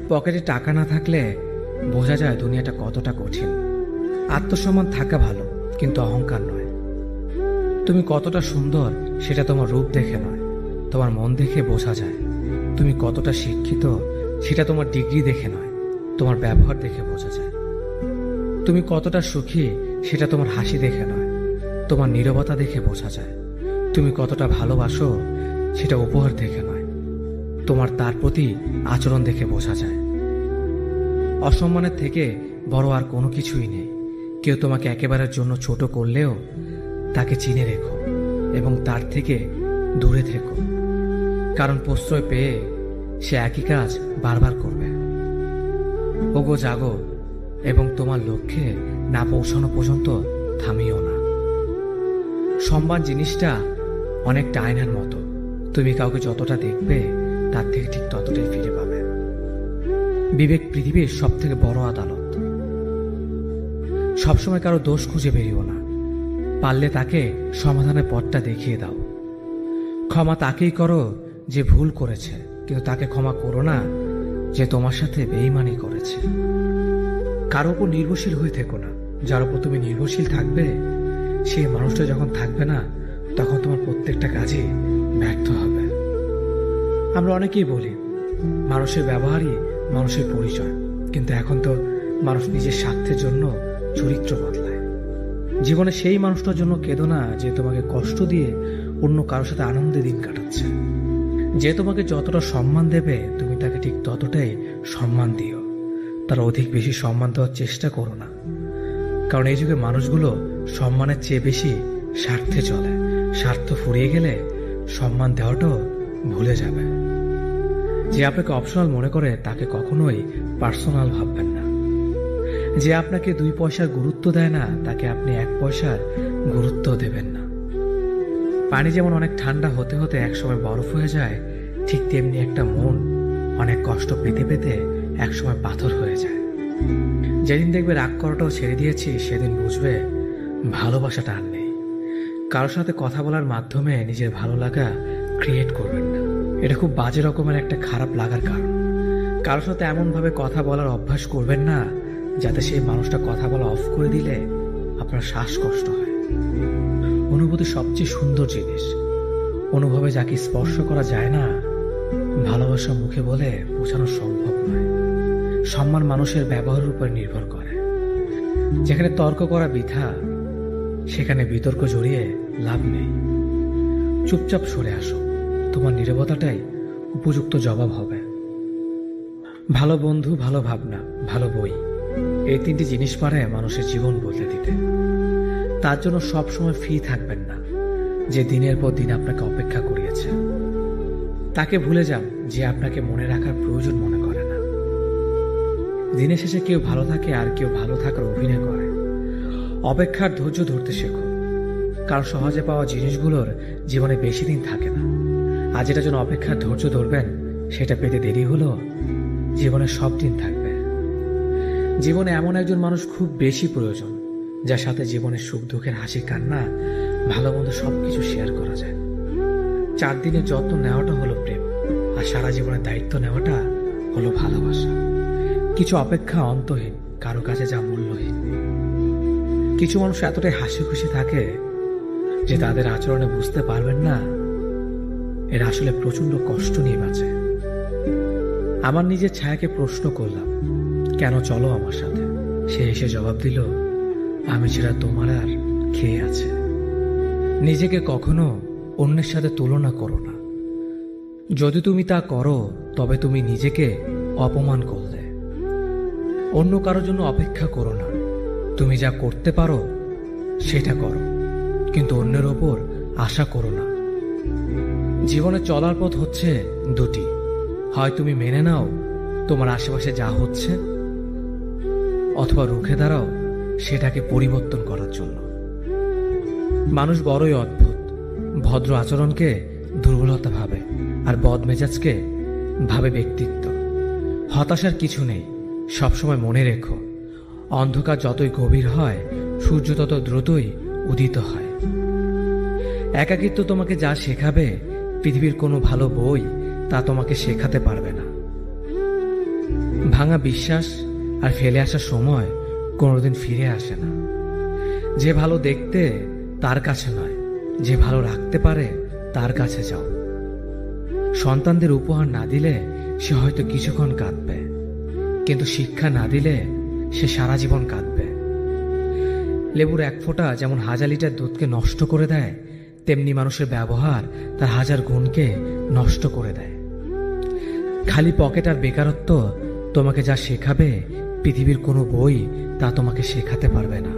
পকেটে টাকা না থাকলে বোঝা যায় দুনিয়াটা কতটা কঠিন। আত্মসম্মান থাকা ভালো, কিন্তু অহংকার নয়। তুমি কতটা সুন্দর সেটা তোমার রূপ দেখে নয়, তোমার মন দেখে বোঝা যায়। তুমি কতটা শিক্ষিত সেটা তোমার ডিগ্রি দেখে নয়, তোমার ব্যবহার দেখে বোঝা যায়। তুমি কতটা সুখী সেটা তোমার হাসি দেখে নয়, তোমার নীরবতা দেখে বোঝা যায়। তুমি কতটা ভালোবাসো সেটা উপহার দেখে নয়, তোমার তার প্রতি আচরণ দেখে বোঝা যায়। অসম্মানের থেকে বড় আর কোনো কিছুই নেই। কেউ তোমাকে একেবারের জন্য ছোট করলেও তাকে চিনে রেখো এবং তার থেকে দূরে থেকো, কারণ প্রশ্রয় পেয়ে সে একই কাজ বারবার করবে। ওগো জাগো এবং তোমার লক্ষ্যে না পৌঁছানো পর্যন্ত থামিও না। সম্মান জিনিসটা অনেকটা আয়নার মতো, তুমি কাউকে যতটা দেখবে তার থেকে ঠিক ততটাই ফিরে পাবে। বিবেক পৃথিবীর সব থেকে বড় আদালত। সবসময় কারো দোষ খুঁজে বেরিও না, পারলে তাকে সমাধানের পথটা দেখিয়ে দাও। ক্ষমা তাকেই করো যে ভুল করেছে, কিন্তু তাকে ক্ষমা করো না যে তোমার সাথে বেঈমানি করেছে। কারো উপর নির্ভরশীল হয়ে থেকো না। যার উপর তুমি নির্ভরশীল থাকবে সেই মানুষটা যখন থাকবে না, তখন তোমার প্রত্যেকটা কাজে ব্যর্থ হবে। আমরা অনেকেই বলি মানুষের ব্যবহারই মানুষের পরিচয়, কিন্তু এখন তো মানুষ নিজের স্বার্থের জন্য চরিত্র বদলায়। জীবনে সেই মানুষটার জন্য কেঁদো না যে তোমাকে কষ্ট দিয়ে অন্য কারোর সাথে আনন্দে দিন কাটাচ্ছে। যে তোমাকে যতটা সম্মান দেবে তুমি তাকে ঠিক ততটাই সম্মান দিও, তার অধিক বেশি সম্মান দেওয়ার চেষ্টা করো না। কারণ এই যুগে মানুষগুলো সম্মানের চেয়ে বেশি স্বার্থে চলে। স্বার্থ ফুরিয়ে গেলে সম্মান দেওয়াটাও ভুলে যাবে। যে আপনাকে অপশনাল মনে করে তাকে কখনোই পার্সোনাল ভাববেন না। যে আপনাকে 2 পয়সার গুরুত্ব দেয় না তাকে আপনি 1 পয়সার গুরুত্ব দেবেন না। পানি যেমন অনেক ঠান্ডা হতে হতে একসময় বরফ হয়ে যায়, ঠিক তেমনি একটা মন অনেক কষ্ট পেতে পেতে একসময় পাথর হয়ে যায়। যেদিন দেখবে রাগ করাটাও ছেড়ে দিয়েছি সেদিন বুঝবে ভালোবাসাটা আর নেই। কারোর সাথে কথা বলার মাধ্যমে নিজের ভালো লাগা ক্রিয়েট করবেন না, এটা খুব বাজে রকমের একটা খারাপ লাগার কারণ। কারোর সাথে এমনভাবে কথা বলার অভ্যাস করবেন না যাতে সেই মানুষটা কথা বলা অফ করে দিলে আপনার শ্বাসকষ্ট হয়। অনুভূতি সবচেয়ে সুন্দর জিনিস। অনুভবে যাকে স্পর্শ করা যায় না, ভালোবাসা মুখে বলে বোঝানো সম্ভব নয়। সম্মান মানুষের ব্যবহারের উপর নির্ভর করে। যেখানে তর্ক করা বৃথা, সেখানে বিতর্ক জড়িয়ে লাভ নেই। চুপচাপ সরে আসো, তোমার নীরবতাটাই উপযুক্ত জবাব হবে। ভালো বন্ধু, ভালো ভাবনা, ভালো বই, এই 3টি জিনিস পারে মানুষের জীবন বদলে দিতে। তার জন্য সবসময় ফ্রি থাকবেন না যে দিনের পর দিন আপনাকে অপেক্ষা করিয়েছে। তাকে ভুলে যান যে আপনাকে মনে রাখার প্রয়োজন মনে করে না। দিনের শেষে কেউ ভালো থাকে আর কেউ ভালো থাকার অভিনয় করে। অপেক্ষার ধৈর্য ধরতে শেখো, কারণ সহজে পাওয়া জিনিসগুলোর জীবনে বেশি দিন থাকে না। আর যেটার জন্য অপেক্ষার ধৈর্য ধরবেন সেটা পেতে দেরি হলেও জীবনে সব দিন থাকবে। জীবনে এমন একজন মানুষ খুব বেশি প্রয়োজন যার সাথে জীবনের সুখ দুঃখের হাসি কান্না ভালো মন্দ সবকিছু শেয়ার করা যায়। 4 দিনের যত্ন নেওয়াটা হলো প্রেম, আর সারা জীবনের দায়িত্ব নেওয়াটা হলো ভালোবাসা। কিছু অপেক্ষা অন্তহীন, কারো কাছে যা মূল্যহীন। কিছু মানুষ এতটাই হাসি খুশি থাকে যে তাদের আচরণে বুঝতে পারবেন না এরা আসলে প্রচন্ড কষ্ট নিয়ে বাঁচে। আমার নিজের ছায়াকে প্রশ্ন করলাম, কেন চলো আমার সাথে? সে এসে জবাব দিল, আমি ছাড়া তোমার আর খেয়ে আছে। নিজেকে কখনো অন্যের সাথে তুলনা করো না। যদি তুমি তা করো তবে তুমি নিজেকে অপমান করলে। অন্য কারোর জন্য অপেক্ষা করো না। তুমি যা করতে পারো সেটা করো, কিন্তু অন্যের ওপর আশা করো না। জীবনে চলার পথ হচ্ছে 2টি, হয় তুমি মেনে নাও তোমার আশেপাশে যা হচ্ছে, অথবা রুখে দাঁড়াও সেটাকে পরিবর্তন করার জন্য। মানুষ বড়ই অদ্ভুত। ভদ্র আচরণকে দুর্বলতা ভাবে আর বদমেজাজকে ভাবে ব্যক্তিত্ব। হতাশার কিছু নেই, সবসময় মনে রেখো অন্ধকার যতই গভীর হয় সূর্য তত দ্রুতই উদিত হয়। একাকিত্ব তোমাকে যা শেখাবে পৃথিবীর কোনো ভালো বই তা তোমাকে শেখাতে পারবে না। ভাঙা বিশ্বাস আর ফেলে আসার সময় কোনোদিন ফিরে আসে না। যে ভালো দেখতে তার কাছে নয়, যে ভালো রাখতে পারে তার কাছে যাও। সন্তানদের উপহার না দিলে সে হয়তো কিছুক্ষণ কাঁদবে, কিন্তু শিক্ষা না দিলে সে সারা জীবন কাঁদবে। লেবুর এক ফোঁটা যেমন 1000 লিটার দুধকে নষ্ট করে দেয়, তেমনি মানুষের ব্যবহার তার 1000 গুণকে নষ্ট করে দেয়। খালি পকেট আর বেকারত্ব তোমাকে যা শেখাবে, পৃথিবীর কোনো বই তা তোমাকে শেখাতে পারবে না।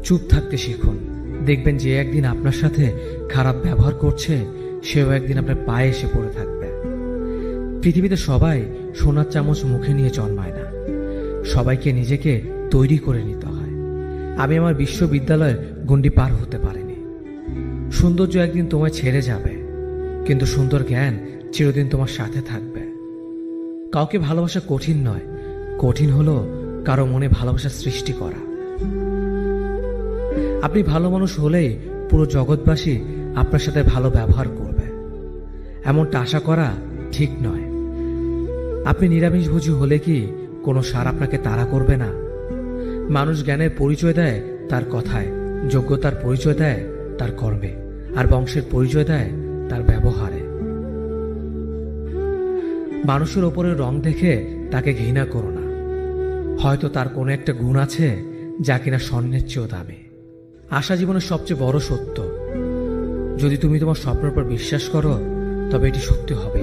চুপ থাকতে শিখুন, দেখবেন যে একদিন আপনার সাথে খারাপ ব্যবহার করছে, সেও একদিন আপনার পায়ে এসে পড়ে থাকবে। পৃথিবীতে সবাই সোনার চামচ মুখে নিয়ে জন্মায় না, সবাইকে নিজেকে তৈরি করে নিতে হয়। আমি আমার বিশ্ববিদ্যালয়ের গণ্ডি পার হতে পারিনি। সৌন্দর্য একদিন তোমায় ছেড়ে যাবে, কিন্তু সুন্দর জ্ঞান চিরদিন তোমার সাথে থাকবে। কাউকে ভালোবাসা কঠিন নয়, কঠিন হলো কারো মনে ভালোবাসা সৃষ্টি করা। আপনি ভালো মানুষ হলেই পুরো জগৎবাসী আপনার সাথে ভালো ব্যবহার করবে, এমনটা আশা করা ঠিক নয়। আপনি নিরামিষভোজী হলে কি কোনো সার আপনাকে তাড়া করবে না? মানুষ জ্ঞানের পরিচয় দেয় তার কথায়, যোগ্যতার পরিচয় দেয় তার কর্মে, আর বংশের পরিচয় দেয় তার ব্যবহারে। মানুষের ওপরের রং দেখে তাকে ঘৃণা করো না, হয়তো তার কোনো একটা গুণ আছে যা কিনা স্বর্ণের চেয়েও দামি। আশা জীবনের সবচেয়ে বড় সত্য। যদি তুমি তোমার স্বপ্নের উপর বিশ্বাস করো, তবে এটি সত্যি হবে।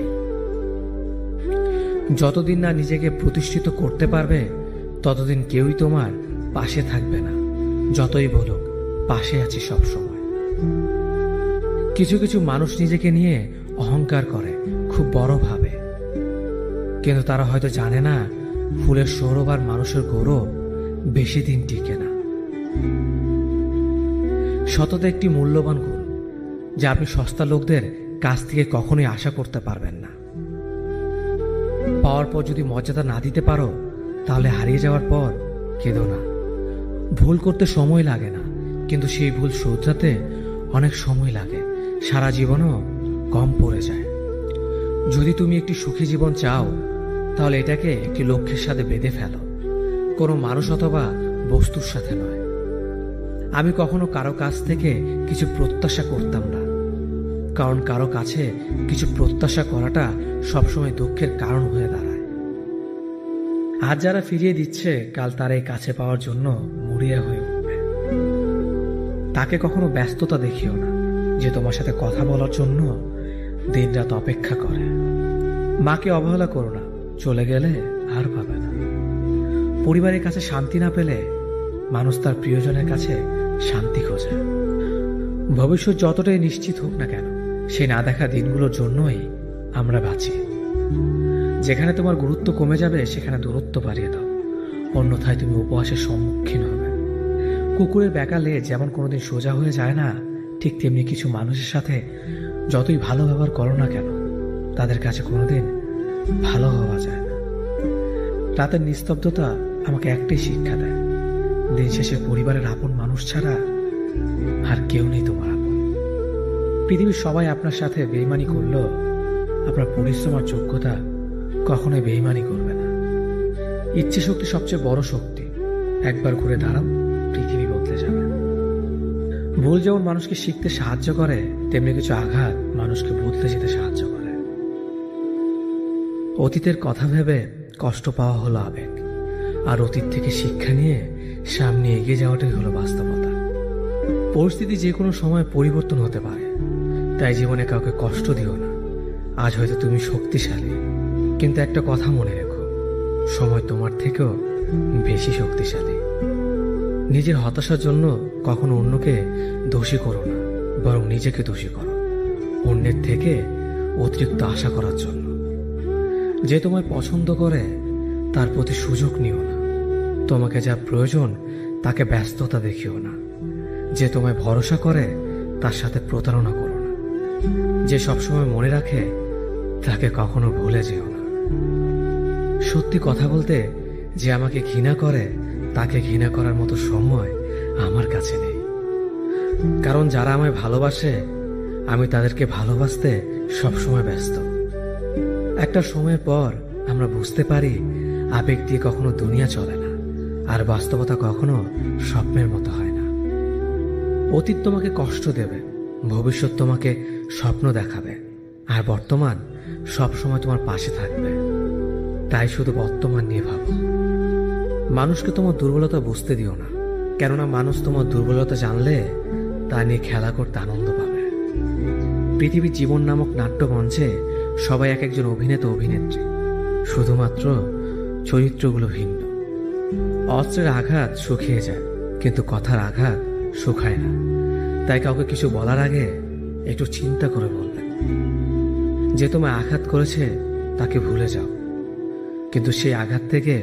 যতদিন না নিজেকে প্রতিষ্ঠিত করতে পারবে, ততদিন কেউই তোমার পাশে থাকবে না। যতই বলুক পাশে আছি সব সময়। কিছু কিছু মানুষ নিজেকে নিয়ে অহংকার করে, খুব বড় ভাবে, কিন্তু তারা হয়তো জানে না ফুলের সৌরভ আর মানুষের গৌরব বেশি দিন টিকে না। সততা একটি মূল্যবান গুণ, যা আপনি সস্তা লোকদের কাছ থেকে কখনোই আশা করতে পারবেন না। পাওয়ার পর যদি মর্যাদা না দিতে পারো, তাহলে হারিয়ে যাওয়ার পর কেঁদো না। ভুল করতে সময় লাগে না, কিন্তু সেই ভুল শোধরাতে অনেক সময় লাগে, সারা জীবনও কম পড়ে যায়। যদি তুমি একটি সুখী জীবন চাও, তাহলে এটাকে একটি লক্ষ্যের সাথে বেঁধে ফেলো, কোনো মানুষ অথবা বস্তুর সাথে নয়। আমি কখনো কারো কাছ থেকে কিছু প্রত্যাশা করতাম না, কারণ কারো কাছে কিছু প্রত্যাশা করাটা সবসময় দুঃখের কারণ হয়ে দাঁড়ায়। আজ যারা ফিরিয়ে দিচ্ছে, কাল তারা এই কাছে পাওয়ার জন্য মরিয়া হয়ে উঠবে। তাকে কখনো ব্যস্ততা দেখিও না, যে তোমার সাথে কথা বলার জন্য দিনরাত অপেক্ষা করে। মাকে অবহেলা করো না, চলে গেলে আর পাবে না। পরিবারের কাছে শান্তি না পেলে মানুষ তার প্রিয়জনের কাছে শান্তি খোঁজে। ভবিষ্যৎ যতটাই নিশ্চিত হোক না কেন, সেই না দেখা দিনগুলোর জন্যই আমরা বাঁচি। যেখানে তোমার গুরুত্ব কমে যাবে, সেখানে দূরত্ব বাড়িয়ে দাও, অন্যথায় তুমি উপহাসের সম্মুখীন হবে। কুকুরের বেকালে যেমন কোনোদিন সোজা হয়ে যায় না, ঠিক তেমনি কিছু মানুষের সাথে যতই ভালো ব্যবহার করো না কেন, তাদের কাছে কোনোদিন ভালো হওয়া যায় না। রাতের নিস্তব্ধতা আমাকে একটাই শিক্ষা দেয়, দিন শেষে পরিবারের আপন মানুষ ছাড়া আর কেউ নেই তোমার আপন। পৃথিবীর সবাই আপনার সাথে বেইমানি করলেও আপনার পরিশ্রম আর যোগ্যতা কখনোই বেইমানি করবে না। ইচ্ছে শক্তি সবচেয়ে বড় শক্তি। একবার ঘুরে দাঁড়াও, পৃথিবী বদলে যাবে। ভুল যেমন মানুষকে শিখতে সাহায্য করে, তেমনি কিছু আঘাত মানুষকে বদলে যেতে সাহায্য করে। অতীতের কথা ভেবে কষ্ট পাওয়া হলো আবেগ, আর অতীত থেকে শিক্ষা নিয়ে সামনে এগিয়ে যাওয়াটাই হলো বাস্তবতা। পরিস্থিতি যে কোনো সময় পরিবর্তন হতে পারে, তাই জীবনে কাউকে কষ্ট দিও না। আজ হয়তো তুমি শক্তিশালী, কিন্তু একটা কথা মনে রেখো, সময় তোমার থেকেও বেশি শক্তিশালী। নিজের হতাশার জন্য কখনো অন্যকে দোষী করো না, বরং নিজেকে দোষী করো অন্যের থেকে অতিরিক্ত আশা করার জন্য। যে তোমায় পছন্দ করে তার প্রতি সুযোগ নিও না। তোমাকে যা প্রয়োজন তাকে ব্যস্ততা দেখিও না। যে তোমায় ভরসা করে তার সাথে প্রতারণা করো না। যে সবসময় মনে রাখে তাকে কখনো ভুলে যেও না। সত্যি কথা বলতে, যে আমাকে ঘৃণা করে তাকে ঘৃণা করার মতো সময় আমার কাছে নেই। কারণ যারা আমায় ভালোবাসে, আমি তাদেরকে ভালোবাসতে সবসময় ব্যস্ত। একটা সময়ের পর আমরা বুঝতে পারি আবেগ দিয়ে কখনো দুনিয়া চলে না, আর বাস্তবতা কখনো স্বপ্নের মতো হয় না। অতীত তোমাকে কষ্ট দেবে, ভবিষ্যৎ তোমাকে স্বপ্ন দেখাবে, আর বর্তমান সবসময় তোমার পাশে থাকবে। তাই শুধু বর্তমান নিয়ে ভাবো। মানুষকে তোমার দুর্বলতা বুঝতে দিও না, কেননা মানুষ তোমার দুর্বলতা জানলে তা নিয়ে খেলা করতে আনন্দ পাবে। পৃথিবীর জীবন নামক নাট্যমঞ্চে সবাই এক একজন অভিনেতা অভিনেত্রী, শুধুমাত্র চরিত্রগুলো ভিন্ন। অস্ত্রের আঘাত শুকিয়ে যায়, কিন্তু কথার আঘাত শুকায় না। তাই কাউকে কিছু বলার আগে একটু চিন্তা করে বলবেন। যে তোমায় আঘাত করেছে তাকে ভুলে যাও, কিন্তু সেই আঘাত থেকে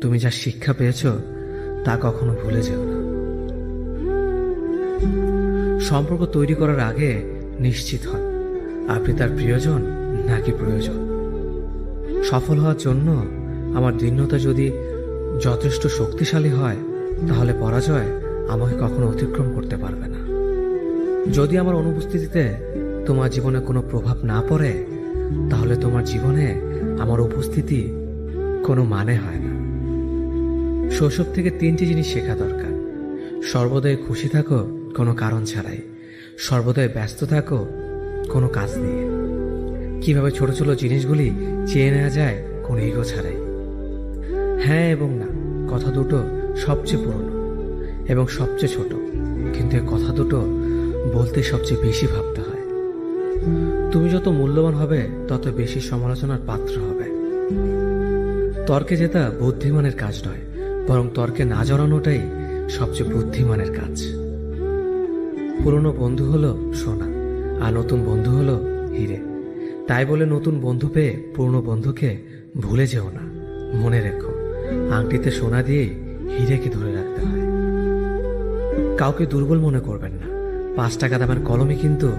তুমি যা শিক্ষা পেয়েছ তা কখনো ভুলে যেও না। সম্পর্ক তৈরি করার আগে নিশ্চিত হন আপনি তার প্রিয়জন নাকি প্রয়োজন। সফল হওয়ার জন্য আমার দৃঢ়তা যদি যথেষ্ট শক্তিশালী হয়, তাহলে পরাজয় আমাকে কখনো অতিক্রম করতে পারবে না। যদি আমার অনুপস্থিতিতে তোমার জীবনে কোনো প্রভাব না পড়ে, তাহলে তোমার জীবনে আমার উপস্থিতি কোনো মানে হয় না। শৈশব থেকে 3টি জিনিস শেখা দরকার: সর্বদাই খুশি থাকো কোনো কারণ ছাড়াই, সর্বদাই ব্যস্ত থাকো কোনো কাজ নিয়ে, কিভাবে ছোট ছোট জিনিসগুলি চেয়ে নেওয়া যায় কোনো ইগো ছাড়াই। হ্যাঁ এবং না কথা দুটো সবচেয়ে পুরনো এবং সবচেয়ে ছোট, কিন্তু এই কথা দুটো বলতে সবচেয়ে বেশি ভাবতে হয়। তুমি যত মূল্যবান হবে তত বেশি সমালোচনার পাত্র হবে। তর্কে জেতা বুদ্ধিমানের কাজ নয়, বরং তর্কে না জড়ানোটাই সবচেয়ে বুদ্ধিমানের কাজ। পুরনো বন্ধু হলো সোনা, আর নতুন বন্ধু হলো হিরে। তাই বলে নতুন বন্ধু পেয়ে পুরনো বন্ধুকে ভুলে যেও না। মনে রেখো, আংটিতে সোনা দিয়ে হিরেকে ধরে রাখতে হয়। কাউকে দুর্বল মনে করবেন না। 5 টাকা দামের কলমে কিন্তু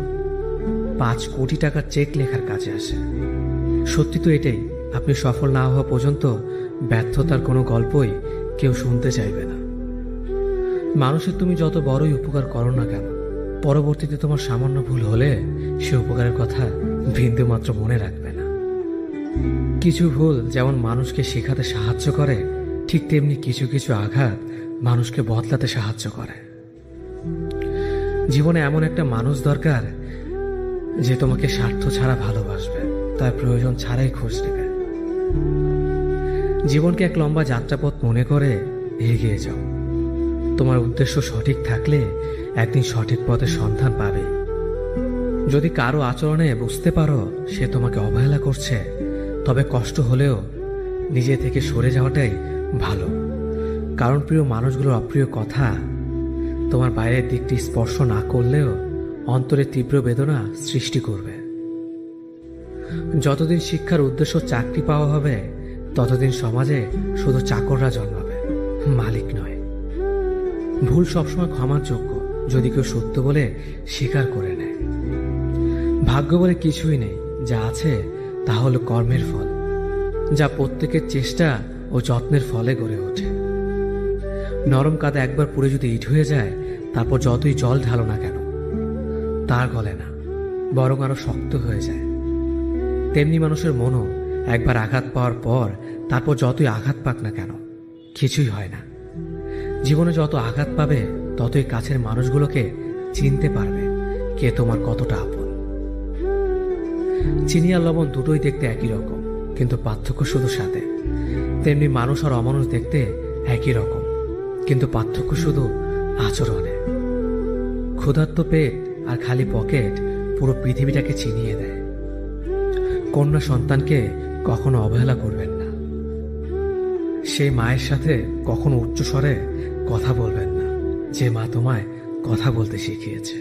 5 কোটি টাকার চেক লেখার কাজে আসে। সত্যি তো এটাই, আপনি সফল না হওয়া পর্যন্ত ব্যর্থতার কোনো গল্পই কেউ শুনতে চাইবে না। মানুষের তুমি যত বড়ই উপকার করো না কেন, পরবর্তীতে তোমার সামান্য ভুল হলে সে উপকারের কথা বিন্দুমাত্র মনে রাখবে না। কিছু ভুল যেমন মানুষকে শেখাতে সাহায্য করে, ঠিক তেমনি কিছু কিছু আঘাত মানুষকে বদলাতে সাহায্য করে। জীবনে এমন একটা মানুষ দরকার যে তোমাকে স্বার্থ ছাড়া ভালোবাসবে, তার প্রয়োজন ছাড়াই খোঁজ নেবে। জীবনকে এক লম্বা যাত্রাপথ মনে করে এগিয়ে যাও। তোমার উদ্দেশ্য সঠিক থাকলে একদিন সঠিক পথের সন্ধান পাবে। যদি কারো আচরণে বুঝতে পারো সে তোমাকে অবহেলা করছে, তবে কষ্ট হলেও নিজে থেকে সরে যাওয়াটাই ভালো। কারণ প্রিয় মানুষগুলোর অপ্রিয় কথা তোমার বাইরের দিকটি স্পর্শ না করলেও অন্তরে তীব্র বেদনা সৃষ্টি করবে। যতদিন শিক্ষার উদ্দেশ্য চাকরি পাওয়া হবে, ততদিন সমাজে শুধু চাকররা জন্মাবে, মালিক নয়। ভুল সবসময় ক্ষমার যোগ্য যদি কেউ সত্য বলে স্বীকার করে নেয়। ভাগ্য বলে কিছুই নেই, যা আছে তা হলো কর্মের ফল, যা প্রত্যেকের চেষ্টা ও যত্নের ফলে গড়ে ওঠে। নরম কাদা একবার পুড়ে যদি ইট হয়ে যায়, তারপর যতই জল ঢালো না কেন তার গলে না, বরং আরো শক্ত হয়ে যায়। তেমনি মানুষের মনও একবার আঘাত পাওয়ার পর তারপর যতই আঘাত পাক না কেন কিছুই হয় না। জীবনে যত আঘাত পাবে ততই কাছের মানুষগুলোকে চিনতে পারবে কে তোমার কতটা আপন। চিনি আর লবণ দুটোই দেখতে একই রকম, কিন্তু পার্থক্য শুধু স্বাদে। তেমনি মানুষ আর অমানুষ দেখতে একই রকম, কিন্তু পার্থক্য শুধু আচরণে। ক্ষুধার্ত পেট আর খালি পকেট পুরো পৃথিবীটাকে চিনিয়ে দেয়। কন্যা সন্তানকে কখনো অবহেলা করবেন না। সেই মায়ের সাথে কখনো উচ্চস্বরে কথা বলবেন না, যে মা তোমায় কথা বলতে শিখিয়েছে।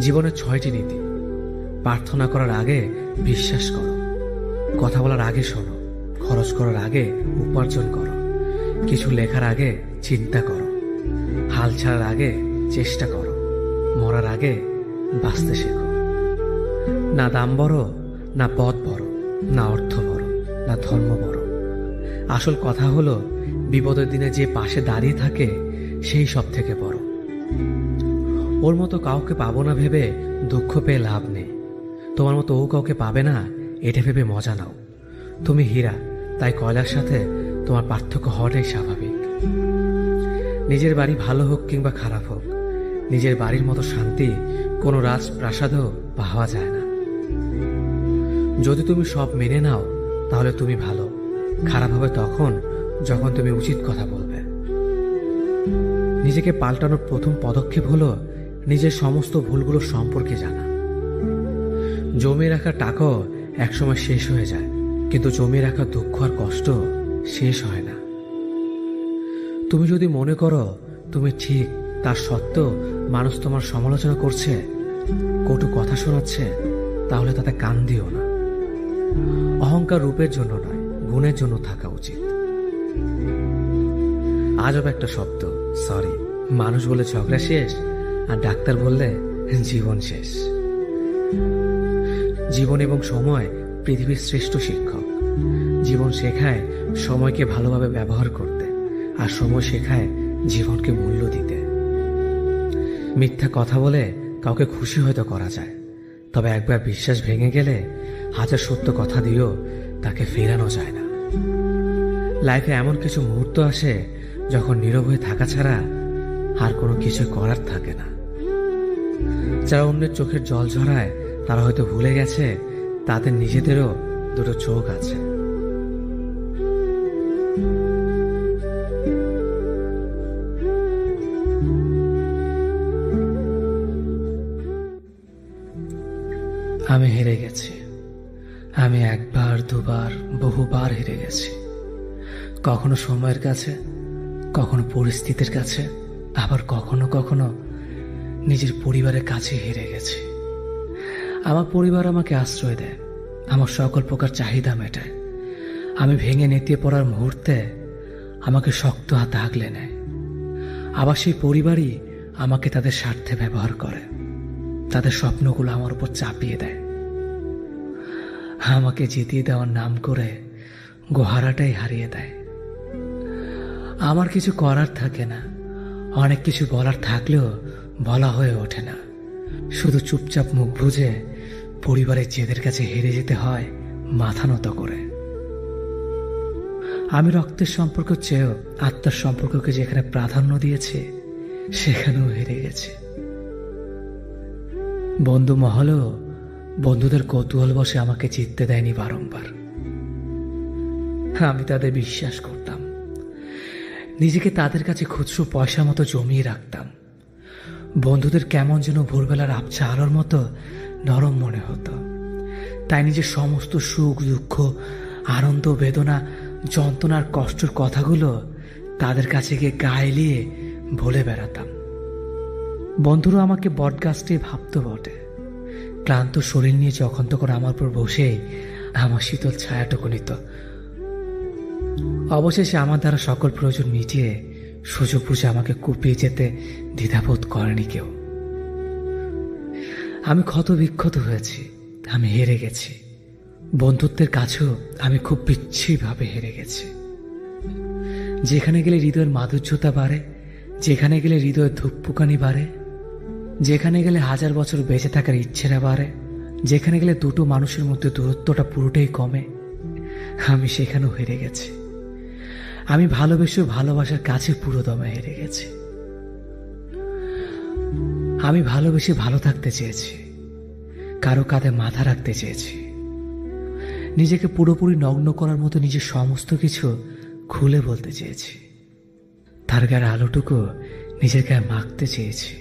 জীবনের 6টি নীতি: প্রার্থনা করার আগে বিশ্বাস করো, কথা বলার আগে শোনো, খরচ করার আগে উপার্জন করো, কিছু লেখার আগে চিন্তা করো, হাল ছাড়ার আগে চেষ্টা করো, মরার আগে বাঁচতে শেখো। না দাম বড়, না পদ বড়, না অর্থ বড়, না ধর্ম বড়। আসল কথা হলো বিপদের দিনে যে পাশে দাঁড়িয়ে থাকে সেই সব থেকে বড়। ওর মতো কাউকে পাবো না ভেবে দুঃখ পেয়ে লাভ নেই। তোমার মতো ও কাউকে পাবে না এটা ভেবে মজা নাও। তুমি হীরা, তাই কয়লার সাথে তোমার পার্থক্য হওয়াটাই স্বাভাবিক। নিজের বাড়ি ভালো হোক কিংবা খারাপ হোক, নিজের বাড়ির মতো শান্তি কোনো রাজপ্রাসাদেও পাওয়া যায় না। যদি তুমি সব মেনে নাও তাহলে তুমি ভালো, খারাপ হবে তখন যখন তুমি উচিত কথা বলবে। নিজেকে পাল্টানোর প্রথম পদক্ষেপ হলো নিজের সমস্ত ভুলগুলো সম্পর্কে জানা। জমিয়ে রাখা টাকাও একসময় শেষ হয়ে যায়, কিন্তু জমিয়ে রাখা দুঃখ আর কষ্ট শেষ হয় না। তুমি যদি মনে করো তুমি ঠিক, তার সত্ত্বেও মানুষ তোমার সমালোচনা করছে, কটু কথা শোনাচ্ছে, তাহলে তাতে কান দিও না। অহংকার রূপের জন্য নয়, গুণের জন্য থাকা উচিত। আজব একটা শব্দ, সরি। মানুষ বলে ঝগড়া শেষ, আর ডাক্তার বললে জীবন শেষ। জীবন এবং সময় পৃথিবীর শ্রেষ্ঠ শিক্ষক। জীবন শেখায় সময়কে ভালোভাবে ব্যবহার করতে, আর সময় শেখায় জীবনকে মূল্য দিতে। মিথ্যা কথা বলে কাউকে খুশি হয়তো করা যায়, তবে একবার বিশ্বাস ভেঙে গেলে হাজার সত্য কথা দিয়েও তাকে ফেরানো যায় না। লাইফে এমন কিছু মুহূর্ত আসে যখন নীরব হয়ে থাকা ছাড়া আর কোনো কিছু করার থাকে না। যারা অন্যের চোখের জল ঝরায় তারা হয়তো ভুলে গেছে তাদের নিজেদেরও দুটো চোখ আছে। আমি হেরে গেছি। আমি একবার, দুবার, বহুবার হেরে গেছি। কখনো সময়ের কাছে, কখনো পরিস্থিতির কাছে, আবার কখনো কখনো নিজের পরিবারের কাছে হেরে গেছি। আমার পরিবার আমাকে আশ্রয় দেয়, আমার সকল প্রকার চাহিদা মেটায়। আমি ভেঙে নেতিয়ে পড়ার মুহূর্তে আমাকে শক্ত হাতে আগলে নেয়। আবার সেই পরিবারই আমাকে তাদের স্বার্থে ব্যবহার করে, তাদের স্বপ্নগুলো আমার উপর চাপিয়ে দেয়। আমাকে জিতিয়ে দেওয়ার নাম করে গোহারাটাই হারিয়ে দেয়। আমার কিছু করার থাকে না, অনেক কিছু বলার থাকলেও বলা হয়ে ওঠে না। শুধু চুপচাপ মুখ বুজে পরিবারের জেদের কাছে হেরে যেতে হয় মাথা নত করে। আমি রক্তের সম্পর্ক চেয়েও আত্মার সম্পর্ককে যেখানে প্রাধান্য দিয়েছি সেখানেও হেরে গেছি। বন্ধু মহলেও বন্ধুদের কৌতূহল বসে আমাকে জিততে দেয়নি বারংবার। আমি তাদের বিশ্বাস করতাম, নিজেকে তাদের কাছে খুচরো পয়সা মতো জমিয়ে রাখতাম। বন্ধুদের কেমন যেন ভোরবেলার আবছা আলোর মতো নরম মনে হতো। তাই নিজের সমস্ত সুখ, দুঃখ, আনন্দ, বেদনা, যন্ত্রণার কষ্টের কথাগুলো তাদের কাছে গিয়ে গায়ে এলিয়ে বলে বেড়াতাম। বন্ধুরা আমাকে বটগাছটি ভাবত বটে। ক্লান্ত শরীর নিয়ে যখন তখন আমার উপর বসেই আমার শীতল ছায়াটুকু নিত। অবশেষে আমার দ্বারা সকল প্রয়োজন মিটিয়ে সুযোগ বুঝে আমাকে কুপিয়ে যেতে দ্বিধাবোধ করেনি কেউ। আমি ক্ষত বিক্ষত হয়েছি, আমি হেরে গেছি। বন্ধুত্বের কাছেও আমি খুব বিচ্ছিরিভাবে হেরে গেছি। যেখানে গেলে হৃদয়ের মাধুর্যতা বাড়ে, যেখানে গেলে হৃদয়ের ধুকপুকানি বাড়ে, যেখানে গেলে হাজার বছর বেঁচে থাকার ইচ্ছেটা বাড়ে, যেখানে গেলে দুটো মানুষের মধ্যে দূরত্বটা পুরোটাই কমে, আমি সেখানেও হেরে গেছি। আমি ভালোবেসেও ভালোবাসার কাছে পুরো দমে হেরে গেছি। আমি ভালোবেসে ভালো থাকতে চেয়েছি, কারো কাঁধে মাথা রাখতে চেয়েছি, নিজেকে পুরোপুরি নগ্ন করার মতো নিজের সমস্ত কিছু খুলে বলতে চেয়েছি, তার গায়ের আলোটুকু নিজের গায়ে মাখতে চেয়েছি।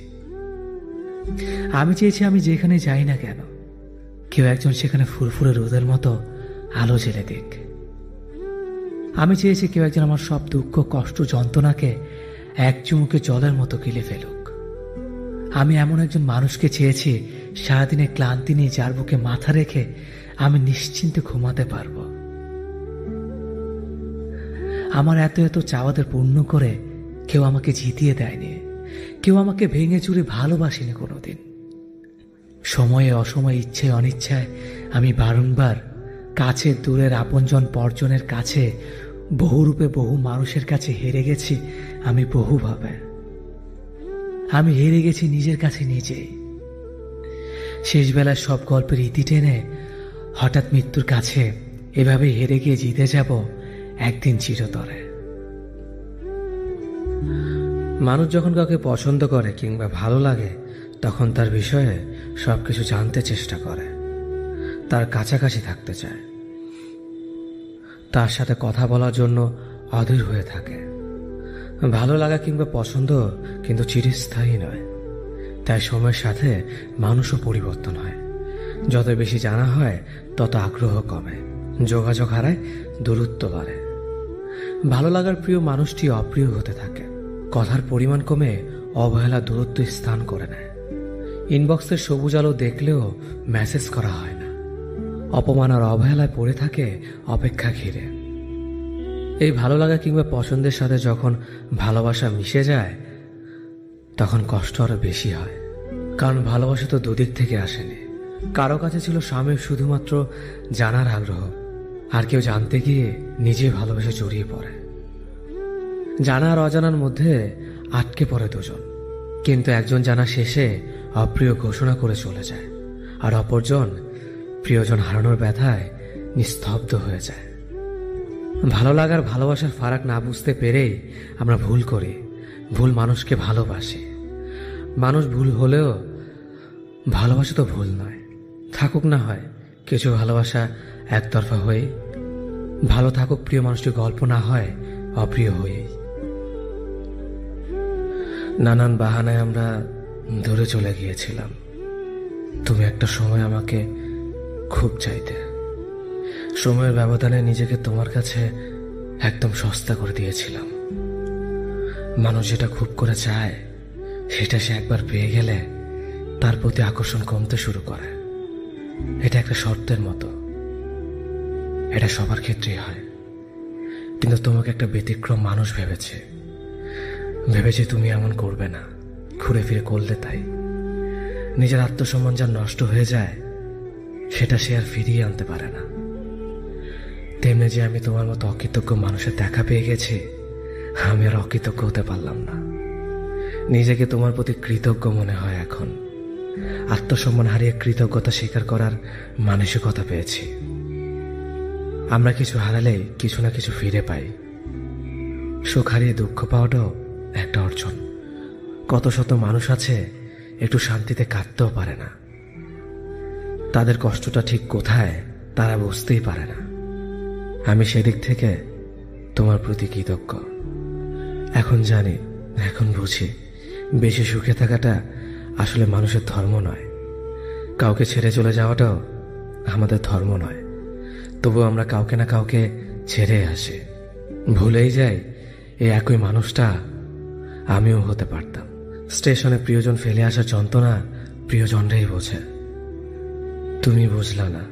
আমি চেয়েছি আমি যেখানে যাই না কেন কেউ একজন সেখানে ফুরফুরে রোদের মতো আলো জ্বেলে দিক। আমি চেয়েছি কেউ একজন আমার সব দুঃখ, কষ্ট, যন্ত্রণাকে এক চুমুকে জলের মতো গিলে ফেলুক। আমি এমন একজন মানুষকে চেয়েছি সারাদিনে ক্লান্তি নিয়ে যার বুকে মাথা রেখে আমি নিশ্চিন্তে ঘুমাতে পারবো। আমার এত এত চাওয়াদের পূর্ণ করে কেউ আমাকে জিতিয়ে দেয়নি, কেউ আমাকে ভেঙে চুরে ভালোবাসেনি কোনোদিন। সময়ে অসময়ে, ইচ্ছায় অনিচ্ছায় আমি বারংবার কাছের দূরের আপনজন পরজনের কাছে, বহুরূপে বহু মানুষের কাছে হেরে গেছি আমি বহুভাবে। আমি হেরে গেছি নিজের কাছে নিজেই। শেষবেলার সব গল্পের ইতি টেনে হঠাৎ মৃত্যুর কাছে এভাবে হেরে গিয়ে জিতে যাব একদিন চিরতরে। মানুষ যখন কাউকে পছন্দ করে কিংবা ভালো লাগে, তখন তার বিষয়ে সবকিছু জানতে চেষ্টা করে, তার কাছাকাছি থাকতে চায়, তার সাথে কথা বলার জন্য অধীর হয়ে থাকে। ভালো লাগা কিংবা পছন্দ কিন্তু চিরস্থায়ী নয়, তাই সময়ের সাথে মানুষও পরিবর্তন হয়। যত বেশি জানা হয় তত আগ্রহ কমে, যোগাযোগ হারায়, দূরত্ব বাড়ে। ভালো লাগার প্রিয় মানুষটি অপ্রিয় হতে থাকে, কথার পরিমাণ কমে অবহেলা দূরত্ব স্থান করে নেয়। ইনবক্সের সবুজ আলো দেখলেও মেসেজ করা হয় না, অপমান আর অবহেলায় পড়ে থাকে অপেক্ষা ঘিরে। এই ভালো লাগা কিংবা পছন্দের সাথে যখন ভালোবাসা মিশে যায়, তখন কষ্ট আরো বেশি হয়। কারণ ভালোবাসা তো দুদিক থেকে আসেনি। কারো কাছে ছিল স্বামীর শুধুমাত্র জানার আগ্রহ, আর কেউ জানতে গিয়ে নিজে ভালোবেসে জড়িয়ে পড়ে। জানা আর অজানার মধ্যে আটকে পড়ে দুজন, কিন্তু একজন জানা শেষে অপ্রিয় ঘোষণা করে চলে যায়, আর অপরজন প্রিয়জন হারানোর ব্যথায় নিস্তব্ধ হয়ে যায়। ভালো লাগার ভালোবাসার ফারাক না বুঝতে পেরেই আমরা ভুল করি, ভুল মানুষকে ভালোবাসি। মানুষ ভুল হলেও ভালোবাসা তো ভুল নয়। থাকুক না হয় কিছু ভালোবাসা একতরফা হয়ে, ভালো থাকুক প্রিয় মানুষটির গল্প না হয় অপ্রিয় হয়েই। নানান বাহানায় আমরা দূরে চলে গিয়েছিলাম। তুমি একটা সময় আমাকে খুব চাইতে, সময়ের ব্যবধানে নিজেকে তোমার কাছে একদম সস্তা করে দিয়েছিলাম। মানুষ যেটা খুব করে চায় সেটা সে একবার পেয়ে গেলে তার প্রতি আকর্ষণ কমতে শুরু করে। এটা একটা শর্তের মতো, এটা সবার ক্ষেত্রেই হয়। কিন্তু তোমাকে একটা ব্যতিক্রম মানুষ ভেবেছে তুমি এমন করবে না, ঘুরে ফিরে করলে তাই। নিজের আত্মসম্মান যা নষ্ট হয়ে যায় সেটা সে আর ফিরিয়ে আনতে পারে না। তেমনি যে আমি তোমার মতো অকৃতজ্ঞ মানুষের দেখা পেয়ে গেছি, আমি আর অকৃতজ্ঞ হতে পারলাম না। নিজেকে তোমার প্রতি কৃতজ্ঞ মনে হয় এখন। আত্মসম্মান হারিয়ে কৃতজ্ঞতা স্বীকার করার মানসিকতা পেয়েছি। আমরা কিছু হারালেই কিছু না কিছু ফিরে পাই। সুখ হারিয়ে দুঃখ পাওয়াটাও একটা অর্জন। কত শত মানুষ আছে একটু শান্তিতে কাঁদতেও পারে না, তাদের কষ্টটা ঠিক কোথায় তারা বুঝতেই পারে না। আমি সেদিক থেকে তোমার প্রতি কৃতজ্ঞ। এখন জানি, এখন বুঝি, বেশি সুখে থাকাটা আসলে মানুষের ধর্ম নয়। কাউকে ছেড়ে চলে যাওয়াটাও আমাদের ধর্ম নয়। তবু আমরা কাউকে না কাউকে ছেড়ে আসি, ভুলেই যাই এই একই মানুষটা আমিও হতে পারতাম। স্টেশনে প্রিয়জন ফেলে আসার যন্ত্রণা প্রিয়জনরাই বোঝে, তুমি বুঝলা না।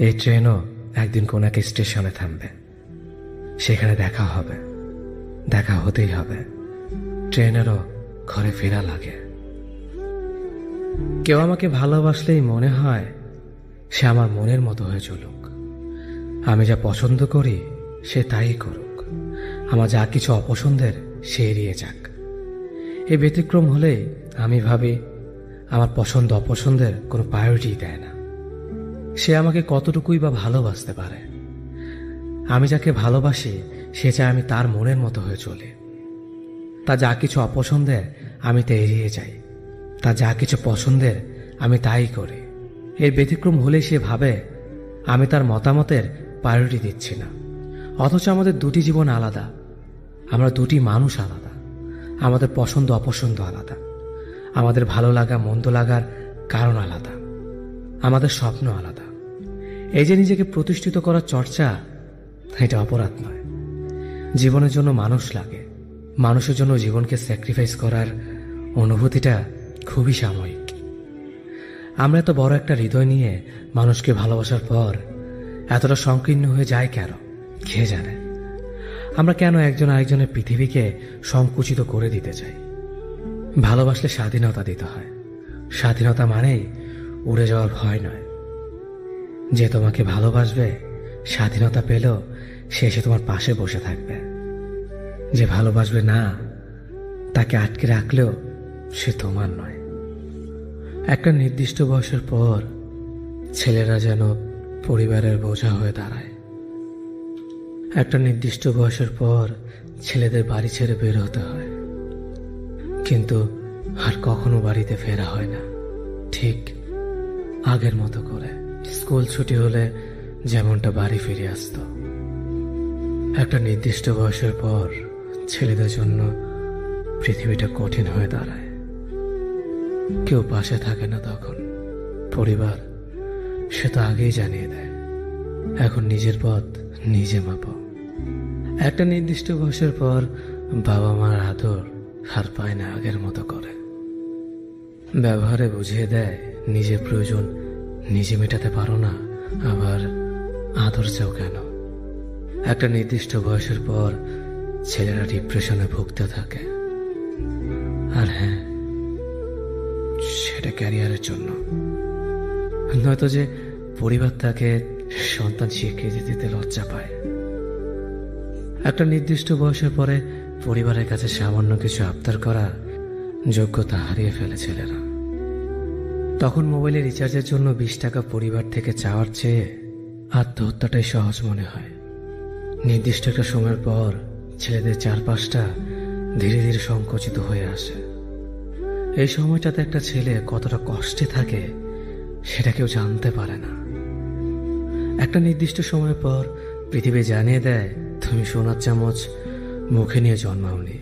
এই ট্রেনও একদিন কোন এক স্টেশনে থামবে, সেখানে দেখা হবে, দেখা হতেই হবে। ট্রেনেরও ঘরে ফেরা লাগে। কেউ আমাকে ভালোবাসলেই মনে হয় সে আমার মনের মতো হয়ে চলুক। আমি যা পছন্দ করি সে তাই করুক, আমার যা কিছু অপছন্দের সে এড়িয়ে যাক। এই ব্যতিক্রম হলে আমি ভাবি আমার পছন্দ অপছন্দের কোনো প্রায়োরিটি দেয় না। সে আমাকে কতটুকুই বা ভালোবাসতে পারে। আমি যাকে ভালোবাসি সে চায় আমি তার মনের মতো হয়ে চলি। তা যা কিছু অপছন্দের আমি তা এড়িয়ে যাই, তা যা কিছু পছন্দের আমি তাই করি। এর ব্যতিক্রম হলে সে ভাবে আমি তার মতামতের প্রায়োরিটি দিচ্ছি না। অথচ আমাদের দুটি জীবন আলাদা, আমরা দুটি মানুষ আলাদা, আমাদের পছন্দ অপছন্দ আলাদা, আমাদের ভালো লাগা মন্দ লাগার কারণ আলাদা, আমাদের স্বপ্ন আলাদা। এই যে নিজেকে প্রতিষ্ঠিত করার চর্চা, এটা অপরাধ নয়। জীবনের জন্য মানুষ লাগে, মানুষের জন্য জীবনকে স্যাক্রিফাইস করার অনুভূতিটা খুবই সাময়িক। আমরা এত বড় একটা হৃদয় নিয়ে মানুষকে ভালোবাসার পর এতটা সংকীর্ণ হয়ে যায় কেন, কে জানে। আমরা কেন একজন আরেকজনের পৃথিবীকে সংকুচিত করে দিতে চাই? ভালোবাসলে স্বাধীনতা দিতে হয়। স্বাধীনতা মানেই উড়ে যাওয়ার ভয় নয়। যে তোমাকে ভালোবাসবে স্বাধীনতা পেলেও সে এসে তোমার পাশে বসে থাকবে। যে ভালোবাসবে না, তাকে আটকে রাখলেও সে তোমার নয়। একটা নির্দিষ্ট বয়সের পর ছেলেরা যেন পরিবারের বোঝা হয়ে দাঁড়ায়। একটা নির্দিষ্ট বয়সের পর ছেলেদের বাড়ি ছেড়ে বের হতে হয়, কিন্তু আর কখনো বাড়িতে ফেরা হয় না ঠিক আগের মতো করে। স্কুল ছুটি হলে যেমনটা বাড়ি ফিরে আসতো। একটা নির্দিষ্ট বয়সের পর ছেলেদের জন্য পৃথিবীটা কঠিন হয়ে দাঁড়ায়। কেউ পাশে থাকে না তখন। পরিবার সে তো আগেই জানিয়ে দেয়, এখন নিজের পথ নিজে মাপো। একটা নির্দিষ্ট বয়সের পর বাবা মার আদর আর পায় না আগের মতো করে। ব্যবহারে বুঝিয়ে দেয় নিজের প্রয়োজন নিজে মেটাতে পারো না, আবার আদর চাও কেন। একটা নির্দিষ্ট বয়সের পর ছেলেরা ডিপ্রেশনে ভুগতে থাকে। আর হ্যাঁ, সেটা ক্যারিয়ারের জন্য, নয়তো যে পরিবার তাকে সন্তান স্বীকৃতি দিতে লজ্জা পায়। একটা নির্দিষ্ট বয়সের পরে পরিবারের কাছে সামান্য কিছু আবদার করা যোগ্যতা হারিয়ে ফেলে ছেলেরা। তখন মোবাইলের রিচার্জের জন্য 20 টাকা পরিবার থেকে চাওয়ার চেয়ে আত্মহত্যাটাই সহজ মনে হয়। নির্দিষ্ট একটা সময়ের পর ছেলেদের চারপাশটা ধীরে ধীরে সংকুচিত হয়ে আসে। এই সময়টাতে একটা ছেলে কতটা কষ্টে থাকে সেটা কেউ জানতে পারে না। একটা নির্দিষ্ট সময়ের পর পৃথিবী জানিয়ে দেয় তুমি সোনার চামচ মুখে নিয়ে জন্মাওনি।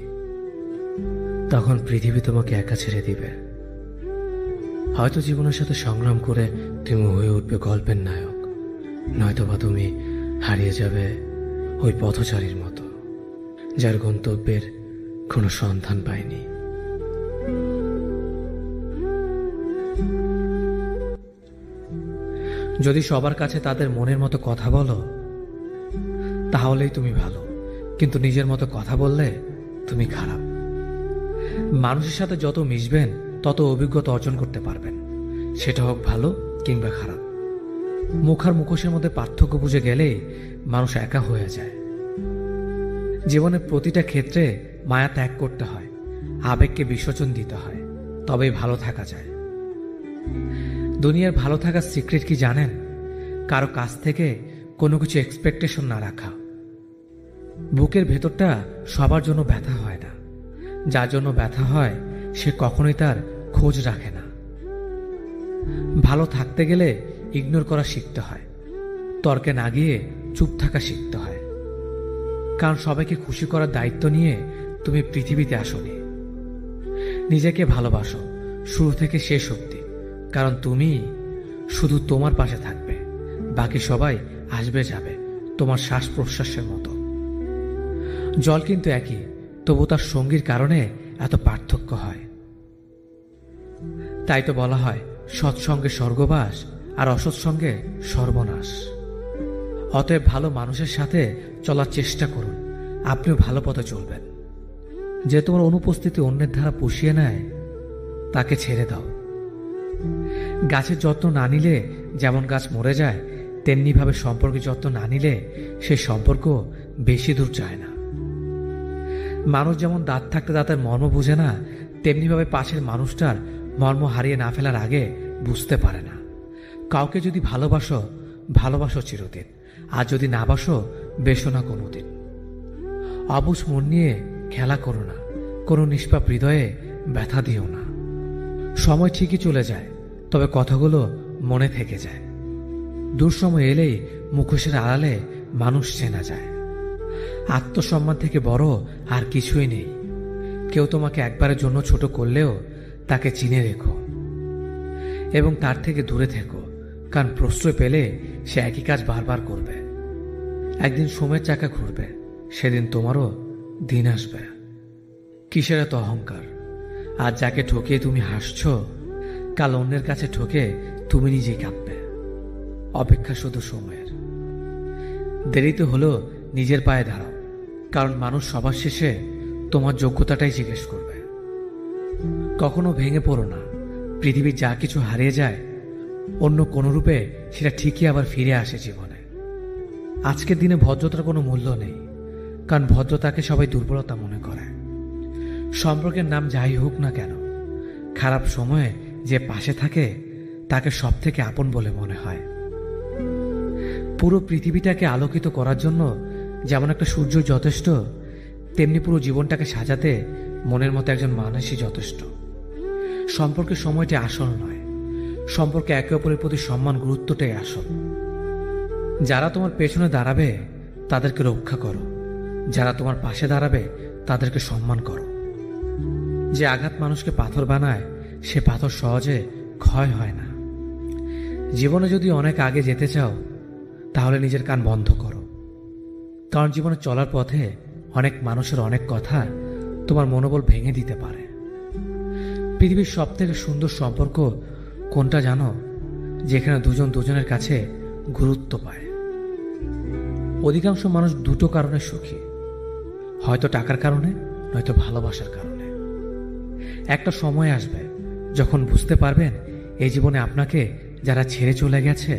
তখন পৃথিবী তোমাকে একা ছেড়ে দিবে। হয়তো জীবনের সাথে সংগ্রাম করে তুমি হয়ে উঠবে গল্পের নায়ক, নয়তোবা তুমি হারিয়ে যাবে ওই পথচারীর মতো যার গন্তব্যের কোনো সন্ধান পায়নি। যদি সবার কাছে তাদের মনের মতো কথা বলো তাহলেই তুমি ভালো, কিন্তু নিজের মতো কথা বললে তুমি খারাপ। মানুষের সাথে যত মিশবেন তত অভিজ্ঞতা অর্জন করতে পারবেন, সেটা হোক ভালো কিংবা খারাপ। মুখ আর মুখোশের মধ্যে পার্থক্য বুঝে গেলেই মানুষ একা হয়ে যায়। জীবনের প্রতিটা ক্ষেত্রে মায়া ত্যাগ করতে হয়, আবেগকে বিসর্জন দিতে হয়, তবেই ভালো থাকা যায়। দুনিয়ার ভালো থাকার সিক্রেট কি জানেন? কারো কাছ থেকে কোনো কিছু এক্সপেকটেশন না রাখা। বুকের ভেতরটা সবার জন্য ব্যথা হয় না, যার জন্য ব্যথা হয় সে কখনোই তার খোঁজ রাখে না। ভালো থাকতে গেলে ইগনোর করা শিখতে হয়, তর্কে না গিয়ে চুপ থাকা শিখতে হয়। কারণ সবাইকে খুশি করার দায়িত্ব নিয়ে তুমি পৃথিবীতে আসোনি। নিজেকে ভালোবাসো শুরু থেকে শেষ অবধি, কারণ তুমি শুধু তোমার পাশে থাকবে, বাকি সবাই আসবে যাবে তোমার শ্বাস প্রশ্বাসের মতো। জল কিন্তু একই, তবু তার সঙ্গীর কারণে এত পার্থক্য হয়। তাই তো বলা হয় সৎসঙ্গে স্বর্গবাস আর অসৎসঙ্গে সর্বনাশ। অতএব ভালো মানুষের সাথে চলার চেষ্টা করুন, আপনিও ভালো পথে চলবেন। যে তোমার অনুপস্থিতি অন্যের ধারা পুষিয়ে নেয় তাকে ছেড়ে দাও। গাছের যত্ন না নিলে যেমন গাছ মরে যায়, তেমনিভাবে সম্পর্কের যত্ন না নিলে সেই সম্পর্ক বেশি দূর যায় না। মানুষ যেমন দাঁত থাকতে দাঁতের মর্ম বুঝে না, তেমনিভাবে পাশের মানুষটার মর্ম হারিয়ে না ফেলার আগে বুঝতে পারে না। কাউকে যদি ভালোবাসো, ভালোবাসো চিরদিন, আর যদি না বাসো, বেসো না কোনোদিন। অবুঝ মন নিয়ে খেলা করো না, কোনো নিষ্পাপ হৃদয়ে ব্যথা দিও না। সময় ঠিকই চলে যায়, তবে কথাগুলো মনে থেকে যায়। দুঃসময় এলেই মুখোশের আড়ালে মানুষ চেনা যায়। আত্মসম্মান থেকে বড় আর কিছুই নেই। কেউ তোমাকে একবারের জন্য ছোট করলেও তাকে চিনে রেখো এবং তার থেকে দূরে থেকো, কারণ প্রশ্রয় পেলে সে একই কাজ বারবার করবে। একদিন সময়ের চাকা ঘুরবে, সেদিন তোমারও দিন আসবে। কিসের এত অহংকার? আজ যাকে ঠকিয়ে তুমি হাসছ, কাল অন্যের কাছে ঠকে তুমি নিজেই কাঁদবে। অপেক্ষা শুধু সময়ের। দেরিতে হলেও নিজের পায়ে দাঁড়াও, কারণ মানুষ সবার শেষে তোমার যোগ্যতাটাই জিজ্ঞেস করবে। কখনো ভেঙে পড়ো না। পৃথিবীর যা কিছু হারিয়ে যায়, অন্য কোনো রূপে সেটা ঠিকই আবার ফিরে আসে জীবনে। আজকের দিনে ভদ্রতার কোনো মূল্য নেই, কারণ ভদ্রতাকে সবাই দুর্বলতা মনে করে। সম্পর্কের নাম যাই হোক না কেন, খারাপ সময়ে যে পাশে থাকে তাকে সব থেকে আপন বলে মনে হয়। পুরো পৃথিবীটাকে আলোকিত করার জন্য যেমন একটা সূর্য যথেষ্ট, তেমনি পুরো জীবনটাকে সাজাতে মনের মতো একজন মানুষই যথেষ্ট। সম্পর্কের সময়টি আসল নয়, সম্পর্কে একে অপরের প্রতি সম্মান গুরুত্বটাই আসল। যারা তোমার পেছনে দাঁড়াবে তাদেরকে রক্ষা করো, যারা তোমার পাশে দাঁড়াবে তাদেরকে সম্মান করো। যে আঘাত মানুষকে পাথর বানায় সে পাথর সহজে ক্ষয় হয় না। জীবনে যদি অনেক আগে যেতে চাও তাহলে নিজের কান বন্ধ করো, কারণ জীবনে চলার পথে অনেক মানুষের অনেক কথা তোমার মনোবল ভেঙে দিতে পারে। পৃথিবীর সব থেকে সুন্দর সম্পর্ক কোনটা জানো? যেখানে দুজন দুজনের কাছে গুরুত্ব পায়। অধিকাংশ মানুষ দুটো কারণে সুখী, হয়তো টাকার কারণে, নয়তো ভালোবাসার কারণে। একটা সময় আসবে যখন বুঝতে পারবেন এই জীবনে আপনাকে যারা ছেড়ে চলে গেছে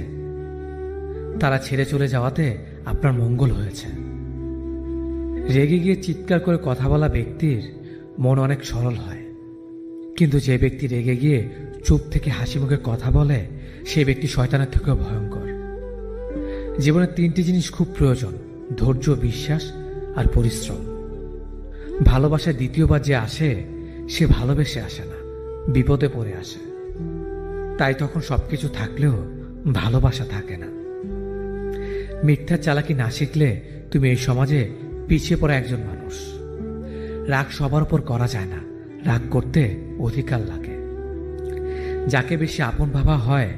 তারা ছেড়ে চলে যাওয়াতে আপনার মঙ্গল হয়েছে। রেগে গিয়ে চিৎকার করে কথা বলা ব্যক্তির মন অনেক সরল হয়, কিন্তু যে ব্যক্তি রেগে গিয়ে চুপ থেকে হাসি মুখে কথা বলে সেই ব্যক্তি শয়তানের থেকেও ভয়ঙ্কর। জীবনে তিনটি জিনিস খুব প্রয়োজন: ধৈর্য, বিশ্বাস আর পরিশ্রম। ভালোবাসায় দ্বিতীয়বার যে আসে সে ভালোবেসে আসে না, বিপদে পড়ে আসে। তাই তখন সবকিছু থাকলেও ভালোবাসা থাকে না। মিথ্যার চালাকি না শিখলে তুমি এই সমাজে পিছিয়ে পড়া একজন মানুষ। রাগ সবার উপর করা যায় না, রাগ করতে অধিকার লাগে। যাকে বেশি আপন ভাবা হয়,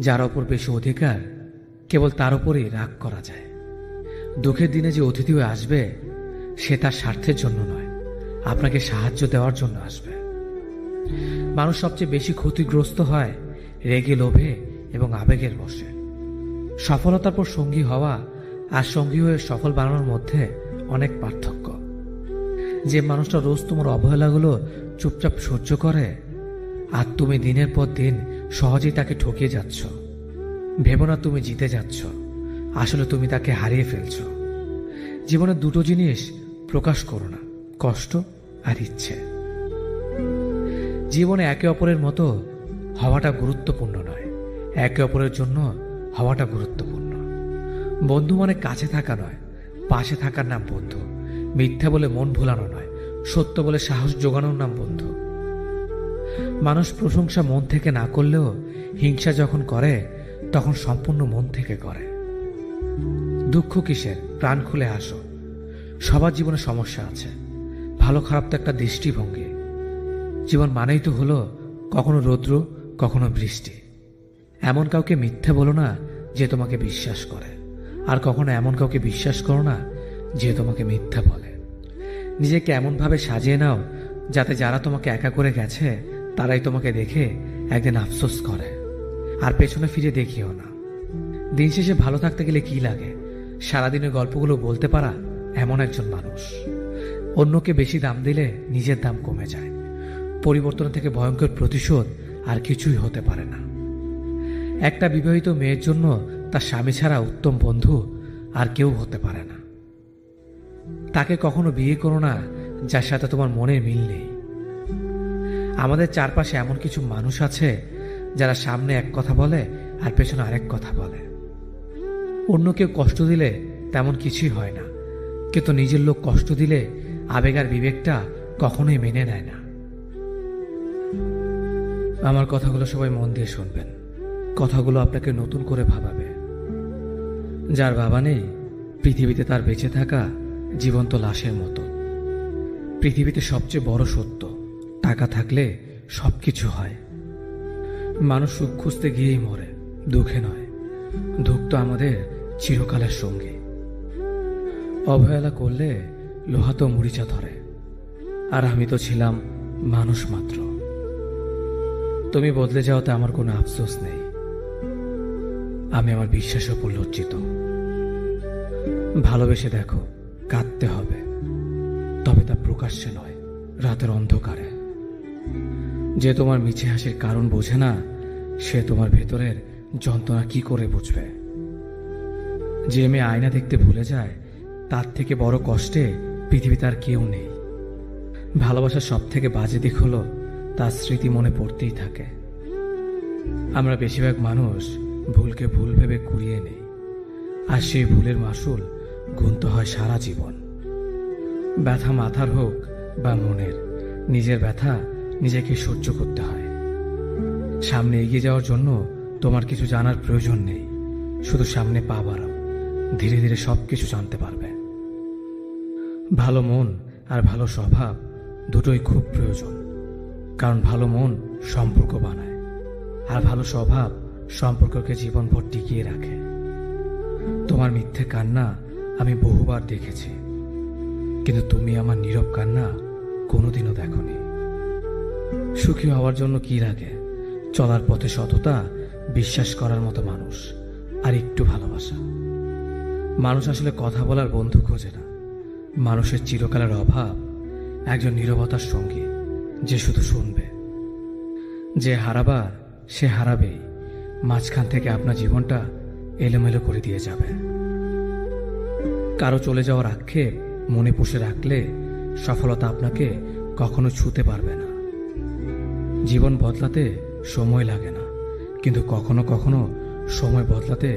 যার ওপর বেশি অধিকার, কেবল তার উপরই রাগ করা যায়। দুঃখের দিনে যে অতিথি হয়ে আসবে সে তার স্বার্থের জন্য নয়, আপনাকে সাহায্য দেওয়ার জন্য আসবে। মানুষ সবচেয়ে বেশি ক্ষতিগ্রস্ত হয় রেগে, লোভে এবং আবেগের বশে। সফলতার পর সঙ্গী হওয়া আর সঙ্গী হয়ে সফল বানানোর মধ্যে অনেক পার্থক্য। যে মানুষটা রোজ তোমার অবহেলাগুলো চুপচাপ সহ্য করে আর তুমি দিনের পর দিন সহজেই তাকে ঠকিয়ে যাচ্ছ, ভেবো না তুমি জিতে যাচ্ছ, আসলে তুমি তাকে হারিয়ে ফেলছ। জীবনে দুটো জিনিস প্রকাশ করো না: কষ্ট আর ইচ্ছে। জীবনে একে অপরের মতো হওয়াটা গুরুত্বপূর্ণ নয়, একে অপরের জন্য হওয়াটা গুরুত্বপূর্ণ। বন্ধু মানে কাছে থাকা নয়, পাশে থাকার নাম বন্ধু। মিথ্যা বলে মন ভোলানো নয়, সত্য বলে সাহস জোগানোর নাম বন্ধু। মানুষ প্রশংসা মন থেকে না করলেও হিংসা যখন করে তখন সম্পূর্ণ মন থেকে করে। দুঃখ কিসের? প্রাণ খুলে হাসো। সবার জীবনে সমস্যা আছে, ভালো খারাপ তো একটা দৃষ্টিভঙ্গি। জীবন মানেই তো হলো কখনো রৌদ্র, কখনো বৃষ্টি। এমন কাউকে মিথ্যে বলো না যে তোমাকে বিশ্বাস করে, আর কখনো এমন কাউকে বিশ্বাস করো না যে তোমাকে মিথ্যা বলে। নিজেকে এমনভাবে সাজিয়ে নাও যাতে যারা তোমাকে একা করে গেছে তারাই তোমাকে দেখে একদিন আফসোস করে। আর পেছনে ফিরে দেখিও না। দিন শেষে ভালো থাকতে গেলে কি লাগে? সারাদিনের গল্পগুলো বলতে পারা এমন একজন মানুষ। অন্যকে বেশি দাম দিলে নিজের দাম কমে যায়। পরিবর্তন থেকে ভয়ঙ্কর প্রতিশোধ আর কিছুই হতে পারে না। একটা বিবাহিত মেয়ের জন্য তার স্বামী ছাড়া উত্তম বন্ধু আর কেউ হতে পারে না। তাকে কখনো বিয়ে করো না যার সাথে তোমার মনের মিল নেই। আমাদের চারপাশে এমন কিছু মানুষ আছে যারা সামনে এক কথা বলে আর পেছনে আরেক কথা বলে। অন্য কেউ কষ্ট দিলে তেমন কিছুই হয় না, কিন্তু নিজের লোক কষ্ট দিলে আবেগ আর বিবেকটা কখনোই মেনে নেয় না। আমার কথাগুলো সবাই মন দিয়ে শুনবেন। কথাগুলো আপনাকে নতুন করে ভাবাবে। যার বাবা নেই, পৃথিবীতে তার বেঁচে থাকা জীবন্ত লাশের মতো। পৃথিবীতে সবচেয়ে বড় সত্য, টাকা থাকলে সবকিছু হয়। মানুষ সুখ খুঁজতে গিয়েই মরে, দুঃখে নয়। দুঃখ তো আমাদের চিরকালের সঙ্গী। অবহেলা করলে লোহা তো মরিচা ধরে, আর আমি তো ছিলাম মানুষ মাত্র। তুমি বদলে যাওয়াতে আমার কোনো আফসোস নেই। আমি আমার বিশ্বাসের উপর লজ্জিত। ভালোবেসে দেখো, কাঁদতে হবে, তবে তা প্রকাশ্যে নয়, রাতের অন্ধকারে। যে তোমার মিছে হাসির কারণ বোঝে না, সে তোমার ভেতরের যন্ত্রণা কি করে বুঝবে? যে মেয়ে আয়না দেখতে ভুলে যায়, তার থেকে বড় কষ্টে পৃথিবীতে আর কেউ নেই। ভালোবাসার সব থেকে বাজে দিক হলো তার স্মৃতি মনে পড়তেই থাকে। আমরা বেশিরভাগ মানুষ ভুলকে ভুল ভেবে কুড়িয়ে নেই, আর সেই ভুলের মাসুল গুনতে হয় সারা জীবন। ব্যথা মাথার হোক বা মনের, নিজের ব্যথা নিজেকে সহ্য করতে হয়। সামনে এগিয়ে যাওয়ার জন্য তোমার কিছু জানার প্রয়োজন নেই, শুধু সামনে পা বাড়াও, ধীরে ধীরে সবকিছু জানতে পারবে। ভালো মন আর ভালো স্বভাব দুটোই খুব প্রয়োজন, কারণ ভালো মন সম্পর্ক বানায়, আর ভালো স্বভাব সম্পর্ককে জীবনভর টিকিয়ে রাখে। তোমার মিথ্যে কান্না আমি বহুবার দেখেছি, কিন্তু তুমি আমার নীরব কান্না কোনোদিনও দেখোনি। সুখী হওয়ার জন্য কি লাগে? চলার পথে সততা, বিশ্বাস করার মতো মানুষ, আর একটু ভালোবাসা। মানুষ আসলে কথা বলার বন্ধু খোঁজে না, মানুষের চিরকালের অভাব একজন নীরবতার সঙ্গী, যে শুধু শুনবে। যে হারাবার সে হারাবেই, মাঝখান থেকে আপনার জীবনটা এলোমেলো করে দিয়ে যাবে। কারো চলে যাওয়ার আক্ষেপ মনে পুষে রাখলে সফলতা আপনাকে কখনো ছুঁতে পারবে না। জীবন বদলাতে সময় লাগে না, কিন্তু কখনো কখনো সময় বদলাতে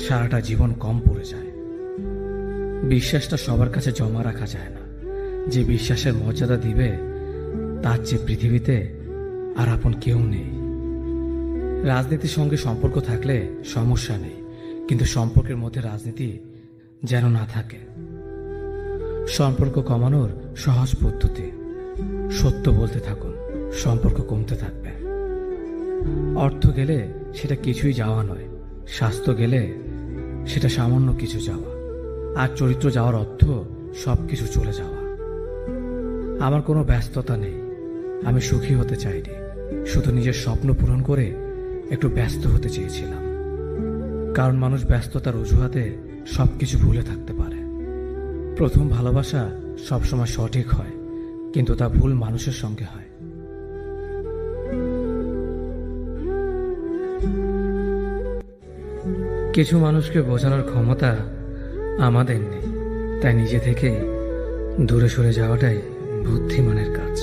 সারাটা জীবন কম পড়ে যায়। বিশ্বাসটা সবার কাছে জমা রাখা যায় না। যে বিশ্বাসের মর্যাদা দিবে তার চেয়ে পৃথিবীতে আর আপন কেউ নেই। রাজনীতির সঙ্গে সম্পর্ক থাকলে সমস্যা নেই, কিন্তু সম্পর্কের মধ্যে রাজনীতি যেন না থাকে। সম্পর্ক কমানোর সহজ পদ্ধতি: সত্য বলতে থাকুন, সম্পর্ক কমতে থাকবে। অর্থ গেলে সেটা কিছুই যাওয়া নয়, স্বাস্থ্য গেলে সেটা সামান্য কিছু যাওয়া, আর চরিত্র যাওয়ার অর্থ সবকিছু চলে যাওয়া। আমার কোনো ব্যস্ততা নেই, আমি সুখী হতে চাইনি, শুধু নিজের স্বপ্ন পূরণ করে একটু ব্যস্ত হতে চেয়েছিলাম। কারণ মানুষ ব্যস্ততার অজুহাতে সবকিছু ভুলে থাকতে পারে। প্রথম ভালোবাসা সবসময় সঠিক হয়, কিন্তু তা ভুল মানুষের সঙ্গে হয়। কিছু মানুষকে বোঝানোর ক্ষমতা আমাদের নেই, তাই নিজে থেকে দূরে সরে যাওয়াটাই বুদ্ধিমানের কাজ।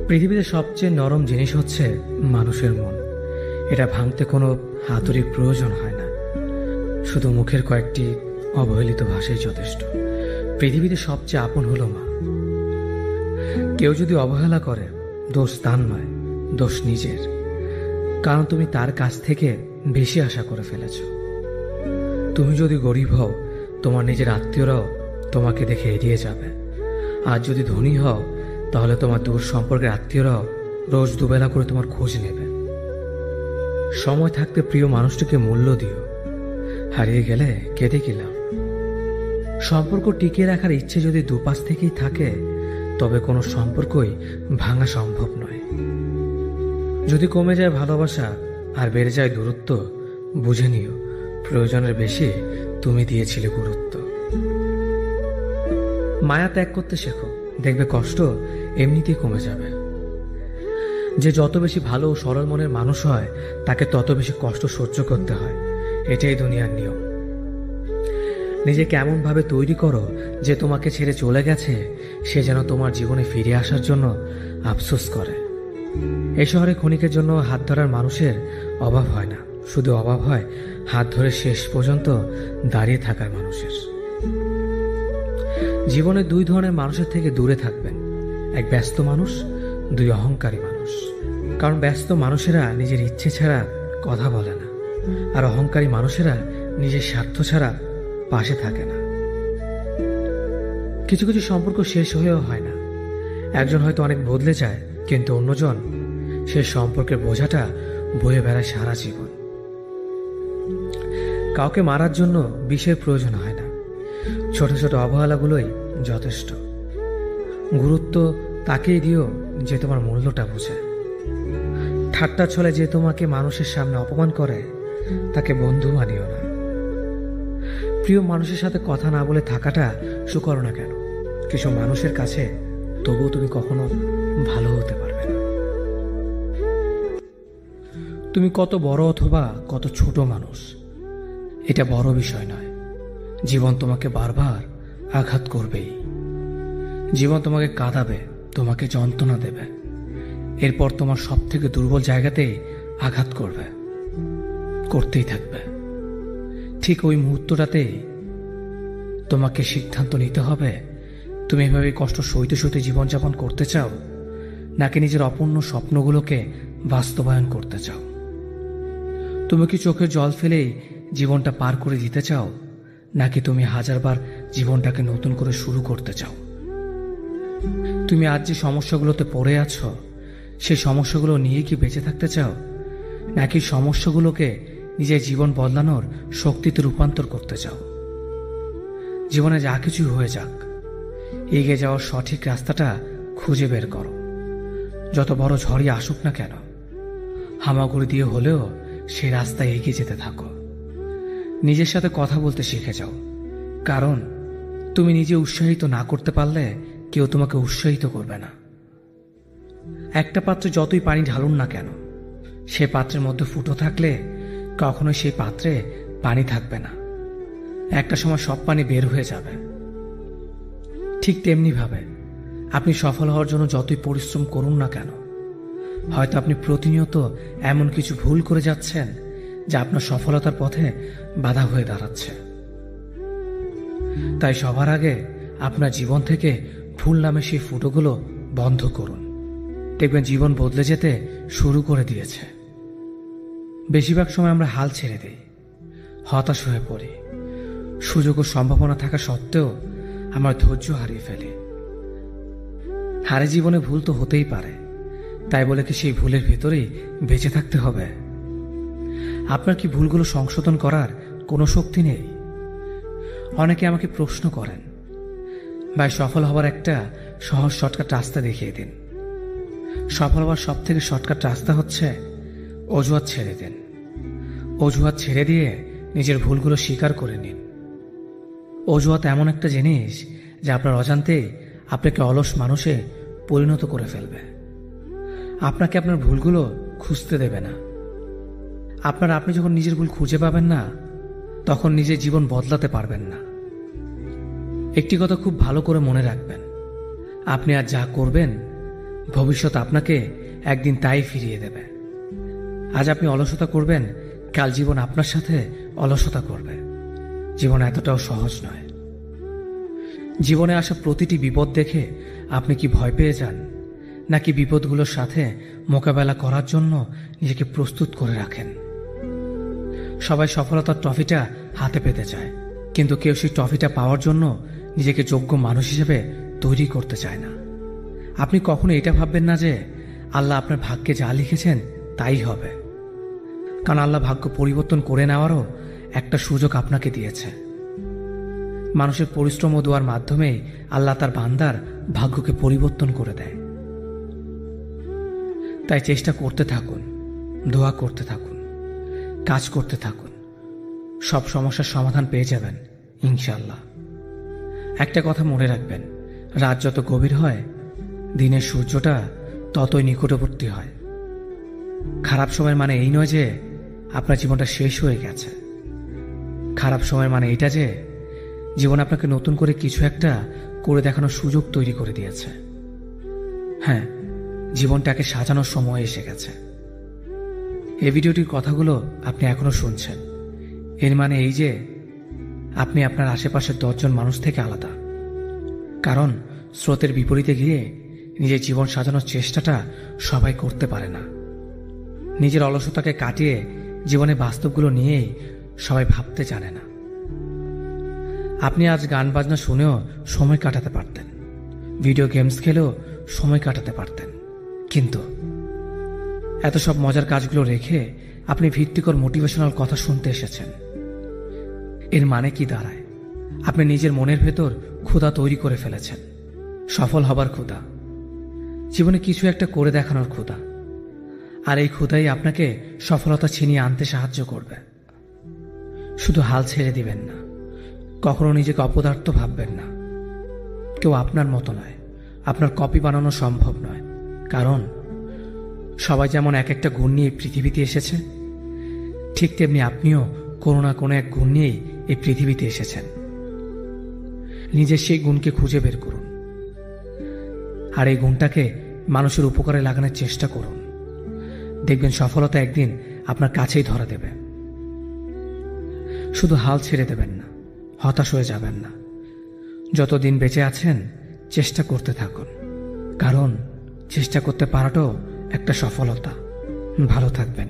পৃথিবীতে সবচেয়ে নরম জিনিস হচ্ছে মানুষের মন। এটা ভাঙতে কোনো হাতুড়ির প্রয়োজন হয় না, শুধু মুখের কয়েকটি অবহেলিত ভাষাই যথেষ্ট। পৃথিবীতে সবচেয়ে আপন হলো মা। কেউ যদি অবহেলা করে, দোষ তার নয়, দোষ নিজের। কারণ তুমি তার কাছ থেকে বেশি আশা করে ফেলেছ। তুমি যদি গরিব হও, তোমার নিজের আত্মীয়রাও তোমাকে দেখে এড়িয়ে যাবে। আর যদি ধনী হও, তাহলে তোমার দূর সম্পর্কের আত্মীয়রাও রোজ দুবেলা করে তোমার খোঁজ নেবে। সময় থাকতে প্রিয় মানুষটিকে মূল্য দিও, হারিয়ে গেলে কেঁদে কি লাভ? সম্পর্ক টিকিয়ে রাখার ইচ্ছে যদি দুপাশ থেকেই থাকে, তবে কোনো সম্পর্কই ভাঙা সম্ভব নয়। যদি কমে যায় ভালোবাসা আর বেড়ে যায় দূরত্ব, বুঝে নিও প্রয়োজনের বেশি তুমি দিয়েছিলে গুরুত্ব। মায়া ত্যাগ করতে শেখো, দেখবে কষ্ট এমনিতেই কমে যাবে। যে যত বেশি ভালো ও সরল মনের মানুষ হয়, তাকে তত বেশি কষ্ট সহ্য করতে হয়। এটাই দুনিয়ার নিয়ম। নিজেকে এমনভাবে তৈরি করো যে তোমাকে ছেড়ে চলে গেছে সে যেন তোমার জীবনে ফিরে আসার জন্য আফসোস করে। এই শহরে ক্ষণিকের জন্য হাত ধরার মানুষের অভাব হয় না, শুধু অভাব হয় হাত ধরে শেষ পর্যন্ত দাঁড়িয়ে থাকার মানুষের। জীবনে দুই ধরনের মানুষের থেকে দূরে থাকবেন: এক ব্যস্ত মানুষ, দুই অহংকারী মানুষ। কারণ ব্যস্ত মানুষেরা নিজের ইচ্ছে ছাড়া কথা বলে না, আর অহংকারী মানুষেরা নিজের স্বার্থ ছাড়া পাশে থাকে না। কিছু কিছু সম্পর্ক শেষ হয়েও হয় না। একজন হয়তো অনেক বদলে যায়, কিন্তু অন্যজন সে সম্পর্কের বোঝাটা বয়ে বেড়ায় সারা জীবন। কাউকে মারার জন্য বিষের প্রয়োজন হয় না, ছোট ছোট অবহেলাগুলোই যথেষ্ট। গুরুত্ব তাকেই দিও যে তোমার মূল্যটা বোঝে। ঠাট্টা ছলে যে তোমাকে মানুষের সামনে অপমান করে, তাকে বন্ধু মানিও না। প্রিয় মানুষের সাথে কথা না বলে থাকাটা সুকর না কেন, কিছু মানুষের কাছে তবুও তুমি কখনো ভালো হতে পারবে না। তুমি কত বড় অথবা কত ছোট মানুষ, এটা বড় বিষয় নয়। জীবন তোমাকে বারবার আঘাত করবেই। জীবন তোমাকে কাঁদাবে, তোমাকে যন্ত্রণা দেবে, এরপর তোমার সব থেকে দুর্বল জায়গাতেই আঘাত করবে, করতেই থাকবে। ঠিক ওই মুহূর্তটাতেই তোমাকে সিদ্ধান্ত নিতে হবে তুমি এভাবে কষ্ট সইতে সইতে জীবনযাপন করতে চাও, নাকি নিজের অপূর্ণ স্বপ্নগুলোকে বাস্তবায়ন করতে চাও। তুমি কি চোখে জল ফেলেই জীবনটা পার করে দিতে চাও, নাকি তুমি হাজারবার জীবনটাকে নতুন করে শুরু করতে চাও। তুমি আজ যে সমস্যাগুলোতে পড়ে আছো সেই সমস্যাগুলো নিয়ে কি বেঁচে থাকতে চাও, নাকি সমস্যাগুলোকে নিজের জীবন বদলানোর শক্তিতে রূপান্তর করতে চাও। জীবনে যা কিছু হয়ে যাক, এগিয়ে যাওয়ার সঠিক রাস্তাটা খুঁজে বের করো। যত বড় ঝড়ই আসুক না কেন, হামাগুড়ি দিয়ে হলেও সেই রাস্তায় এগিয়ে যেতে থাকো। নিজের সাথে কথা বলতে শিখে যাও, কারণ তুমি নিজে উৎসাহিত না করতে পারলে কেউ তোমাকে উৎসাহিত করবে না। একটা পাত্রে যতই পানি ঢালুন না কেন, সে পাত্রের মধ্যে ফুটো থাকলে কখনোই সেই পাত্রে পানি থাকবে না। একটা সময় সব পানি বের হয়ে যাবে। ঠিক তেমনি ভাবে আপনি সফল হওয়ার জন্য যতই পরিশ্রম করুন না কেন, হয়তো আপনি প্রতিনিয়ত এমন কিছু ভুল করে যাচ্ছেন যা আপনার সফলতার পথে বাধা হয়ে দাঁড়াচ্ছে। তাই সবার আগে আপনার জীবন থেকে ভুল নামে সেই ফুটোগুলো বন্ধ করুন। দেখবেন জীবন বদলে যেতে শুরু করে দিয়েছে। বেশিরভাগ সময় আমরা হাল ছেড়ে দিই, হতাশ হয়ে পড়ি। সুযোগ ও সম্ভাবনা থাকা সত্ত্বেও আমরা ধৈর্য হারিয়ে ফেলি। হারে জীবনে ভুল তো হতেই পারে, তাই বলে কি সেই ভুলের ভেতরেই বেঁচে থাকতে হবে? আপনার কি ভুলগুলো সংশোধন করার কোনো শক্তি নেই? অনেকে আমাকে প্রশ্ন করেন, ভাই সফল হবার একটা সহজ শর্টকাট রাস্তা দেখিয়ে দিন। সফল হওয়ার সব থেকে শর্টকাট রাস্তা হচ্ছে অজুহাত ছেড়ে দিন। অজুহাত ছেড়ে দিয়ে নিজের ভুলগুলো স্বীকার করে নিন। অজুহাত এমন একটা জিনিস যা আপনার অজান্তেই আপনাকে অলস মানুষে পরিণত করে ফেলবে। আপনাকে আপনার ভুলগুলো খুঁজতে দেবে না। আপনি যখন নিজের ভুল খুঁজে পাবেন না, তখন নিজের জীবন বদলাতে পারবেন না। একটি কথা খুব ভালো করে মনে রাখবেন, আপনি আজ যা করবেন ভবিষ্যৎ আপনাকে একদিন তাই ফিরিয়ে দেবে। আজ আপনি অলসতা করবেন, কাল জীবন আপনার সাথে অলসতা করবে। জীবন এতটাও সহজ নয়। জীবনে আসা প্রতিটি বিপদ দেখে আপনি কি ভয় পেয়ে যান, নাকি বিপদগুলোর সাথে মোকাবেলা করার জন্য নিজেকে প্রস্তুত করে রাখেন? সবাই সফলতার ট্রফিটা হাতে পেতে চায়, কিন্তু কেউ সেই ট্রফিটা পাওয়ার জন্য নিজেকে যোগ্য মানুষ হিসেবে তৈরি করতে চায় না। আপনি কখনো এটা ভাববেন না যে আল্লাহ আপনার ভাগ্যে যা লিখেছেন তাই হবে, কারণ আল্লাহ ভাগ্য পরিবর্তন করে নেওয়ারও একটা সুযোগ আপনাকে দিয়েছে। মানুষের পরিশ্রম ও দোয়ার মাধ্যমেই আল্লাহ তার বান্দার ভাগ্যকে পরিবর্তন করে দেয়। তাই চেষ্টা করতে থাকুন, দোয়া করতে থাকুন, কাজ করতে থাকুন। সব সমস্যার সমাধান পেয়ে যাবেন ইনশাআল্লাহ। একটা কথা মনে রাখবেন, রাত যত গভীর হয় দিনের সূর্যটা ততই নিকটবর্তী হয়। খারাপ সময় মানে এই নয় যে আপনার জীবনটা শেষ হয়ে গেছে। খারাপ সময় মানে এটা যে জীবন আপনাকে নতুন করে কিছু একটা করে দেখানোর সুযোগ তৈরি করে দিয়েছে। হ্যাঁ, জীবনটাকে সাজানোর সময় এসে গেছে। এই ভিডিওটির কথাগুলো আপনি এখনো শুনছেন, এর মানে এই যে আপনি আপনার আশেপাশের 10 জন মানুষ থেকে আলাদা। কারণ স্রোতের বিপরীতে গিয়ে নিজের জীবন সাজানোর চেষ্টাটা সবাই করতে পারে না। নিজের অলসতাকে কাটিয়ে জীবনে বাস্তবগুলো নিয়েই সবাই ভাবতে জানে না। আপনি আজ গান বাজনা শুনেও সময় কাটাতে পারতেন, ভিডিও গেমস খেলেও সময় কাটাতে পারতেন, কিন্তু এত সব মজার কাজগুলো রেখে আপনি ভিত্তিকর মোটিভেশনাল কথা শুনতে এসেছেন। এর মানে কি দাঁড়ায়? আপনি নিজের মনের ভেতর ক্ষুধা তৈরি করে ফেলেছেন, সফল হবার ক্ষুধা, জীবনে কিছু একটা করে দেখানোর ক্ষুধা। আর এই ক্ষুধাই আপনাকে সফলতা ছিনিয়ে আনতে সাহায্য করবে। শুধু হাল ছেড়ে দিবেন না, কখনো নিজেকে অপদার্থ ভাববেন না। কেউ আপনার মতো নয়, আপনার কপি বানানো সম্ভব নয়। কারণ সবাই যেমন এক একটা গুণ নিয়ে পৃথিবীতে এসেছে, ঠিক তেমনি আপনিও কোনো না কোনো এক গুণ নিয়েই এই পৃথিবীতে এসেছেন। নিজের সেই গুণকে খুঁজে বের করুন, আর এই গুণটাকে মানুষের উপকারে লাগানোর চেষ্টা করুন। দেখবেন সফলতা একদিন আপনার কাছেই ধরা দেবে। শুধু হাল ছেড়ে দেবেন না, হতাশ হয়ে যাবেন না, যতদিন বেঁচে আছেন চেষ্টা করতে থাকুন, কারণ চেষ্টা করতে পারাটাও একটা সফলতা। ভালো থাকবেন।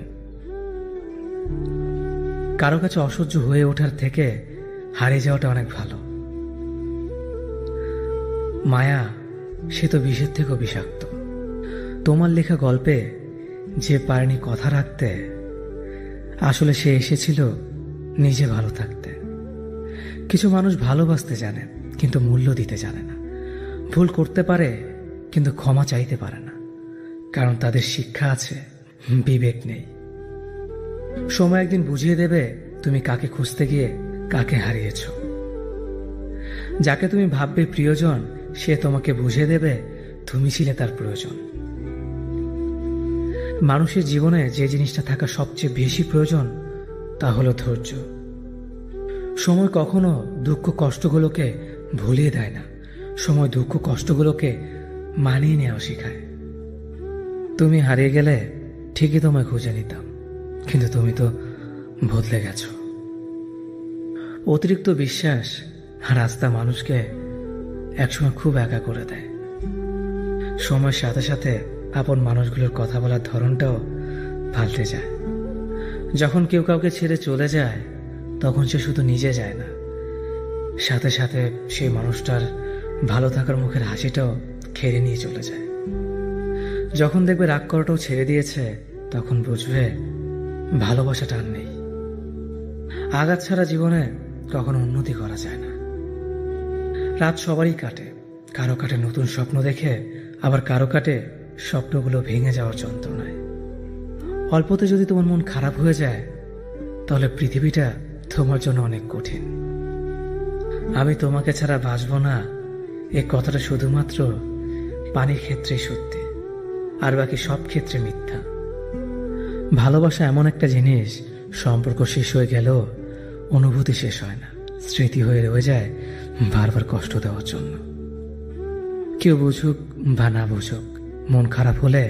কারো কাছে অসহ্য হয়ে ওঠার থেকে হারিয়ে যাওয়াটা অনেক ভালো। মায়া সে তো বিষের থেকেও বিষাক্ত। তোমার লেখা গল্পে যে পারেনি কথা রাখতে, আসলে সে এসেছিল নিজে ভালো থাকতে। কিছু মানুষ ভালোবাসতে জানে কিন্তু মূল্য দিতে জানে না। ভুল করতে পারে কিন্তু ক্ষমা চাইতে পারে না, কারণ তাদের শিক্ষা আছে, বিবেক নেই। সময় একদিন বুঝিয়ে দেবে তুমি কাকে খুঁজতে গিয়ে কাকে হারিয়েছ। যাকে তুমি ভাববে প্রিয়জন, সে তোমাকে বুঝিয়ে দেবে তুমি ছিলে তার প্রয়োজন। মানুষের জীবনে যে জিনিসটা থাকা সবচেয়ে বেশি প্রয়োজন তা হলো ধৈর্য। সময় কখনো দুঃখ কষ্টগুলোকে ভুলিয়ে দেয় না, সময় দুঃখ কষ্টগুলোকে মানিয়ে নেওয়া শেখায়। তুমি হারিয়ে গেলে ঠিকই তোমায় খুঁজে নিতাম, কিন্তু তুমি তো বদলে গেছো। অতিরিক্ত বিশ্বাস রাস্তা মানুষকে একসময় খুব একা করে দেয়। সময়ের সাথে সাথে আপন মানুষগুলোর কথা বলার ধরনটাও পাল্টে যায়। যখন কেউ কাউকে ছেড়ে চলে যায়, তখন সে শুধু নিজে যায় না, সাথে সাথে সেই মানুষটার ভালো থাকার মুখের হাসিটাও খেয়ে নিয়ে চলে যায়। যখন দেখবে রাগ করাটাও ছেড়ে দিয়েছে, তখন বুঝবে ভালোবাসাটা আর নেই। আঘাত ছাড়া জীবনে কখনো উন্নতি করা যায় না। রাত সবারই কাটে, কারো কাটে নতুন স্বপ্ন দেখে, আবার কারো কাটে স্বপ্নগুলো ভেঙে যাওয়ার যন্ত্রণায়। অল্পতে যদি তোমার মন খারাপ হয়ে যায়, তাহলে পৃথিবীটা তোমার জন্য অনেক কঠিন। আমি তোমাকে ছাড়া বাঁচব না, এ কথাটা শুধুমাত্র পানির ক্ষেত্রেই সত্যি, আর বাকি সব ক্ষেত্রে মিথ্যা। ভালোবাসা এমন একটা জিনিস, সম্পর্ক শেষ হয়ে গেলেও অনুভূতি শেষ হয় না, স্মৃতি হয়ে রয়ে যায় বারবার কষ্ট দেওয়ার জন্য। কেউ বুঝুক বা না বুঝুক, মন খারাপ হলে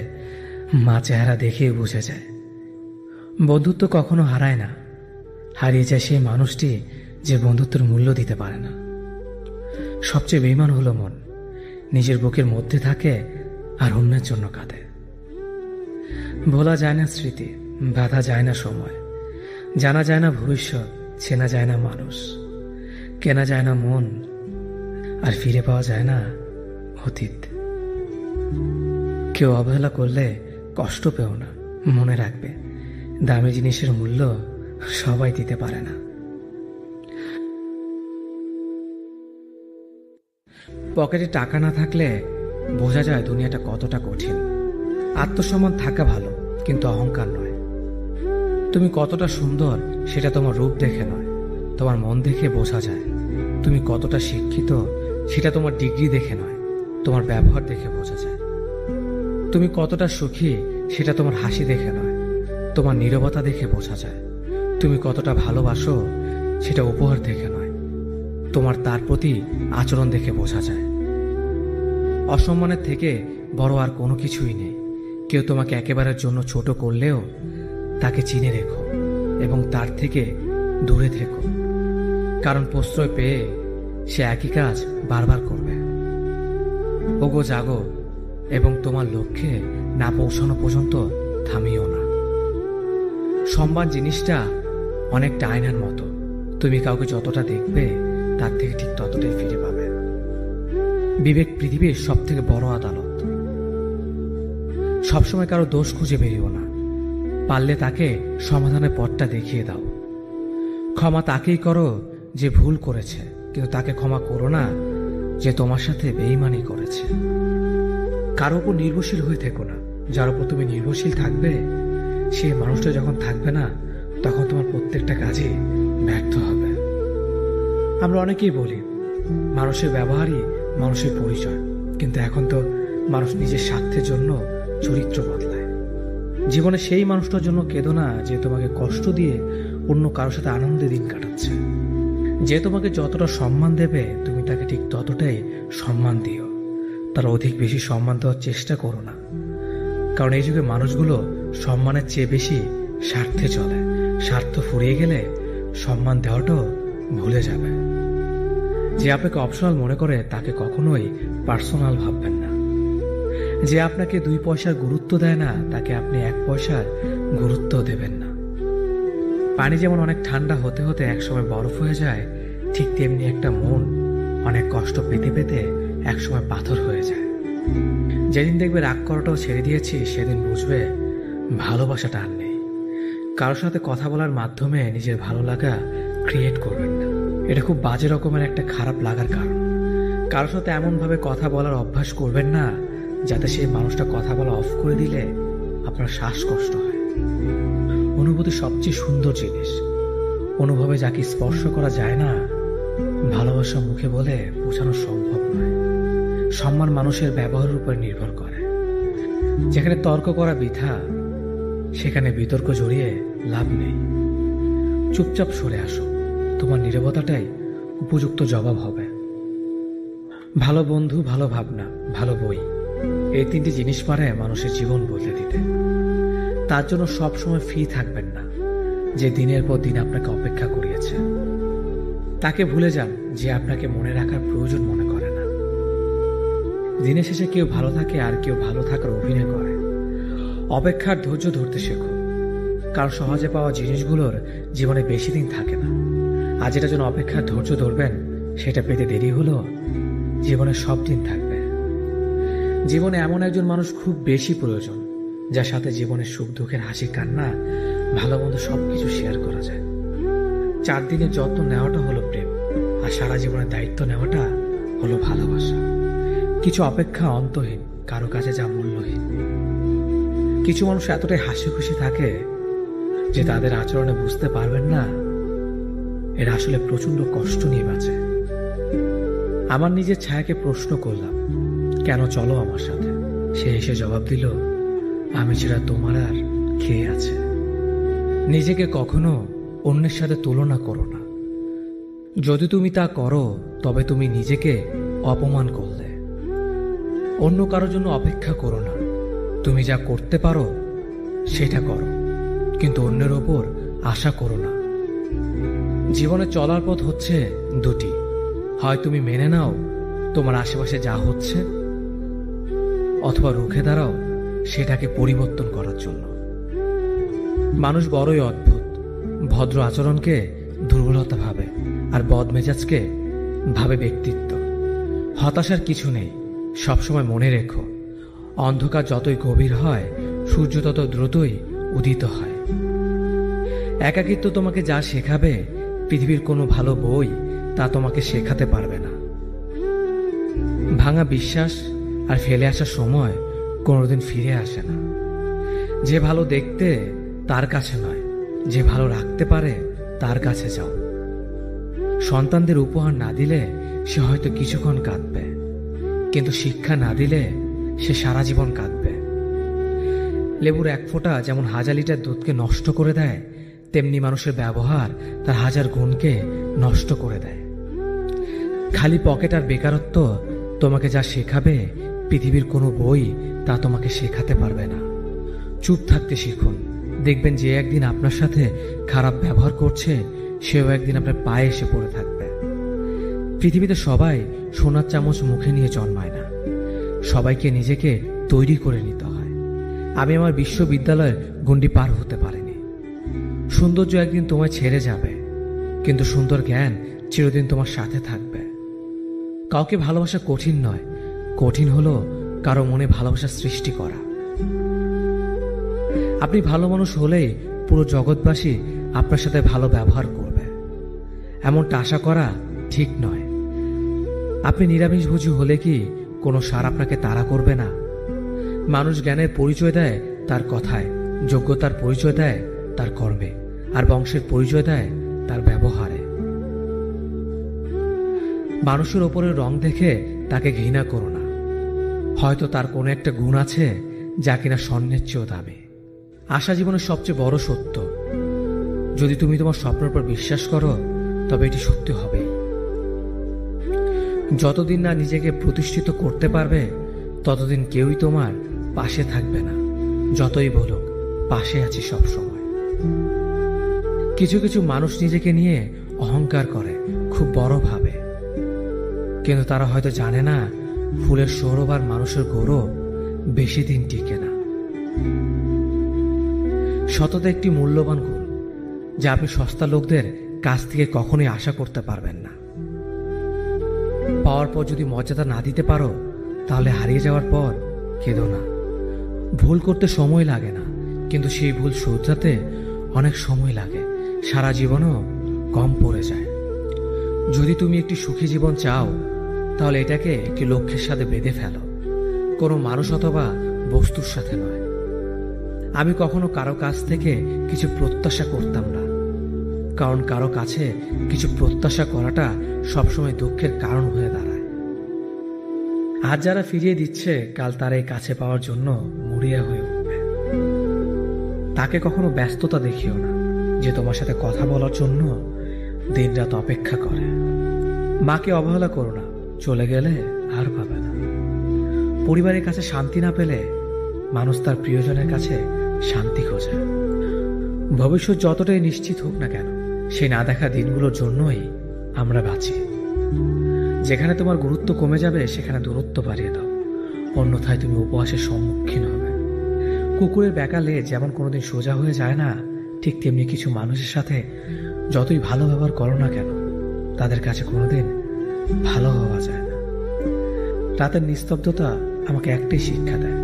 মা চেহারা দেখেই বুঝে যায়। বন্ধুত্ব কখনো হারায় না, হারিয়ে যায় সেই মানুষটি যে বন্ধুত্বের মূল্য দিতে পারে না। সবচেয়ে বেঈমান হলো মন, নিজের বুকের মধ্যে থাকে আর অন্যের জন্য কাঁদে। ভোলা যায় না স্মৃতি, বাধা যায় না সময়, জানা যায় না ভবিষ্যৎ, চেনা যায় না মানুষ, কেনা যায় না মন, আর ফিরে পাওয়া যায় না অতীত। কেউ অবহেলা করলে কষ্ট পেও না, মনে রাখবে দামি জিনিসের মূল্য সবাই দিতে পারে না। পকেটে টাকা না থাকলে বোঝা যায় দুনিয়াটা কতটা কঠিন। আত্মসম্মান থাকা ভালো, কিন্তু অহংকার নয়। তুমি কতটা সুন্দর সেটা তোমার রূপ দেখে নয়, তোমার মন দেখে বোঝা যায়। তুমি কতটা শিক্ষিত সেটা তোমার ডিগ্রি দেখে নয়, তোমার ব্যবহার দেখে বোঝা যায়। তুমি কতটা সুখী সেটা তোমার হাসি দেখে নয়, তোমার নীরবতা দেখে বোঝা যায়। তুমি কতটা ভালোবাসো সেটা উপহার দেখে নয়, তোমার তার প্রতি আচরণ দেখে বোঝা যায়। অসম্মানের থেকে বড় আর কোনো কিছুই নেই। কেউ তোমাকে একেবারের জন্য ছোট করলেও তাকে চিনে রেখো এবং তার থেকে দূরে থেকো, কারণ প্রশ্রয় পেয়ে সে একই কাজ বারবার করবে। ওগো জাগো এবং তোমার লক্ষ্যে না পৌঁছানো পর্যন্ত থামিও না। সম্মান জিনিসটা অনেকটা আয়নার মতো, তুমি কাউকে যতটা দেখবে তার থেকে ঠিক ততটাই ফিরে পাবে। বিবেক পৃথিবীর সব থেকে বড় আদালত। সবসময় কারো দোষ খুঁজে বেরিও না, পারলে তাকে সমাধানের পথটা দেখিয়ে দাও। ক্ষমা তাকেই করো যে ভুল করেছে, কিন্তু তাকে ক্ষমা করো না যে তোমার সাথে বেঈমানি করেছে। কারো উপর নির্ভরশীল হয়ে থেকো না, যার উপর তুমি নির্ভরশীল থাকবে সেই মানুষটা যখন থাকবে না, তখন তোমার প্রত্যেকটা কাজে ব্যর্থ হবে। আমরা অনেকেই বলি মানুষের ব্যবহারই মানুষের পরিচয়, কিন্তু এখন তো মানুষ নিজের স্বার্থের জন্য চরিত্র বদলায়। জীবনে সেই মানুষটার জন্য কেঁদো না যে তোমাকে কষ্ট দিয়ে অন্য কারোর সাথে আনন্দে দিন কাটাচ্ছে। যে তোমাকে যতটা সম্মান দেবে তুমি তাকে ঠিক ততটাই সম্মান দিও, তার অধিক বেশি সম্মান দেওয়ার চেষ্টা করো না, কারণ এই যুগে মানুষগুলো সম্মানের চেয়ে বেশি স্বার্থে চলে। স্বার্থ ফুরিয়ে গেলে সম্মান দেওয়াটাও ভুলে যাবে। যে আপনাকে অপশনাল মনে করে তাকে কখনোই পার্সোনাল ভাববেন না। যে আপনাকে 2 পয়সার গুরুত্ব দেয় না তাকে আপনি 1 পয়সার গুরুত্ব দেবেন না। পানি যেমন অনেক ঠান্ডা হতে হতে একসময় বরফ হয়ে যায়, ঠিক তেমনি একটা মন অনেক কষ্ট পেতে পেতে একসময় পাথর হয়ে যায়। যেদিন দেখবে রাগ করাটাও ছেড়ে দিয়েছি সেদিন বুঝবে ভালোবাসাটা আর নেই। কারোর সাথে কথা বলার মাধ্যমে নিজের ভালো লাগা ক্রিয়েট করবেন না, এটা খুব বাজে রকমের একটা খারাপ লাগার কারণ। কারোর সাথে এমনভাবে কথা বলার অভ্যাস করবেন না যাতে সেই মানুষটা কথা বলা অফ করে দিলে আপনার শ্বাসকষ্ট হয়। অনুভূতি সবচেয়ে সুন্দর জিনিস। অনুভবে যাকে স্পর্শ করা যায় না, ভালোবাসা মুখে বলে বোঝানো সম্ভব নয়। সম্মান মানুষের ব্যবহারের উপর নির্ভর করে। যেখানে তর্ক করা বৃথা, সেখানে বিতর্ক জড়িয়ে লাভ নেই। চুপচাপ সরে আসো, তোমার নীরবতাটাই উপযুক্ত জবাব হবে। ভালো বন্ধু, ভালো ভাবনা, ভালো বই, এই 3টি জিনিস পারে মানুষের জীবন বদলে দিতে। তার জন্য সবসময় ফ্রি থাকবেন না যে দিনের পর দিন আপনাকে অপেক্ষা করিয়েছে। তাকে ভুলে যান যে আপনাকে মনে রাখার প্রয়োজন মনে করে না। দিনের শেষে কেউ ভালো থাকে আর কেউ ভালো থাকার অভিনয় করে। অপেক্ষার ধৈর্য ধরতে শেখো, কারণ সহজে পাওয়া জিনিসগুলোর জীবনে বেশি দিন থাকে না। আর যেটা জন্য অপেক্ষার ধৈর্য ধরবেন সেটা পেতে দেরি হলেও জীবনে সব দিন থাকবে। জীবনে এমন একজন মানুষ খুব বেশি প্রয়োজন, যার সাথে জীবনের সুখ দুঃখের হাসি কান্না ভালো মন্দ সবকিছু শেয়ার করা যায়। 4 দিনের যত্ন নেওয়াটা হলো প্রেম, আর সারা জীবনের দায়িত্ব নেওয়াটা হলো ভালোবাসা। কিছু অপেক্ষা অন্তহীন, কারো কাছে যা মূল্যহীন। কিছু মানুষ এতটাই হাসি খুশি থাকে যে তাদের আচরণে বুঝতে পারবেন না এরা আসলে প্রচন্ড কষ্ট নিয়ে বাঁচে। আমার নিজের ছায়াকে প্রশ্ন করলাম, কেন চলো আমার সাথে? সে এসে জবাব দিল, আমি ছাড়া তোমার আর কে আছে? নিজেকে কখনো অন্যের সাথে তুলনা করো না। যদি তুমি তা করো তবে তুমি নিজেকে অপমান করলে। অন্য কারোর জন্য অপেক্ষা করো না। তুমি যা করতে পারো সেটা করো, কিন্তু অন্যের ওপর আশা করো না। জীবনে চলার পথ হচ্ছে 2টি, হয় তুমি মেনে নাও তোমার আশেপাশে যা হচ্ছে, অথবা রুখে দাঁড়াও সেটাকে পরিবর্তন করার জন্য। মানুষ বড়ই অদ্ভুত। ভদ্র আচরণকে দুর্বলতা ভাবে, আর বদমেজাজকে ভাবে ব্যক্তিত্ব। হতাশার কিছু নেই, সবসময় মনে রেখো, অন্ধকার যতই গভীর হয় সূর্য তত দ্রুতই উদিত হয়। একাকিত্ব তোমাকে যা শেখাবে পৃথিবীর কোনো ভালো বই তা তোমাকে শেখাতে পারবে না। ভাঙা বিশ্বাস আর ফেলে আসার সময় কোনোদিন ফিরে আসে না। যে ভালো দেখতে তার কাছে নয়, যে ভালো রাখতে পারে তার কাছে যাও। সন্তানদের উপহার না দিলে সে হয়তো কিছুক্ষণ কাঁদবে, কিন্তু শিক্ষা না দিলে সে সারা জীবন কাঁদবে। লেবুর 1 ফোঁটা যেমন 1000 লিটার দুধকে নষ্ট করে দেয়, তেমনি মানুষের ব্যবহার তার 1000 গুণকে নষ্ট করে দেয়। খালি পকেট আর বেকারত্ব তোমাকে যা শেখাবে পৃথিবীর কোনো বই তা তোমাকে শেখাতে পারবে না। চুপ থাকতে শিখুন, দেখবেন যে একদিন আপনার সাথে খারাপ ব্যবহার করছে সেও একদিন আপনার পায়ে এসে পড়ে থাকবে। পৃথিবীতে সবাই সোনার চামচ মুখে নিয়ে জন্মায় না, সবাইকে নিজেকে তৈরি করে নিতে হয়। আমি আমার বিশ্ববিদ্যালয়ের গণ্ডি পার হতে পারিনি। সৌন্দর্য একদিন তোমায় ছেড়ে যাবে, কিন্তু সুন্দর জ্ঞান চিরদিন তোমার সাথে থাকবে। কাউকে ভালোবাসা কঠিন নয়, কঠিন হলো কারো মনে ভালোবাসা সৃষ্টি করা। আপনি ভালো মানুষ হলেই পুরো জগৎবাসী আপনার সাথে ভালো ব্যবহার করবে, এমনটা আশা করা ঠিক নয়। আপনি নিরামিষভোজী হলে কি কোনো সার আপনাকে তাড়া করবে না? মানুষ জ্ঞানের পরিচয় দেয় তার কথায়, যোগ্যতার পরিচয় দেয় তার কর্মে, আর বংশের পরিচয় দেয় তার ব্যবহারে। মানুষের ওপরের রং দেখে তাকে ঘৃণা করো না, হয়তো তার কোনো একটা গুণ আছে যা কিনা স্বর্ণের চেয়েও দামি। আশা জীবনের সবচেয়ে বড় সত্য। যদি তুমি তোমার স্বপ্নের উপর বিশ্বাস করো তবে এটি সত্যি হবে। যতদিন না নিজেকে প্রতিষ্ঠিত করতে পারবে ততদিন কেউই তোমার পাশে থাকবে না, যতই বলুক পাশে আছি সব সময়। কিছু কিছু মানুষ নিজেকে নিয়ে অহংকার করে, খুব বড় ভাবে, কিন্তু তারা হয়তো জানে না ফুলের সৌরভ আর মানুষের গৌরব বেশি দিন টিকে না। সততা একটি মূল্যবান গুণ, যা আপনি সস্তা লোকদের কাছ থেকে কখনোই আশা করতে পারবেন না। পাওয়ার পর যদি মর্যাদা না দিতে পারো, তাহলে হারিয়ে যাওয়ার পর কেঁদো না। ভুল করতে সময় লাগে না, কিন্তু সেই ভুল শুধরাতে অনেক সময় লাগে, সারা জীবনও কম পড়ে যায়। যদি তুমি একটি সুখী জীবন চাও, তাহলে এটাকে একটি লক্ষ্যের সাথে বেঁধে ফেলো, কোনো মানুষ অথবা বস্তুর সাথে নয়। আমি কখনো কারো কাছ থেকে কিছু প্রত্যাশা করতাম না, কারণ কারো কাছে কিছু প্রত্যাশা করাটা সবসময় দুঃখের কারণ হয়ে দাঁড়ায়। আজ যারা ফিরিয়ে দিচ্ছে, কাল তারা এই কাছে পাওয়ার জন্য মরিয়া হয়ে উঠবে। তাকে কখনো ব্যস্ততা দেখিও না, যে তোমার সাথে কথা বলার জন্য দিনরাত অপেক্ষা করে। মাকে অবহেলা করো না, চলে গেলে আর পাবে না। পরিবারের কাছে শান্তি না পেলে মানুষ তার প্রিয়জনের কাছে শান্তি খোঁজে। ভবিষ্যৎ যতটাই নিশ্চিত হোক না কেন, সেই না দেখা দিনগুলোর জন্যই আমরা বাঁচি। যেখানে তোমার গুরুত্ব কমে যাবে, সেখানে দূরত্ব বাড়িয়ে দাও, অন্যথায় তুমি উপহাসের সম্মুখীন হবে। কুকুরের বেকালে যেমন কোনোদিন সোজা হয়ে যায় না, ঠিক তেমনি কিছু মানুষের সাথে যতই ভালো ব্যবহার করো না কেন, তাদের কাছে কোনোদিন ভালো হওয়া যায় না। রাতের নিস্তব্ধতা আমাকে একটাই শিক্ষা দেয়,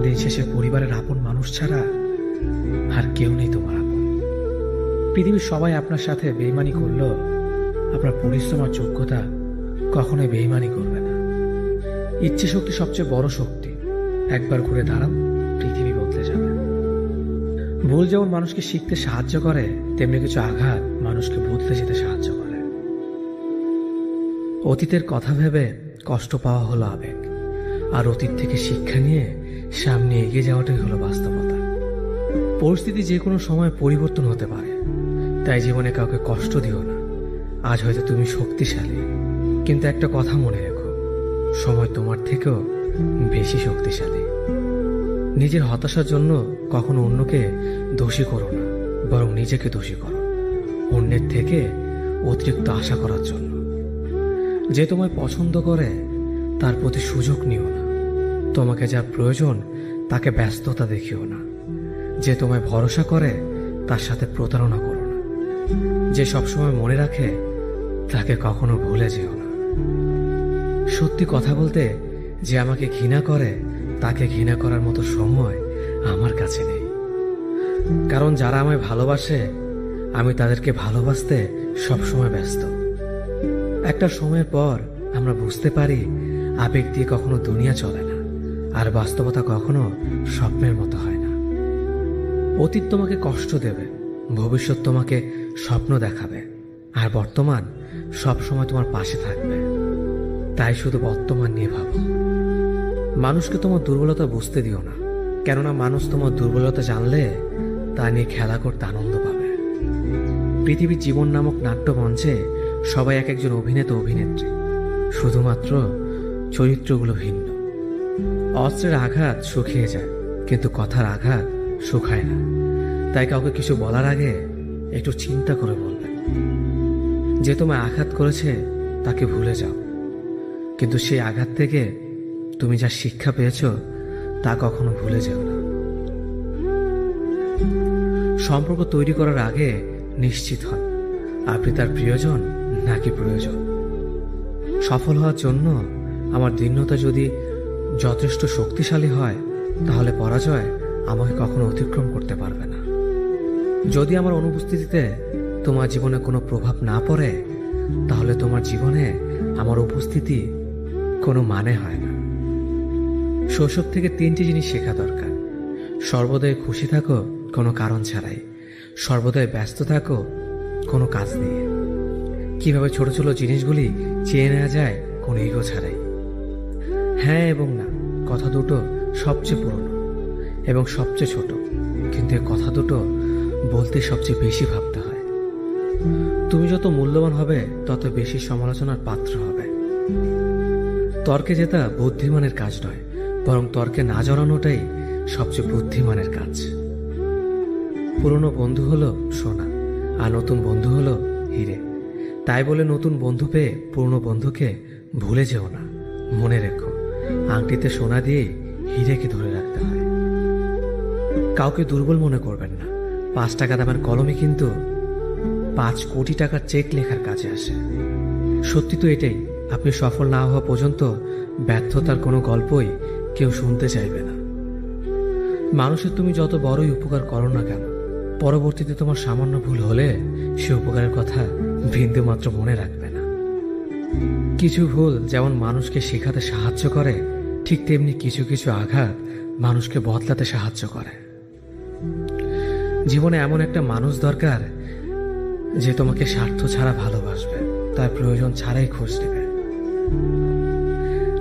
দিন শেষে পরিবারের আপন মানুষ ছাড়া আর কেউ নেই তোমার আপন। পৃথিবীর সবাই আপনার সাথে বেইমানি করলেও আপনার পরিশ্রম আর যোগ্যতা কখনোই বেইমানি করবে না। ইচ্ছে শক্তি সবচেয়ে বড় শক্তি। একবার ঘুরে দাঁড়ান, পৃথিবী বদলে যাবে। ভুল যেমন মানুষকে শিখতে সাহায্য করে, তেমনি কিছু আঘাত মানুষকে বদলে যেতে সাহায্য করে। অতীতের কথা ভেবে কষ্ট পাওয়া হলো আবেগ, আর অতীত থেকে শিক্ষা নিয়ে সামনে এগিয়ে যাওয়াটাই হলো বাস্তবতা। পরিস্থিতি যে কোনো সময় পরিবর্তন হতে পারে, তাই জীবনে কাউকে কষ্ট দিও না। আজ হয়তো তুমি শক্তিশালী, কিন্তু একটা কথা মনে রেখো, সময় তোমার থেকেও বেশি শক্তিশালী। নিজের হতাশার জন্য কখনো অন্যকে দোষী করো না, বরং নিজেকে দোষী করো অন্যের থেকে অতিরিক্ত আশা করার জন্য। যে তোমায় পছন্দ করে তার প্রতি সুযোগ নিও না। তোমাকে যা প্রয়োজন তাকে ব্যস্ততা দেখিও না। যে তোমায় ভরসা করে তার সাথে প্রতারণা করো না। যে সবসময় মনে রাখে তাকে কখনো ভুলে যেও না। সত্যি কথা বলতে, যে আমাকে ঘৃণা করে তাকে ঘৃণা করার মতো সময় আমার কাছে নেই। কারণ যারা আমায় ভালোবাসে, আমি তাদেরকে ভালোবাসতে সবসময় ব্যস্ত। একটা সময়ের পর আমরা বুঝতে পারি, আবেগ দিয়ে কখনো দুনিয়া চলে না, আর বাস্তবতা কখনো স্বপ্নের মতো হয় না। অতীত তোমাকে কষ্ট দেবে, ভবিষ্যৎ তোমাকে স্বপ্ন দেখাবে, আর বর্তমান সবসময় তোমার পাশে থাকবে। তাই শুধু বর্তমান নিয়ে ভাবো। মানুষকে তোমার দুর্বলতা বুঝতে দিও না, কেননা মানুষ তোমার দুর্বলতা জানলে তা নিয়ে খেলা করতে আনন্দ পাবে। পৃথিবীর জীবন নামক নাট্যমঞ্চে সবাই এক একজন অভিনেতা অভিনেত্রী, শুধুমাত্র চরিত্রগুলো ভিন্ন। অস্ত্রের আঘাত শুকিয়ে যায়, কিন্তু কথার আঘাত শুকায় না। তাই কাউকে কিছু বলার আগে একটু চিন্তা করে বলবেন। যে তোমায় আঘাত করেছে তাকে ভুলে যাও, কিন্তু সেই আঘাত থেকে তুমি যা শিক্ষা পেয়েছ তা কখনো ভুলে যেও না। সম্পর্ক তৈরি করার আগে নিশ্চিত হন আপনি তার প্রিয়জন নাকি প্রয়োজন। সফল হওয়ার জন্য আমার দৃঢ়তা যদি যথেষ্ট শক্তিশালী হয়, তাহলে পরাজয় আমাকে কখনো অতিক্রম করতে পারবে না। যদি আমার অনুপস্থিতিতে তোমার জীবনে কোনো প্রভাব না পড়ে, তাহলে তোমার জীবনে আমার উপস্থিতি কোনো মানে হয় না। শৈশব থেকে 3টি জিনিস শেখা দরকার। সর্বদাই খুশি থাকো কোনো কারণ ছাড়াই, সর্বদাই ব্যস্ত থাকো কোনো কাজ নিয়ে, কিভাবে ছোট ছোট জিনিসগুলি চেয়ে নেওয়া যায় কোনো ইগো ছাড়াই। হ্যাঁ এবং না কথা দুটো সবচেয়ে পুরনো এবং সবচেয়ে ছোট, কিন্তু এই কথা দুটো বলতে সবচেয়ে বেশি ভাবতে হয়। তুমি যত মূল্যবান হবে, তত বেশি সমালোচনার পাত্র হবে। তর্কে জেতা বুদ্ধিমানের কাজ নয়, বরং তর্কে না জড়ানোটাই সবচেয়ে বুদ্ধিমানের কাজ। পুরনো বন্ধু হলো সোনা, আর নতুন বন্ধু হলো হিরে। তাই বলে নতুন বন্ধু পেয়ে পুরনো বন্ধুকে ভুলে যেও না, মনে রেখো, আংটিতে সোনা দিয়ে হিরেকে ধরে রাখতে হয়। কাউকে দুর্বল মনে করবেন না, 5 টাকা দামের কলমে কিন্তু 5 কোটি টাকার চেক লেখার কাজে আসে। সত্যি তো এটাই, আপনি সফল না হওয়া পর্যন্ত ব্যর্থতার কোনো গল্পই কেউ শুনতে চাইবে না। মানুষের তুমি যত বড়ই উপকার করো না কেন, পরবর্তীতে তোমার সামান্য ভুল হলে সে উপকারের কথা বিন্দু মাত্র মনে রাখবে না। কিছু ভুল যেমন মানুষকে শেখাতে সাহায্য করে, ঠিক তেমনি কিছু কিছু আঘাত মানুষকে বদলাতে সাহায্য করে। জীবনে এমন একটা মানুষ দরকার যে তোমাকে স্বার্থ ছাড়া ভালোবাসবে, তার প্রয়োজন ছাড়াই খোঁজ নেবে।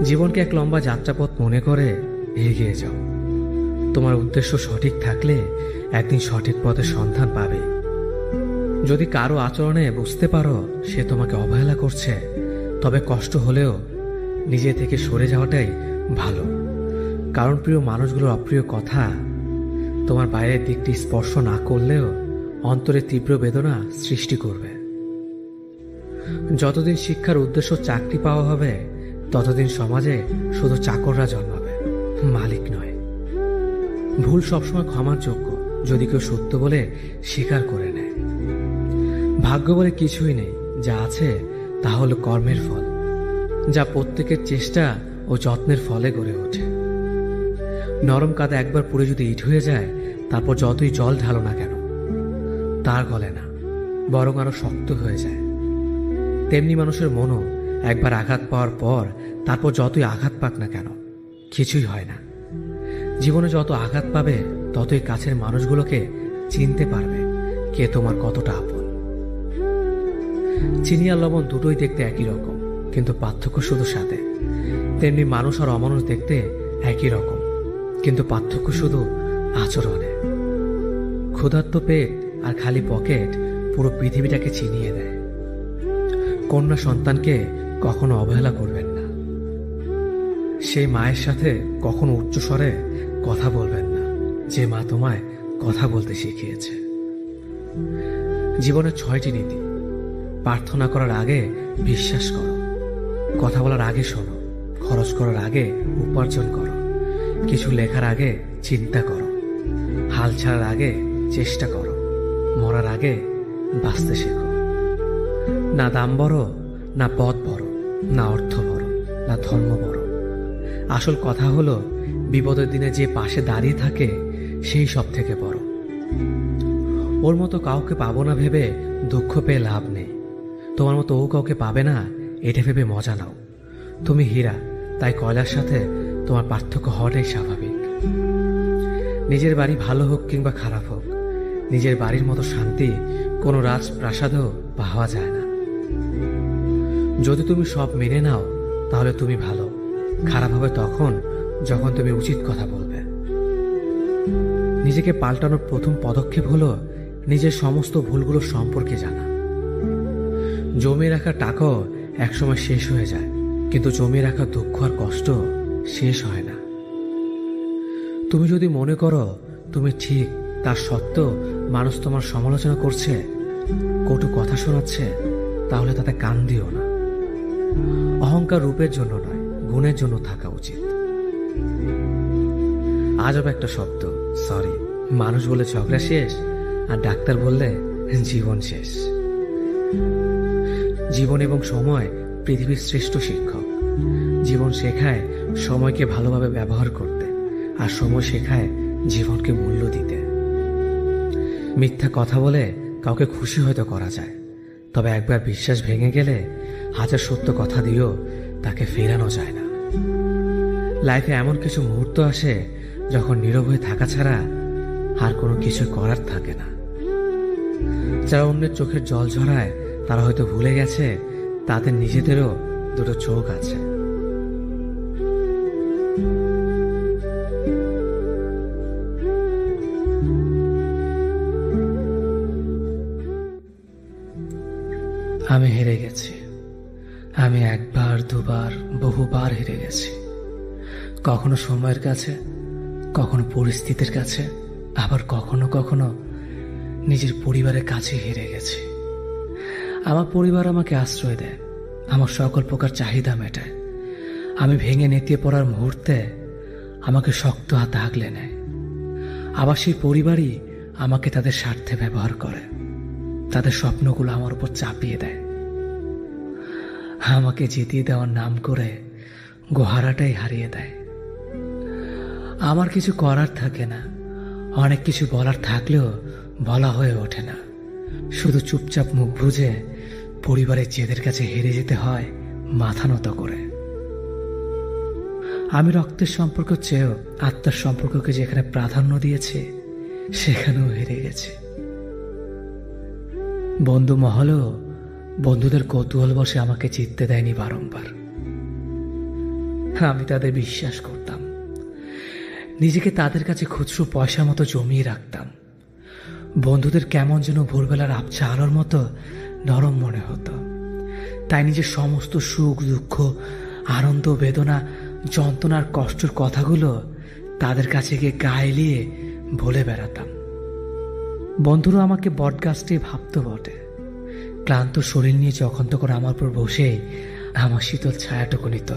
জীবনকে এক লম্বা যাত্রাপথ মনে করে এগিয়ে যাও। তোমার উদ্দেশ্য সঠিক থাকলে একদিন সঠিক পথের সন্ধান পাবে। যদি কারো আচরণে বুঝতে পারো সে তোমাকে অবহেলা করছে, তবে কষ্ট হলেও নিজে থেকে সরে যাওয়াটাই ভালো। কারণ প্রিয় মানুষগুলোর অপ্রিয় কথা তোমার বাইরের দিকটি স্পর্শ না করলেও অন্তরে তীব্র বেদনা সৃষ্টি করবে। যতদিন শিক্ষার উদ্দেশ্য চাকরি পাওয়া হবে, ততদিন সমাজে শুধু চাকররা জন্মাবে, মালিক নয়। ভুল সবসময় ক্ষমার যোগ্য যদি কেউ সত্য বলে স্বীকার করে নেয়। ভাগ্য বলে কিছুই নেই, যা আছে তা হলো কর্মের ফল, যা প্রত্যেকের চেষ্টা ও যত্নের ফলে গড়ে ওঠে। নরম কাদা একবার পুড়ে যদি ইট হয়ে যায়, তারপর যতই জল ঢালো না কেন তার গলে না, বরং আরো শক্ত হয়ে যায়। তেমনি মানুষের মনও একবার আঘাত পাওয়ার পর তারপর যতই আঘাত পাক না কেন কিছুই হয় না। জীবনে যত আঘাত পাবে ততই কাছের মানুষগুলোকে চিনতে পারবে কে তোমার কতটা আপন। চিনি আর লবণ দুটোই দেখতে একই রকম, কিন্তু পার্থক্য শুধু স্বাদে। তেমনি মানুষ আর অমানুষ দেখতে একই রকম, কিন্তু পার্থক্য শুধু আচরণে। ক্ষুধার্ত পেট আর খালি পকেট পুরো পৃথিবীটাকে চিনিয়ে দেয়। কন্যা সন্তানকে কখনো অবহেলা করবেন না। সেই মায়ের সাথে কখনো উচ্চস্বরে কথা বলবেন না যে মা তোমায় কথা বলতে শিখিয়েছে। জীবনের 6টি নীতি। প্রার্থনা করার আগে বিশ্বাস করো, কথা বলার আগে শোনো, খরচ করার আগে উপার্জন করো, কিছু লেখার আগে চিন্তা করো, হাল ছাড়ার আগে চেষ্টা করো, মরার আগে বাঁচতে শেখো। না দাম বড়, না পদ বড়, না অর্থ বড়, না ধর্ম বড়। আসল কথা হলো বিপদের দিনে যে পাশে দাঁড়িয়ে থাকে সেই সব থেকে বড়। ওর মতো কাউকে পাবো না ভেবে দুঃখ পেয়ে লাভ নেই। তোমার মতো ও কাউকে পাবে না এটা ভেবে মজা নাও। তুমি হীরা, তাই কয়লার সাথে তোমার পার্থক্য হওয়াটাই স্বাভাবিক। নিজের বাড়ি ভালো হোক কিংবা খারাপ হোক, নিজের বাড়ির মতো শান্তি কোনো রাজপ্রাসাদেও পাওয়া যায় না। যদি তুমি সব মেনে নাও তাহলে তুমি ভালো, খারাপ হবে তখন যখন তুমি উচিত কথা বলবে। নিজেকে পাল্টানোর প্রথম পদক্ষেপ হলো নিজের সমস্ত ভুলগুলো সম্পর্কে জানা। জমিয়ে রাখা টাকাও একসময় শেষ হয়ে যায়, কিন্তু জমিয়ে রাখা দুঃখ আর কষ্ট শেষ হয় না। তুমি যদি মনে করো তুমি ঠিক, তার সত্ত্বেও মানুষ তোমার সমালোচনা করছে, কটু কথা শোনাচ্ছে, তাহলে তাতে কান দিও না। অহংকার রূপের জন্য নয়, গুণের জন্য থাকা উচিত। আজব একটা শব্দ, সরি। মানুষ বলে ঝগড়া শেষ, আর ডাক্তার বললে জীবন শেষ। জীবন এবং সময় পৃথিবীর শ্রেষ্ঠ শিক্ষক। জীবন শেখায় সময়কে ভালোভাবে ব্যবহার করতে, আর সময় শেখায় জীবনকে মূল্য দিতে। মিথ্যা কথা বলে কাউকে খুশি হয়তো করা যায়, তবে একবার বিশ্বাস ভেঙে গেলে হাজার সত্য কথা দিয়েও তাকে ফেরানো যায় না। লাইফে এমন কিছু মুহূর্ত আসে যখন নীরব হয়ে থাকা ছাড়া আর কোনো কিছু করার থাকে না। যারা অন্যের চোখের জল ঝরায় তারা হয়তো ভুলে গেছে তাদের নিজেদেরও দুটো চোখ আছে। আমি হেরে গেছি। আমি একবার, দুবার, বহুবার হেরে গেছি। কখনো সময়ের কাছে, কখনো পরিস্থিতির কাছে, আবার কখনো কখনো নিজের পরিবারের কাছে হেরে গেছি। আমার পরিবার আমাকে আশ্রয় দেয়, আমার সকল প্রকার চাহিদা মেটায়। আমি ভেঙে নেতিয়ে পড়ার মুহূর্তে আমাকে শক্ত হাতে আগলে নেয়। আবার সেই পরিবারই আমাকে তাদের স্বার্থে ব্যবহার করে, তাদের স্বপ্নগুলো আমার উপর চাপিয়ে দেয়। আমাকে জিতিয়ে দেওয়ার নাম করে গোহারাটাই হারিয়ে দেয়। আমার কিছু করার থাকে না, অনেক কিছু বলার থাকলেও বলা হয়ে ওঠে না। শুধু চুপচাপ মুখ বুজে পরিবারের জেদের কাছে হেরে যেতে হয় মাথা নত করে। আমি রক্তের সম্পর্ক চেয়েও আত্মার সম্পর্ককে যেখানে প্রাধান্য দিয়েছি সেখানেও হেরে গেছি। বন্ধু মহলেও বন্ধুদের কৌতূহল বসে আমাকে জিততে দেয়নি বারংবার। আমি তাদের বিশ্বাস করতাম, নিজেকে তাদের কাছে খুচরো পয়সা মতো জমিয়ে রাখতাম। বন্ধুদের কেমন যেন ভোরবেলার আবছা আলোর মতো নরম মনে হতো। তাই নিজের সমস্ত সুখ দুঃখ, আনন্দ বেদনা, যন্ত্রণার কষ্টের কথাগুলো তাদের কাছে গিয়ে গায়ে এলিয়ে বলে বেড়াতাম। বন্ধুরা আমাকে বটগাছটি ভাবত বটে। ক্লান্ত শরীর নিয়ে যখন তখন আমার উপর বসে আমার শীতল ছায়াটুকু নিত।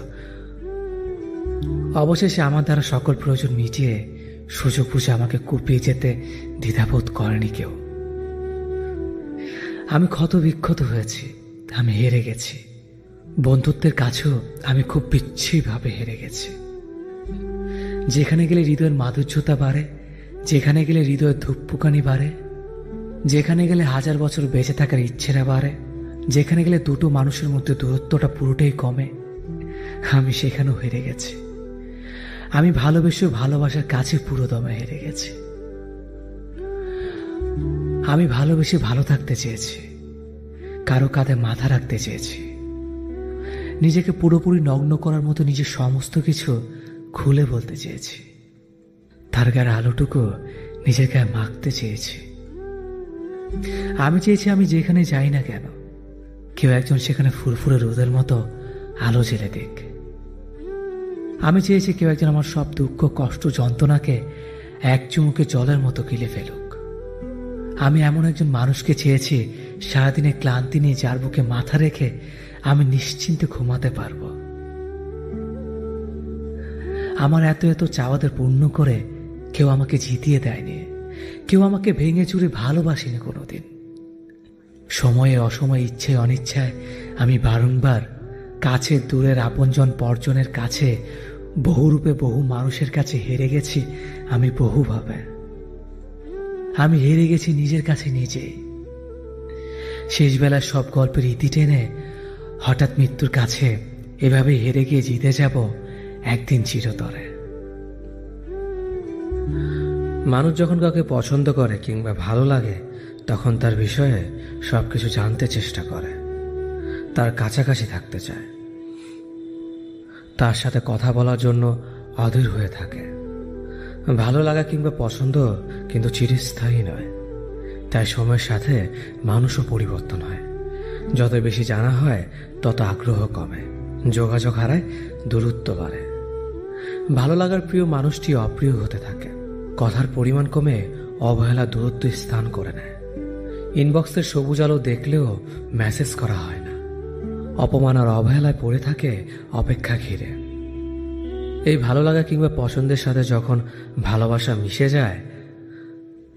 অবশেষে আমার দ্বারা সকল প্রয়োজন মিটিয়ে সুযোগ বুঝে আমাকে কুপিয়ে যেতে দ্বিধাবোধ করেনি কেউ। আমি ক্ষত বিক্ষত হয়েছি, আমি হেরে গেছি। বন্ধুত্বের কাছেও আমি খুব বিচ্ছিরিভাবে হেরে গেছি। যেখানে গেলে হৃদয়ের মাধুর্যতা বাড়ে, যেখানে গেলে হৃদয়ের ধূপপুকানি বাড়ে, যেখানে গেলে 1000 বছর বেঁচে থাকার ইচ্ছেরা বাড়ে, যেখানে গেলে দুটো মানুষের মধ্যে দূরত্বটা পুরোটাই কমে, আমি সেখানেও হেরে গেছি। আমি ভালোবেসেও ভালোবাসার কাছে পুরো দমে হেরে গেছি। আমি ভালোবেসে ভালো থাকতে চেয়েছি, কারো কাঁধে মাথা রাখতে চেয়েছি, নিজেকে পুরোপুরি নগ্ন করার মতো নিজের সমস্ত কিছু খুলে বলতে চেয়েছি, তার গায়ের আলোটুকু নিজের গায়ে মাখতে চেয়েছি। আমি চেয়েছি আমি যেখানে যাই না কেন কেউ একজন সেখানে ফুরফুরে রোদের মতো আলো জ্বেলে দিক। আমি চেয়েছি কেউ একজন আমার সব দুঃখ কষ্ট যন্ত্রণাকে এক চুমুকে জলের মতো গিলে ফেলুক। আমি এমন একজন মানুষকে চেয়েছি সারাদিনে ক্লান্তি নিয়ে যার বুকে মাথা রেখে আমি নিশ্চিন্তে ঘুমাতে পারবো। আমার এত এত চাওয়াদের পূর্ণ করে কেউ আমাকে জিতিয়ে দেয়নি, কেউ আমাকে ভেঙে চুরে ভালোবাসেনি কোনোদিন। সময়ে অসময়ে ইচ্ছে অনিচ্ছায় আমি বারংবার কাছে দূরের আপনজন পরজনের কাছে বহুরূপে বহু মানুষের কাছে হেরে গেছি। আমি বহুভাবে আমি হেরে গেছি নিজের কাছে নিজেই। শেষবেলার সব গল্পের ইতি টেনে হঠাৎ মৃত্যুর কাছে এভাবে হেরে গিয়ে জিতে যাব একদিন চিরতরে। মানুষ যখন কাউকে পছন্দ করে কিংবা ভালো লাগে তখন তার বিষয়ে সবকিছু জানতে চেষ্টা করে, তার কাছাকাছি থাকতে চায়, তার সাথে কথা বলার জন্য অধীর হয়ে থাকে। ভালো লাগা কিংবা পছন্দ কিন্তু চিরস্থায়ী নয়, তাই সময়ের সাথে মানুষও পরিবর্তন হয়। যত বেশি জানা হয় তত আগ্রহ কমে, যোগাযোগ হারায়, দূরত্ব বাড়ে। ভালো লাগার প্রিয় মানুষটি অপ্রিয় হতে থাকে, কথার পরিমাণ কমে অবহেলা দূরত্ব স্থান করে নেয়। ইনবক্সের সবুজ আলো দেখলেও মেসেজ করা হয় না, অপমান আর অবহেলায় পড়ে থাকে অপেক্ষা ঘিরে। এই ভালো লাগা কিংবা পছন্দের সাথে যখন ভালোবাসা মিশে যায়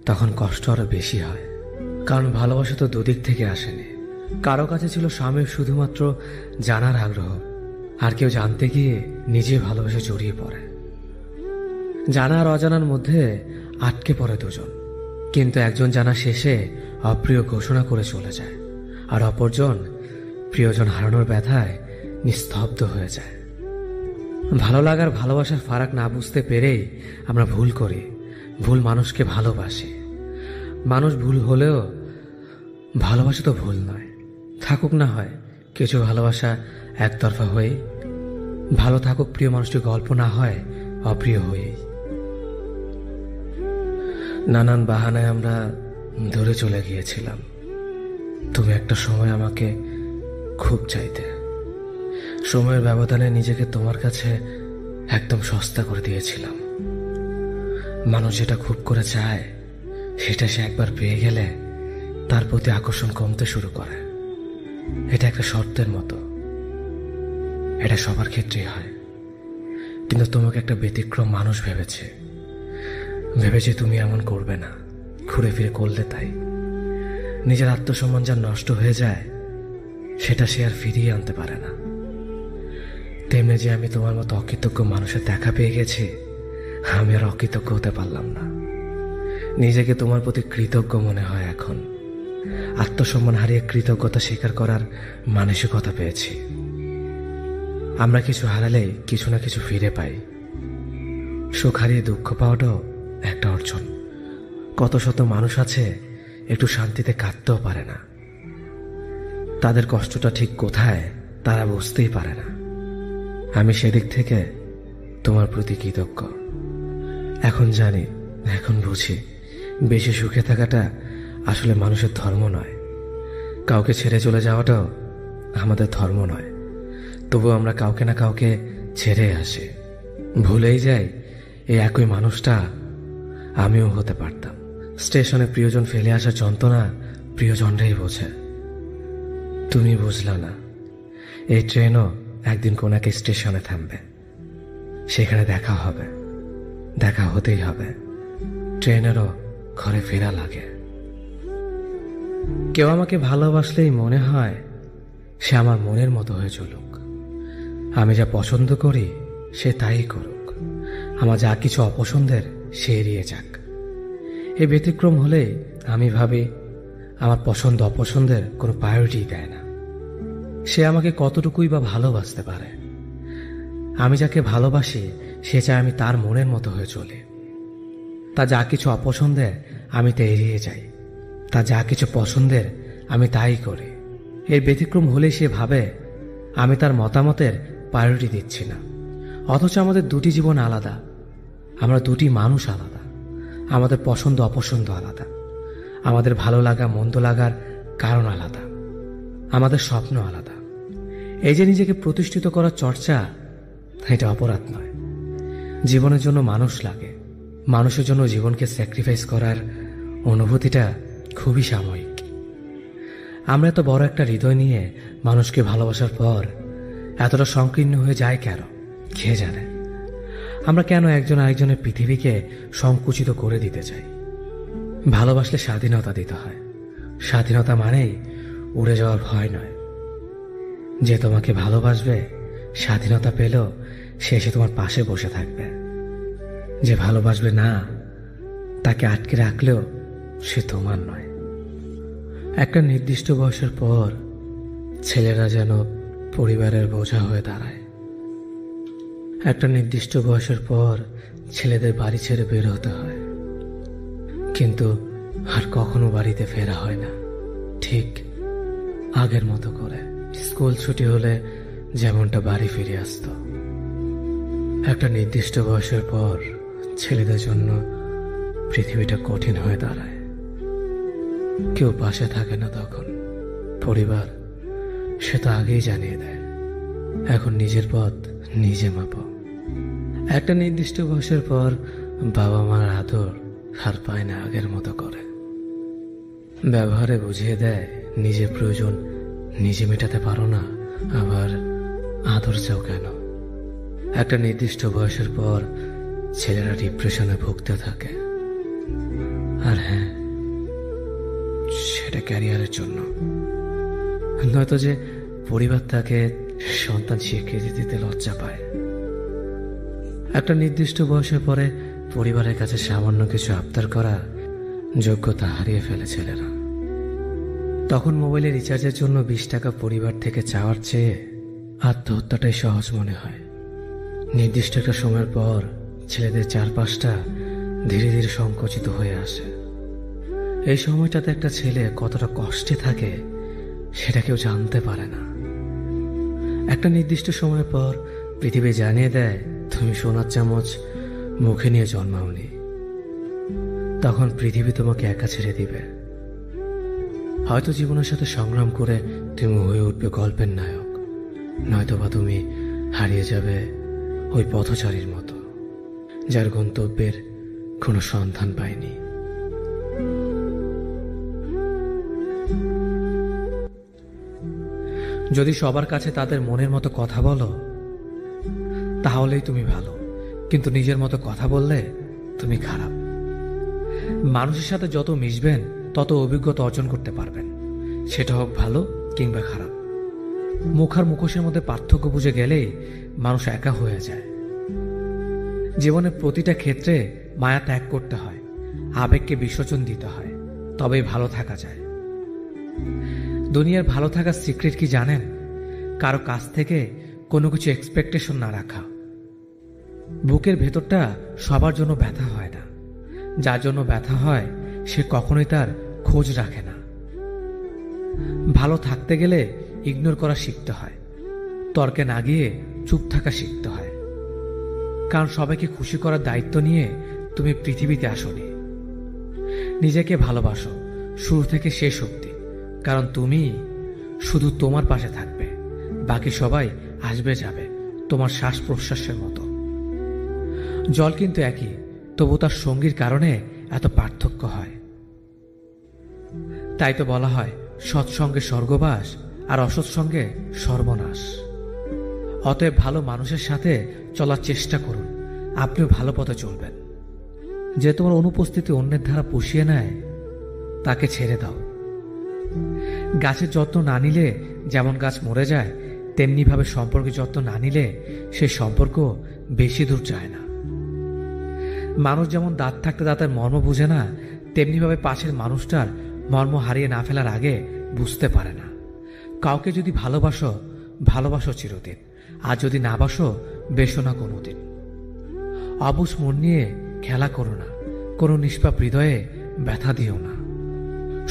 তখন কষ্ট আরো বেশি হয়, কারণ ভালোবাসা তো দুদিক থেকে আসেনি। কারো কাছে ছিল স্বামীর শুধুমাত্র জানার আগ্রহ, আর কেউ জানতে গিয়ে নিজে ভালোবাসা জড়িয়ে পড়ে। জানা আর অজানার মধ্যে আটকে পড়ে দুজন, কিন্তু একজন জানা শেষে অপ্রিয় ঘোষণা করে চলে যায়, আর অপরজন প্রিয়জন হারানোর ব্যথায় নিস্তব্ধ হয়ে যায়। ভালো লাগার ভালোবাসার ফারাক না বুঝতে পেরেই আমরা ভুল করি, ভুল মানুষকে ভালোবাসি। মানুষ ভুল হলেও ভালোবাসা তো ভুল নয়। থাকুক না হয় কিছু ভালোবাসা একতরফা হয়ে, ভালো থাকুক প্রিয় মানুষটি গল্প না হয় অপ্রিয় হয়েই। নানান বাহানায় আমরা দূরে চলে গিয়েছিলাম। তুমি একটা সময় আমাকে খুব চাইতে, সময়ের ব্যবধানে নিজেকে তোমার কাছে একদম সস্তা করে দিয়েছিলাম। মানুষ যেটা খুব করে চায় সেটা সে একবার পেয়ে গেলে তার প্রতি আকর্ষণ কমতে শুরু করে। এটা একটা শর্তের মতো, এটা সবার ক্ষেত্রেই হয়, কিন্তু তোমাকে একটা ব্যতিক্রম মানুষ ভেবেছে তুমি এমন করবে না, ঘুরে ফিরে করলে তাই। নিজের আত্মসম্মান যা নষ্ট হয়ে যায় সেটা সে আর ফিরিয়ে আনতে পারে না। তেমনি যে আমি তোমার মতো অকৃতজ্ঞ মানুষের দেখা পেয়ে গেছি, আমি আর অকৃতজ্ঞ হতে পারলাম না। নিজেকে তোমার প্রতি কৃতজ্ঞ মনে হয় এখন। আত্মসম্মান হারিয়ে কৃতজ্ঞতা স্বীকার করার মানসিকতা পেয়েছি। আমরা কিছু হারালে কিছু না কিছু ফিরে পাই। সুখ হারিয়ে দুঃখ পাওয়াটাও একটা অর্জন। কত শত মানুষ আছে একটু শান্তিতে কাঁদতেও পারে না। তাদের কষ্টটা ঠিক কোথায় তারা বুঝতেই পারে না। আমি সেদিক থেকে তোমার প্রতি কৃতজ্ঞ। এখন জানি, এখন বুঝি, বেশি সুখে থাকাটা আসলে মানুষের ধর্ম নয়। কাউকে ছেড়ে চলে যাওয়াটাও আমাদের ধর্ম নয়। তবু আমরা কাউকে না কাউকে ছেড়ে আসি, ভুলেই যাই এই একই মানুষটা আমিও হতে পারতাম। স্টেশনে প্রিয়জন ফেলে আসা যন্ত্রণা প্রিয়জনরাই বোঝে, তুমি বুঝলা না। এই ট্রেনও একদিন কোন এক স্টেশনে থামবে, সেখানে দেখা হবে, দেখা হতেই হবে। ট্রেনেরও ঘরে ফেরা লাগে। কেউ আমাকে ভালোবাসলেই মনে হয় সে আমার মনের মতো হয়ে চলুক। আমি যা পছন্দ করি সে তাই করুক। আমার যা কিছু অপছন্দের সে এড়িয়ে যাক। এই ব্যতিক্রম হলে আমি ভাবি আমার পছন্দ অপছন্দের কোনো প্রায়োরিটি দেয় না। সে আমাকে কতটুকুই বা ভালোবাসতে পারে। আমি যাকে ভালোবাসি সে চায় আমি তার মনের মতো হয়ে চলি। তা যা কিছু অপছন্দের আমি তা এড়িয়ে যাই, তা যা কিছু পছন্দের আমি তাই করি। এর ব্যতিক্রম হলে সে ভাবে আমি তার মতামতের প্রায়োরিটি দিচ্ছি না। অথচ আমাদের দুটি জীবন আলাদা, আমরা দুটি মানুষ আলাদা, আমাদের পছন্দ অপছন্দ আলাদা, আমাদের ভালো লাগা মন্দ লাগার কারণ আলাদা, আমাদের স্বপ্ন আলাদা। এই যে নিজেকে প্রতিষ্ঠিত করার চর্চা, এটা অপরাধ নয়। জীবনের জন্য মানুষ লাগে, মানুষের জন্য জীবনকে স্যাক্রিফাইস করার অনুভূতিটা খুবই সাময়িক। আমরা এত বড় একটা হৃদয় নিয়ে মানুষকে ভালোবাসার পর এতটা সংকীর্ণ হয়ে যায় কেন, কে জানে। আমরা কেন একজন আরেকজনের পৃথিবীকে সংকুচিত করে দিতে চাই? ভালোবাসলে স্বাধীনতা দিতে হয়। স্বাধীনতা মানেই উড়ে যাওয়ার ভয় নয়। যে তোমাকে ভালোবাসবে স্বাধীনতা পেলেও সে এসে তোমার পাশে বসে থাকবে। যে ভালোবাসবে না, তাকে আটকে রাখলেও সে তোমার নয়। একটা নির্দিষ্ট বয়সের পর ছেলেরা যেন পরিবারের বোঝা হয়ে দাঁড়ায়। একটা নির্দিষ্ট বয়সের পর ছেলেদের বাড়ি ছেড়ে বের হতে হয়, কিন্তু আর কখনো বাড়িতে ফেরা হয় না ঠিক আগের মতো করে। স্কুল ছুটি হলে যেমনটা বাড়ি ফিরে আসতো। একটা নির্দিষ্ট বয়সের পর ছেলেদের জন্য পৃথিবীটা কঠিন হয়ে দাঁড়ায়। কেউ পাশে থাকে না তখন। পরিবার সে তো আগেই জানিয়ে দেয়, এখন নিজের পথ নিজে মাপো। একটা নির্দিষ্ট বয়সের পর বাবা মার আদর আর পায় না আগের মতো করে। ব্যবহারে বুঝিয়ে দেয় নিজের প্রয়োজন নিজে মেটাতে পারো না, আবার আদর চাও কেন। একটা নির্দিষ্ট বয়সের পর ছেলেরা ডিপ্রেশনে ভুগতে থাকে। আর হ্যাঁ, সেটা ক্যারিয়ারের জন্য, নয়তো যে পরিবার তাকে সন্তান স্বীকৃতি দিতে লজ্জা পায়। একটা নির্দিষ্ট বয়সের পরে পরিবারের কাছে সামান্য কিছু আবদার করা যোগ্যতা হারিয়ে ফেলে ছেলেরা। তখন মোবাইলে রিচার্জের জন্য 20 টাকা পরিবার থেকে চাওয়ার চেয়ে আত্মহত্যাটাই সহজ মনে হয়। নির্দিষ্ট একটা সময়ের পর ছেলেদের চারপাশটা ধীরে ধীরে সংকুচিত হয়ে আসে। এই সময়টাতে একটা ছেলে কতটা কষ্টে থাকে সেটা কেউ জানতে পারে না। একটা নির্দিষ্ট সময়ের পর পৃথিবী জানিয়ে দেয় তুমি সোনার চামচ মুখে নিয়ে জন্মাওনি। তখন পৃথিবী তোমাকে একা ছেড়ে দিবে। হয়তো জীবনের সাথে সংগ্রাম করে তুমি হয়ে উঠবে গল্পের নায়ক, নয়তোবা তুমি হারিয়ে যাবে ওই পথচারীর মতো যার গন্তব্যের কোনো সন্ধান পায়নি। যদি সবার কাছে তাদের মনের মতো কথা বলো, তাহলেই তুমি ভালো, কিন্তু নিজের মতো কথা বললে তুমি খারাপ। মানুষের সাথে যত মিশবেন তত অভিজ্ঞতা অর্জন করতে পারবেন, সেটা হোক ভালো কিংবা খারাপ। মুখ আর মুখোশের মধ্যে পার্থক্য বুঝে গেলেই মানুষ একা হয়ে যায়। জীবনের প্রতিটা ক্ষেত্রে মায়া ত্যাগ করতে হয়, আবেগকে বিসর্জন দিতে হয়, তবেই ভালো থাকা যায়। দুনিয়ার ভালো থাকার সিক্রেট কি জানেন? কারো কাছ থেকে কোনো কিছু এক্সপেকটেশন না রাখা। বুকের ভেতরটা সবার জন্য ব্যথা হয় না, যার জন্য ব্যথা হয় সে কখনোই তার খোঁজ রাখে না। ভালো থাকতে গেলে ইগনোর করা শিখতে হয়, তর্কে না গিয়ে চুপ থাকা শিখতে হয়। কারণ সবাইকে খুশি করার দায়িত্ব নিয়ে তুমি পৃথিবীতে আসোনি। নিজেকে ভালোবাসো শুরু থেকে শেষ অবধি, কারণ তুমি শুধু তোমার পাশে থাকবে, বাকি সবাই আসবে যাবে তোমার শ্বাস প্রশ্বাসের মতো। জল কিন্তু একই, তবু তার সঙ্গীর কারণে এত পার্থক্য হয়। তাই তো বলা হয় সৎসঙ্গে স্বর্গবাস আর অসৎসঙ্গে সর্বনাশ। অতএব ভালো মানুষের সাথে চলার চেষ্টা করুন, আপনিও ভালো পথে চলবেন। যে তোমার অনুপস্থিতি অন্যের ধারা পুষিয়ে নেয় তাকে ছেড়ে দাও। গাছের যত্ন না নিলে যেমন গাছ মরে যায়, তেমনিভাবে সম্পর্কের যত্ন না নিলে সেই সম্পর্ক বেশি দূর যায় না। মানুষ যেমন দাঁত থাকতে দাঁতের মর্ম বুঝে না, তেমনিভাবে পাশের মানুষটার মর্ম হারিয়ে না ফেলার আগে বুঝতে পারে না। কাউকে যদি ভালোবাসো, ভালোবাসো চিরদিন, আর যদি না বাসো, বেসো না কোনোদিন। অবুঝ মন নিয়ে খেলা করো না, কোনো নিষ্পাপ হৃদয়ে ব্যথা দিও না।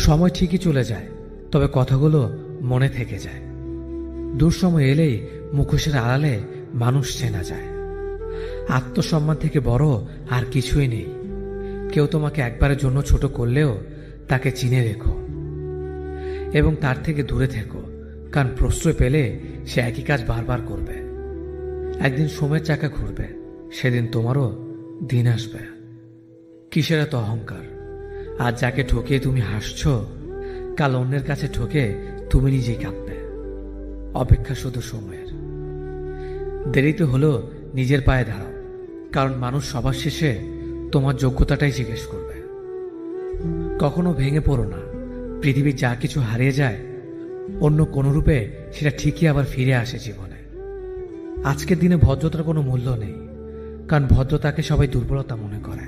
সময় ঠিকই চলে যায়, তবে কথাগুলো মনে থেকে যায়। দুঃসময় এলেই মুখোশের আড়ালে মানুষ চেনা যায়। আত্মসম্মান থেকে বড় আর কিছুই নেই। কেউ তোমাকে একবারের জন্য ছোট করলেও তাকে চিনে রেখো এবং তার থেকে দূরে থেকো, কারণ প্রশ্রয় পেলে সে একই কাজ বারবার করবে। একদিন সময়ের চাকা ঘুরবে, সেদিন তোমারও দিন আসবে। কিসের এত অহংকার? আজ যাকে ঠকিয়ে তুমি হাসছ, কাল অন্যের কাছে ঠকে তুমি নিজেই কাঁদবে। অপেক্ষা শুধু সময়ের। দেরিতে হলেও নিজের পায়ে দাঁড়াও, কারণ মানুষ সবার শেষে তোমার যোগ্যতাটাই জিজ্ঞেস করবে। কখনো ভেঙে পড়ো না। পৃথিবীর যা কিছু হারিয়ে যায়, অন্য কোনো রূপে সেটা ঠিকই আবার ফিরে আসে জীবনে। আজকের দিনে ভদ্রতার কোনো মূল্য নেই, কারণ ভদ্রতাকে সবাই দুর্বলতা মনে করে।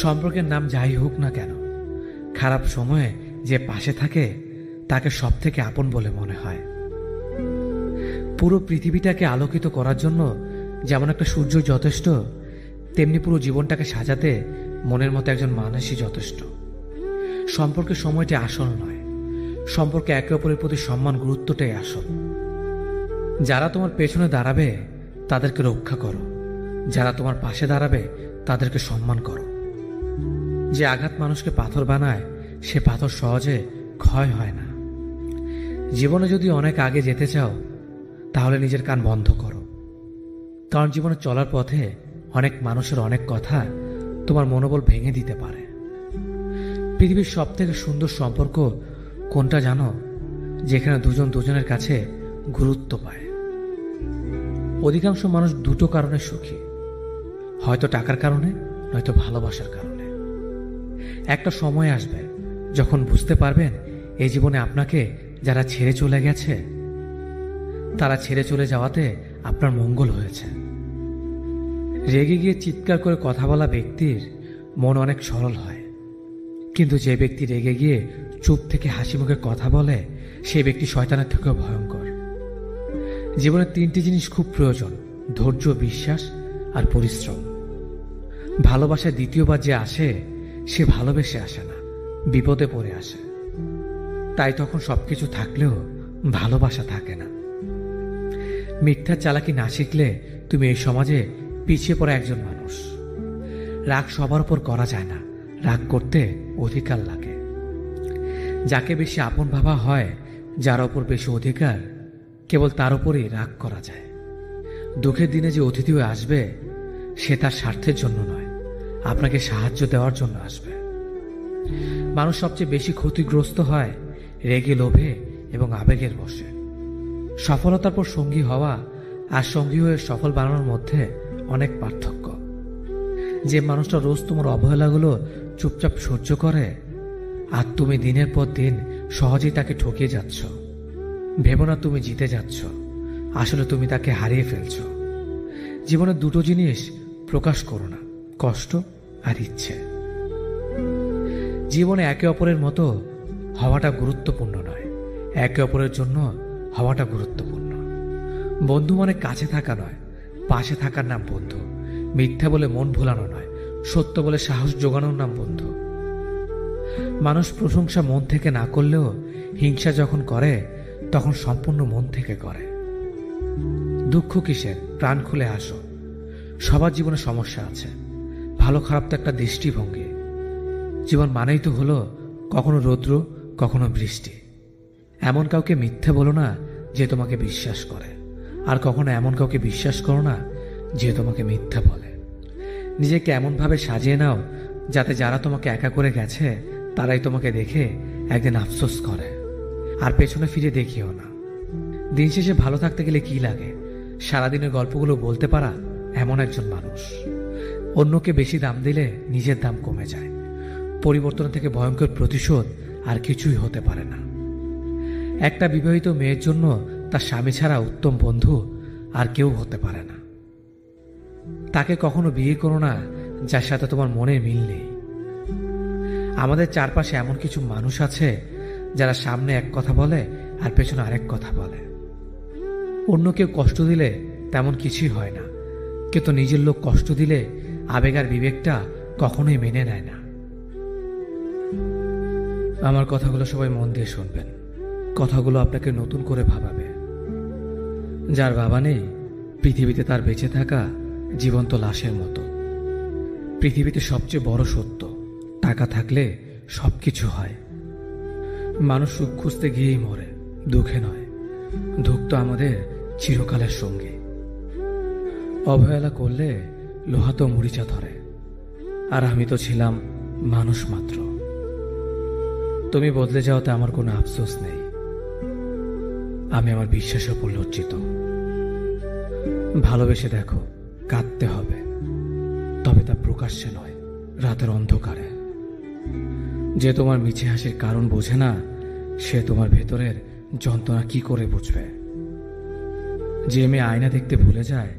সম্পর্কের নাম যাই হোক না কেন, খারাপ সময়ে যে পাশে থাকে তাকে সব থেকে আপন বলে মনে হয়। পুরো পৃথিবীটাকে আলোকিত করার জন্য যেমন একটা সূর্য যথেষ্ট, তেমনি পুরো জীবনটাকে সাজাতে মনের মতো একজন মানুষই যথেষ্ট। সম্পর্কের সময়টি আসল নয়, সম্পর্কে একে অপরের প্রতি সম্মান গুরুত্বটাই আসল। যারা তোমার পেছনে দাঁড়াবে তাদেরকে রক্ষা করো, যারা তোমার পাশে দাঁড়াবে তাদেরকে সম্মান করো। যে আঘাত মানুষকে পাথর বানায়, সে পাথর সহজে ক্ষয় হয় না। জীবনে যদি অনেক আগে যেতে চাও, তাহলে নিজের কান বন্ধ করো, কারণ জীবনে চলার পথে অনেক মানুষের অনেক কথা তোমার মনোবল ভেঙে দিতে পারে। পৃথিবীর সব থেকে সুন্দর সম্পর্ক কোনটা জানো? যেখানে দুজন দুজনের কাছে গুরুত্ব পায়। অধিকাংশ মানুষ দুটো কারণে সুখী, হয়তো টাকার কারণে, নয়তো ভালোবাসার কারণে। একটা সময় আসবে যখন বুঝতে পারবেন এই জীবনে আপনাকে যারা ছেড়ে চলে গেছে, তারা ছেড়ে চলে যাওয়াতে আপনার মঙ্গল হয়েছে। রেগে গিয়ে চিৎকার করে কথা বলা ব্যক্তির মন অনেক সরল হয়, কিন্তু যে ব্যক্তি রেগে গিয়ে চুপ থেকে হাসি মুখে কথা বলে, সেই ব্যক্তি শয়তানের থেকেও ভয়ঙ্কর। জীবনে তিনটি জিনিস খুব প্রয়োজন: ধৈর্য, বিশ্বাস আর পরিশ্রম। ভালোবাসা দ্বিতীয়বার যে আসে, সে ভালোবেসে আসে না, বিপদে পড়ে আসে। তাই তখন সবকিছু থাকলেও ভালোবাসা থাকে না। মিথ্যার চালাকি না শিখলে তুমি এই সমাজে পিছিয়ে পড়া একজন মানুষ। রাগ সবার উপর করা যায় না, রাগ করতে অধিকার লাগে। যাকে বেশি আপন ভাবা হয়, যার ওপর বেশি অধিকার, কেবল তার উপরই রাগ করা যায়। দুঃখের দিনে যে অতিথি হয়ে আসবে, সে তার স্বার্থের জন্য নয়, আপনাকে সাহায্য দেওয়ার জন্য আসবে। মানুষ সবচেয়ে বেশি ক্ষতিগ্রস্ত হয় রেগে, লোভে এবং আবেগের বশে। সফলতার পর সঙ্গী হওয়া আর সঙ্গী হয়ে সফল বানানোর মধ্যে অনেক পার্থক্য। যে মানুষটা রোজ তোমার অবহেলাগুলো চুপচাপ সহ্য করে, আর তুমি দিনের পর দিন সহজেই তাকে ঠকিয়ে যাচ্ছ। ভেবো না তুমি জিতে যাচ্ছ, আসলে তুমি তাকে হারিয়ে ফেলছ। জীবনে দুটো জিনিস প্রকাশ করো না, কষ্ট আর ইচ্ছে। জীবনে একে অপরের মতো হওয়াটা গুরুত্বপূর্ণ নয়, একে অপরের জন্য হওয়াটা গুরুত্বপূর্ণ। বন্ধু মানে কাছে থাকা নয়, পাশে থাকার নাম বন্ধু। মিথ্যা বলে মন ভোলানো নয়, সত্য বলে সাহস জোগানোর নাম বন্ধু। মানুষ প্রশংসা মন থেকে না করলেও হিংসা যখন করে তখন সম্পূর্ণ মন থেকে করে। দুঃখ কিসের, প্রাণ খুলে আসো। সবার জীবনে সমস্যা আছে, ভালো খারাপ তো একটা দৃষ্টিভঙ্গি। জীবন মানেই তো হলো কখনো রৌদ্র, কখনো বৃষ্টি। এমন কাউকে মিথ্যে বলো না যে তোমাকে বিশ্বাস করে, আর কখনো এমন কাউকে বিশ্বাস করো না যে তোমাকে মিথ্যা বলে। নিজেকে এমনভাবে সাজিয়ে নাও যাতে যারা তোমাকে একা করে গেছে তারাই তোমাকে দেখে একদিন আফসোস করে। আর পেছনে ফিরে দেখিও না। দিন শেষে ভালো থাকতে গেলে কি লাগে? সারাদিনের গল্পগুলো বলতে পারা এমন একজন মানুষ। অন্যকে বেশি দাম দিলে নিজের দাম কমে যায়। পরিবর্তন থেকে ভয়ঙ্কর প্রতিশোধ আর কিছুই হতে পারে না। একটা বিবাহিত মেয়ের জন্য তার স্বামী ছাড়া উত্তম বন্ধু আর কেউ হতে পারে না। তাকে কখনো বিয়ে করো না যার সাথে তোমার মনে মিল নেই। আমাদের চারপাশে এমন কিছু মানুষ আছে যারা সামনে এক কথা বলে আর পেছনে আরেক কথা বলে। অন্য কেউ কষ্ট দিলে তেমন কিছুই হয় না, কিন্তু নিজের লোক কষ্ট দিলে আবেগ আর বিবেকটা কখনোই মেনে নেয় না। আমার কথাগুলো সবাই মন দিয়ে শুনবেন। কথাগুলো আপনাকে নতুন করে ভাবাবে। যার বাবা নেই, পৃথিবীতে তার বেঁচে থাকা জীবন্ত লাশের মতো। পৃথিবীতে সবচেয়ে বড় সত্য, টাকা থাকলে সবকিছু হয়। মানুষ সুখ খুঁজতে গিয়েই মরে, দুঃখে নয়। দুঃখ তো আমাদের চিরকালের সঙ্গী। অবহেলা করলে লোহা তো মরিচা ধরে, আর আমি তো ছিলাম মানুষ মাত্র। তুমি বদলে যাওয়াতে আমার কোনো আফসোস নেই। আমি আমার বিশ্বাসের উপর লজ্জিত। ভালোবেসে দেখো, কাঁদতে হবে, তবে তা প্রকাশ্যে নয়, রাতের অন্ধকারে। যে তোমার মিছে হাসির কারণ বোঝে না, সে তোমার ভেতরের যন্ত্রণা কি করে বুঝবে? যে মেয়ে আয়না দেখতে ভুলে যায়,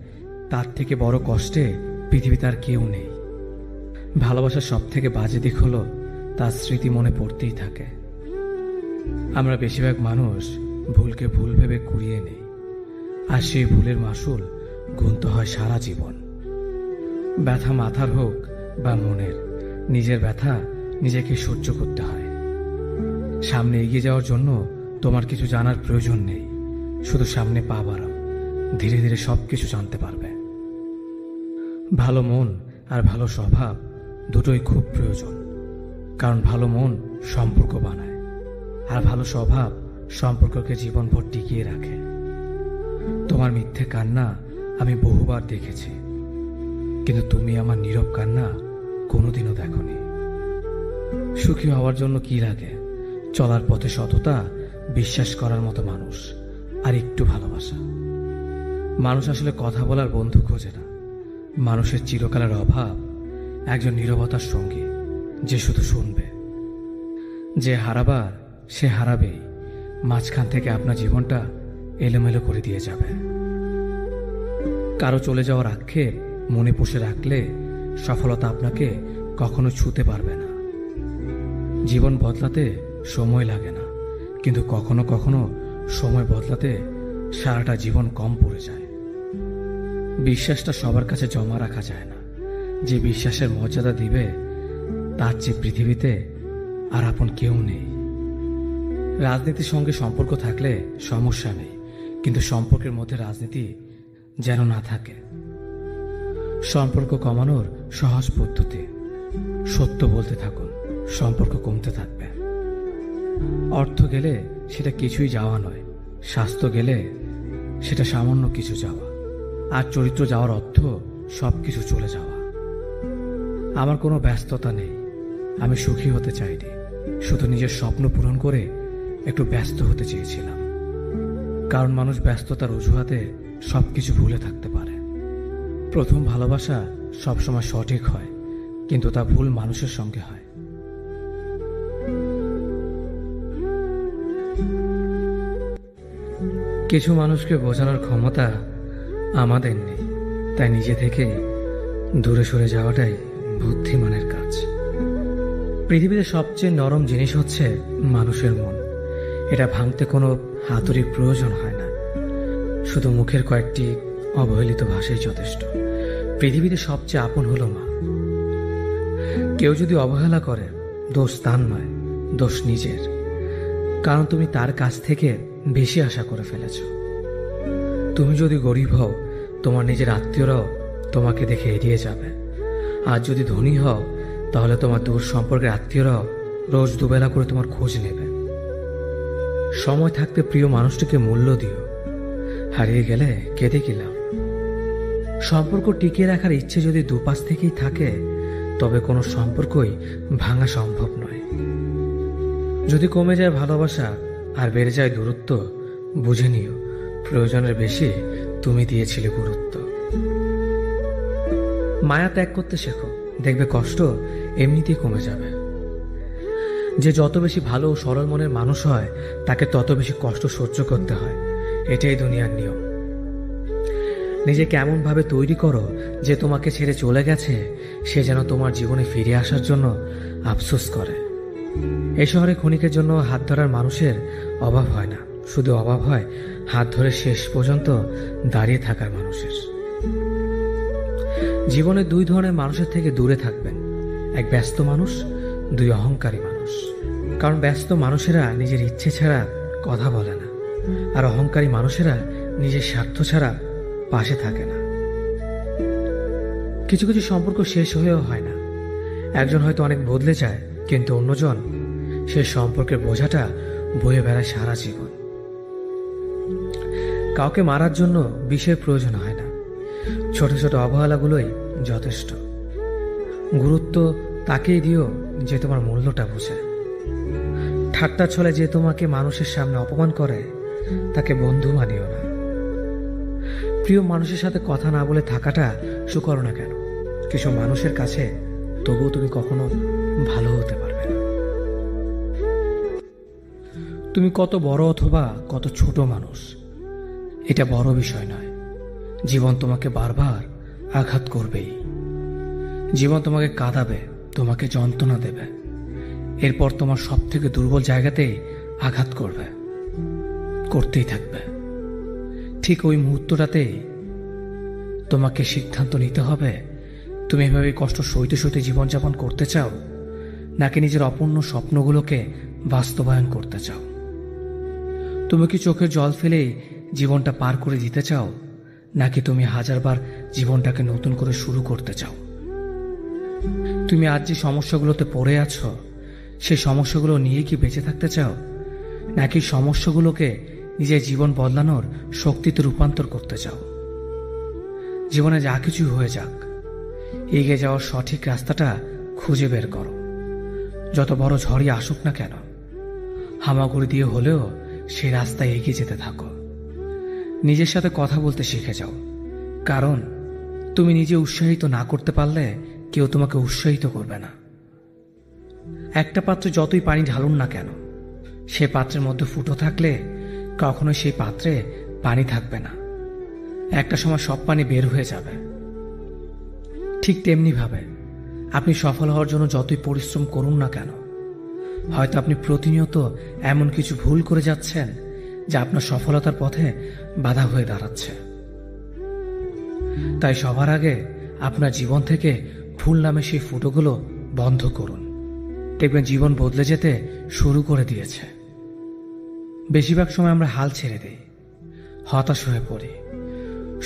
তার থেকে বড় কষ্টে পৃথিবীতে আর কেউ নেই। ভালোবাসার সব থেকে বাজে দিক হলো তার স্মৃতি মনে পড়তেই থাকে। আমরা বেশিরভাগ মানুষ ভুলকে ভুল ভেবে কুড়িয়ে নেই, আর সেই ভুলের মাসুল গুনতে হয় সারা জীবন। ব্যথা মাথার হোক বা মনের, নিজের ব্যথা নিজেকে সহ্য করতে হয়। সামনে এগিয়ে যাওয়ার জন্য তোমার কিছু জানার প্রয়োজন নেই, শুধু সামনে পা বাড়াও, ধীরে ধীরে সবকিছু জানতে পারবে। ভালো মন আর ভালো স্বভাব দুটোই খুব প্রয়োজন, কারণ ভালো মন সম্পর্ক বানায়, আর ভালো স্বভাব সম্পর্ককে জীবনভর টিকিয়ে রাখে। তোমার মিথ্যে কান্না আমি বহুবার দেখেছি, কিন্তু তুমি আমার নীরব কান্না কোনোদিনও দেখোনি। সুখী হওয়ার জন্য কি লাগে? চলার পথে সততা, বিশ্বাস করার মতো মানুষ, আর একটু ভালোবাসা। মানুষ আসলে কথা বলার বন্ধু খোঁজে না। মানুষের চিরকালের অভাব একজন নীরবতার সঙ্গী, যে শুধু শুনবে। যে হারাবার সে হারাবেই, মাঝখান থেকে আপনার জীবনটা এলোমেলো করে দিয়ে যাবে। কারো চলে যাওয়ার আক্ষেপ মনে পুষে রাখলে সফলতা আপনাকে কখনো ছুঁতে পারবে না। জীবন বদলাতে সময় লাগে না, কিন্তু কখনো কখনো সময় বদলাতে সারাটা জীবন কম পড়ে যায়। বিশ্বাসটা সবার কাছে জমা রাখা যায় না। যে বিশ্বাসের মর্যাদা দিবে, তার চেয়ে পৃথিবীতে আর আপন কেউ নেই। রাজনীতির সঙ্গে সম্পর্ক থাকলে সমস্যা নেই, কিন্তু সম্পর্কের মধ্যে রাজনীতি যেন না থাকে। সম্পর্ক কমানোর সহজ পদ্ধতি, সত্য বলতে থাকুন, সম্পর্ক কমতে থাকবে। অর্থ গেলে সেটা কিছুই যাওয়া নয়, স্বাস্থ্য গেলে সেটা সামান্য কিছু যাওয়া, আর চরিত্র যাওয়ার অর্থ সবকিছু চলে যাওয়া। আমার কোনো ব্যস্ততা নেই, আমি সুখী হতে চাইনি, শুধু নিজের স্বপ্ন পূরণ করে একটু ব্যস্ত হতে চেয়েছিলাম। কারণ মানুষ ব্যস্ততার অজুহাতে সবকিছু ভুলে থাকতে পারে। প্রথম ভালোবাসা সবসময় সঠিক হয়, কিন্তু তা ভুল মানুষের সঙ্গে হয়। কিছু মানুষকে বোঝানোর ক্ষমতা আমাদের নেই, তাই নিজে থেকে দূরে সরে যাওয়াটাই বুদ্ধিমানের কাজ। পৃথিবীতে সবচেয়ে নরম জিনিস হচ্ছে মানুষের মন। এটা ভাঙতে কোনো হাতুড়ির প্রয়োজন হয় না, শুধু মুখের কয়েকটি অবহেলিত ভাষাই যথেষ্ট। পৃথিবীতে সবচেয়ে আপন হলো মা। কেউ যদি অবহেলা করে, দোষ তার নয়, দোষ নিজের। কারণ তুমি তার কাছ থেকে বেশি আশা করে ফেলেছ। তুমি যদি গরিব হও, তোমার নিজের আত্মীয়রাও তোমাকে দেখে এড়িয়ে যাবে। আর যদি ধনী হও, তাহলে তোমার দূর সম্পর্কের আত্মীয়রাও রোজ দুবেলা করে তোমার খোঁজ নেবে। সময় থাকতে প্রিয় মানুষটিকে মূল্য দিও, হারিয়ে গেলে কেঁদে কি লাভ? সম্পর্ক টিকিয়ে রাখার ইচ্ছে যদি দুপাশ থেকেই থাকে, তবে কোনো সম্পর্কই ভাঙা সম্ভব নয়। যদি কমে যায় ভালোবাসা আর বেড়ে যায় দূরত্ব, বুঝে নিও প্রয়োজনের বেশি তুমি দিয়েছিলে গুরুত্ব। মায়া ত্যাগ করতে শেখো, দেখবে কষ্ট এমনিতেই কমে যাবে। যে যত বেশি ভালো ও সরল মনের মানুষ হয়, তাকে তত বেশি কষ্ট সহ্য করতে হয়। এটাই দুনিয়ার নিয়ম। নিজেকে এমনভাবে তৈরি করো যে তোমাকে ছেড়ে চলে গেছে সে যেন তোমার জীবনে ফিরে আসার জন্য আফসোস করে। এই শহরে ক্ষণিকের জন্য হাত ধরার মানুষের অভাব হয় না, শুধু অভাব হয় হাত ধরে শেষ পর্যন্ত দাঁড়িয়ে থাকার মানুষের। জীবনে দুই ধরনের মানুষের থেকে দূরে থাকবেন, এক ব্যস্ত মানুষ, দুই অহংকারী মানুষ। কারণ ব্যস্ত মানুষেরা নিজের ইচ্ছে ছাড়া কথা বলে না, আর অহংকারী মানুষেরা নিজের স্বার্থ ছাড়া পাশে থাকে না। কিছু কিছু সম্পর্ক শেষ হয়েও হয় না। একজন হয়তো অনেক বদলে যায়, কিন্তু অন্যজন সে সম্পর্কের বোঝাটা বয়ে বেড়ায় সারা জীবন। কাউকে মারার জন্য বিষের প্রয়োজন হয় না, ছোট ছোট অবহেলাগুলোই যথেষ্ট। গুরুত্ব তাকেই দিও যে তোমার মূল্যটা বোঝে। ঠাট্টা ছলে যে তোমাকে মানুষের সামনে অপমান করে, তাকে বন্ধু মানিও না। প্রিয় মানুষের সাথে কথা না বলে থাকাটা সুকর না কেন, কিছু মানুষের কাছে তবুও তুমি কখনো ভালো হতে পারবে না। তুমি কত বড় অথবা কত ছোট মানুষ, এটা বড় বিষয় নয়। জীবন তোমাকে বারবার আঘাত করবেই। জীবন তোমাকে কাঁদাবে, তোমাকে যন্ত্রণা দেবে। এরপর তোমার সব থেকে দুর্বল জায়গাতেই আঘাত করবে, করতেই থাকবে। ঠিক ওই মুহূর্তটাতেই তোমাকে সিদ্ধান্ত নিতে হবে, তুমি এভাবে কষ্ট সইতে সইতে জীবনযাপন করতে চাও, নাকি নিজের অপূর্ণ স্বপ্নগুলোকে বাস্তবায়ন করতে চাও। তুমি কি চোখের জল ফেলেই জীবনটা পার করে দিতে চাও, নাকি তুমি হাজারবার জীবনটাকে নতুন করে শুরু করতে চাও? তুমি আজ যে সমস্যাগুলোতে পড়ে আছো, সেই সমস্যাগুলো নিয়ে কি বেঁচে থাকতে চাও, নাকি সমস্যাগুলোকে নিজের জীবন বদলানোর শক্তিতে রূপান্তর করতে চাও? জীবনে যা কিছু হয়ে যাক, এগিয়ে যাওয়ার সঠিক রাস্তাটা খুঁজে বের করো। যত বড় ঝড়ই আসুক না কেন, হামাগুড়ি দিয়ে হলেও সেই রাস্তায় এগিয়ে যেতে থাকো। নিজের সাথে কথা বলতে শিখে যাও, কারণ তুমি নিজে উৎসাহিত না করতে পারলে কেউ তোমাকে উৎসাহিত করবে না। একটা পাত্রে যতই পানি ঢালুন না কেন, সে পাত্রের মধ্যে ফুটো থাকলে কখনো সেই পাত্রে পানি থাকবে না। একটা সময় সব পানি বের হয়ে যাবে। ঠিক তেমনি ভাবে আপনি সফল হওয়ার জন্য যতই পরিশ্রম করুন না কেন, হয়তো আপনি প্রতিনিয়ত এমন কিছু ভুল করে যাচ্ছেন যা আপনার সফলতার পথে বাধা হয়ে দাঁড়াচ্ছে। তাই সবার আগে আপনার জীবন থেকে ভুল নামে সেই ফুটোগুলো বন্ধ করুন। দেখবেন জীবন বদলে যেতে শুরু করে দিয়েছে। বেশিরভাগ সময় আমরা হাল ছেড়ে দিই, হতাশ হয়ে পড়ি।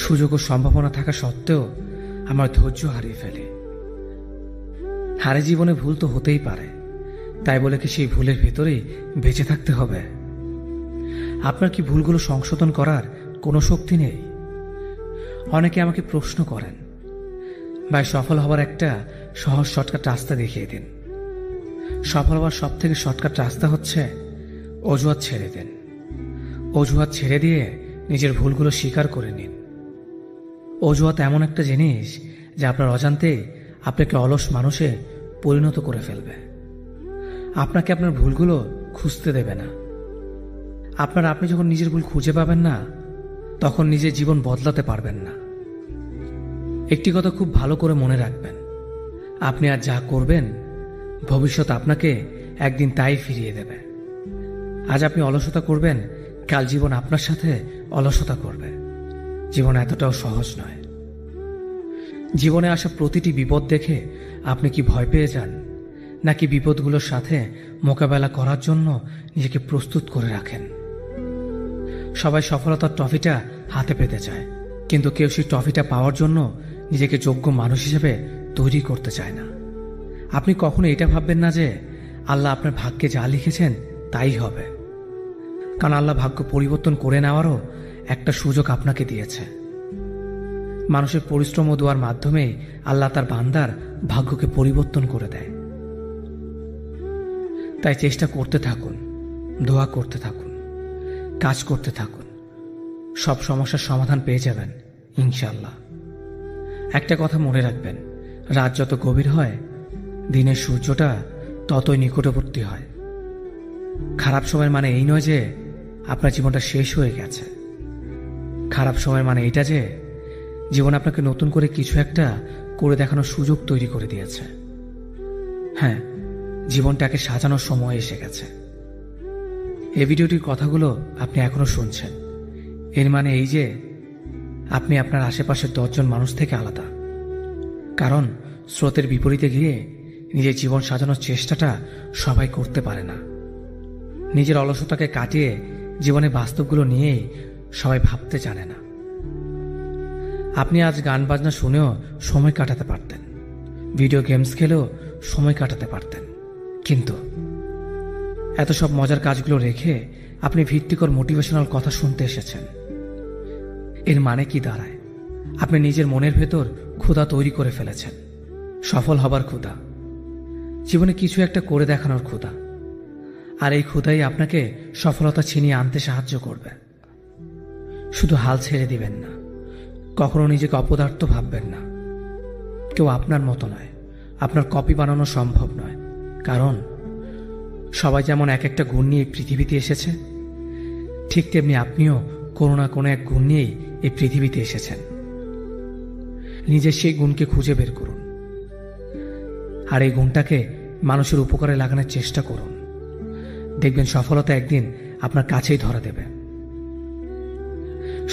সুযোগ ও সম্ভাবনা থাকা সত্ত্বেও আমরা ধৈর্য হারিয়ে ফেলি। হারে জীবনে ভুল তো হতেই পারে, তাই বলে কি সেই ভুলের ভেতরেই বেঁচে থাকতে হবে? আপনার কি ভুলগুলো সংশোধন করার কোনো শক্তি নেই? অনেকে আমাকে প্রশ্ন করেন, ভাই সফল হবার একটা সহজ শর্টকাট রাস্তা দেখিয়ে দিন। সফল হওয়ার সব থেকে শর্টকাট রাস্তা হচ্ছে অজুহাত ছেড়ে দিন। অজুহাত ছেড়ে দিয়ে নিজের ভুলগুলো স্বীকার করে নিন। অজুহাত এমন একটা জিনিস যা আপনার অজান্তে আপনাকে অলস মানুষে পরিণত করে ফেলবে। আপনাকে আপনার ভুলগুলো খুঁজতে দেবে না। আপনি যখন নিজের ভুল খুঁজে পাবেন না, তখন নিজের জীবন বদলাতে পারবেন না। একটি কথা খুব ভালো করে মনে রাখবেন, আপনি আর যা করবেন ভবিষ্যৎ আপনাকে একদিন তাই ফিরিয়ে দেবে। আজ আপনি অলসতা করবেন, কাল জীবন আপনার সাথে অলসতা করবে। জীবন এতটাও সহজ নয়। জীবনে আসা প্রতিটি বিপদ দেখে আপনি কি ভয় পেয়ে যান, নাকি বিপদগুলোর সাথে মোকাবেলা করার জন্য নিজেকে প্রস্তুত করে রাখেন? সবাই সফলতার ট্রফিটা হাতে পেতে চায়, কিন্তু কেউ সেই ট্রফিটা পাওয়ার জন্য নিজেকে যোগ্য মানুষ হিসেবে তৈরি করতে চায় না। আপনি কখনো এটা ভাববেন না যে আল্লাহ আপনার ভাগ্যে যা লিখেছেন তাই হবে, কারণ আল্লাহ ভাগ্য পরিবর্তন করে নেওয়ারও একটা সুযোগ আপনাকে দিয়েছে। মানুষের পরিশ্রম ও দোয়ার মাধ্যমে আল্লাহ তার বান্দার ভাগ্যকে পরিবর্তন করে দেয়। তাই চেষ্টা করতে থাকুন, দোয়া করতে থাকুন, কাজ করতে থাকুন। সব সমস্যার সমাধান পেয়ে যাবেন ইনশাআল্লাহ। একটা কথা মনে রাখবেন, রাত যত গভীর হয় দিনের সূর্যটা ততই নিকটবর্তী হয়। খারাপ সময় মানে এই নয় যে আপনার জীবনটা শেষ হয়ে গেছে। খারাপ সময় মানে এটা যে জীবন আপনাকে নতুন করে কিছু একটা করে দেখানোর সুযোগ তৈরি করে দিয়েছে। হ্যাঁ, জীবনটাকে সাজানোর সময় এসে গেছে। এই ভিডিওটির কথাগুলো আপনি এখনো শুনছেন, এর মানে এই যে আপনি আপনার আশেপাশের 10 জন মানুষ থেকে আলাদা। কারণ স্রোতের বিপরীতে গিয়ে নিজের জীবন সাজানোর চেষ্টাটা সবাই করতে পারে না। নিজের অলসতাকে কাটিয়ে জীবনে বাস্তবগুলো নিয়েই সবাই ভাবতে জানে না। আপনি আজ গান বাজনা শুনেও সময় কাটাতে পারতেন, ভিডিও গেমস খেলেও সময় কাটাতে পারতেন, কিন্তু এত সব মজার কাজগুলো রেখে আপনি ভিত্তিকর মোটিভেশনাল কথা শুনতে এসেছেন। এর মানে কি দাঁড়ায়? আপনি নিজের মনের ভেতর ক্ষুধা তৈরি করে ফেলেছেন, সফল হবার ক্ষুধা, জীবনে কিছু একটা করে দেখানোর ক্ষুধা। আর এই ক্ষুধাই আপনাকে সফলতা ছিনিয়ে আনতে সাহায্য করবে। শুধু হাল ছেড়ে দিবেন না, কখনো নিজেকে অপদার্থ ভাববেন না। কেউ আপনার মতো নয়, আপনার কপি বানানো সম্ভব নয়। কারণ সবাই যেমন এক একটা গুণ নিয়ে পৃথিবীতে এসেছে, ঠিক তেমনি আপনিও কোনো না কোনো এক গুণ নিয়েই এই পৃথিবীতে এসেছেন। নিজের সেই গুণকে খুঁজে বের করুন, আর এই গুণটাকে মানুষের উপকারে লাগানোর চেষ্টা করুন। দেখবেন সফলতা একদিন আপনার কাছেই ধরা দেবে।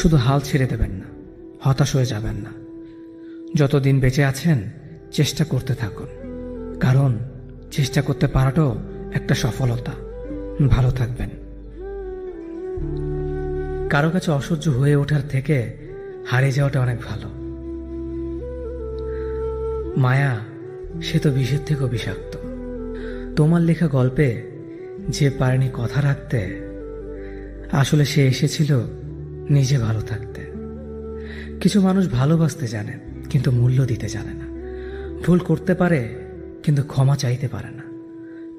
শুধু হাল ছেড়ে দেবেন না, হতাশ হয়ে যাবেন না। যতদিন বেঁচে আছেন চেষ্টা করতে থাকুন, কারণ চেষ্টা করতে পারাটাও একটা সফলতা। ভালো থাকবেন। কারো কাছে অসহ্য হয়ে ওঠার থেকে হারিয়ে যাওয়াটা অনেক ভালো। মায়া সে তো বিষের থেকেও বিষাক্ত। তোমার লেখা গল্পে যে পারেনি কথা রাখতে, আসলে সে এসেছিল নিজে ভালো থাকতে। কিছু মানুষ ভালোবাসতে জানে কিন্তু মূল্য দিতে জানে না। ভুল করতে পারে কিন্তু ক্ষমা চাইতে পারে না,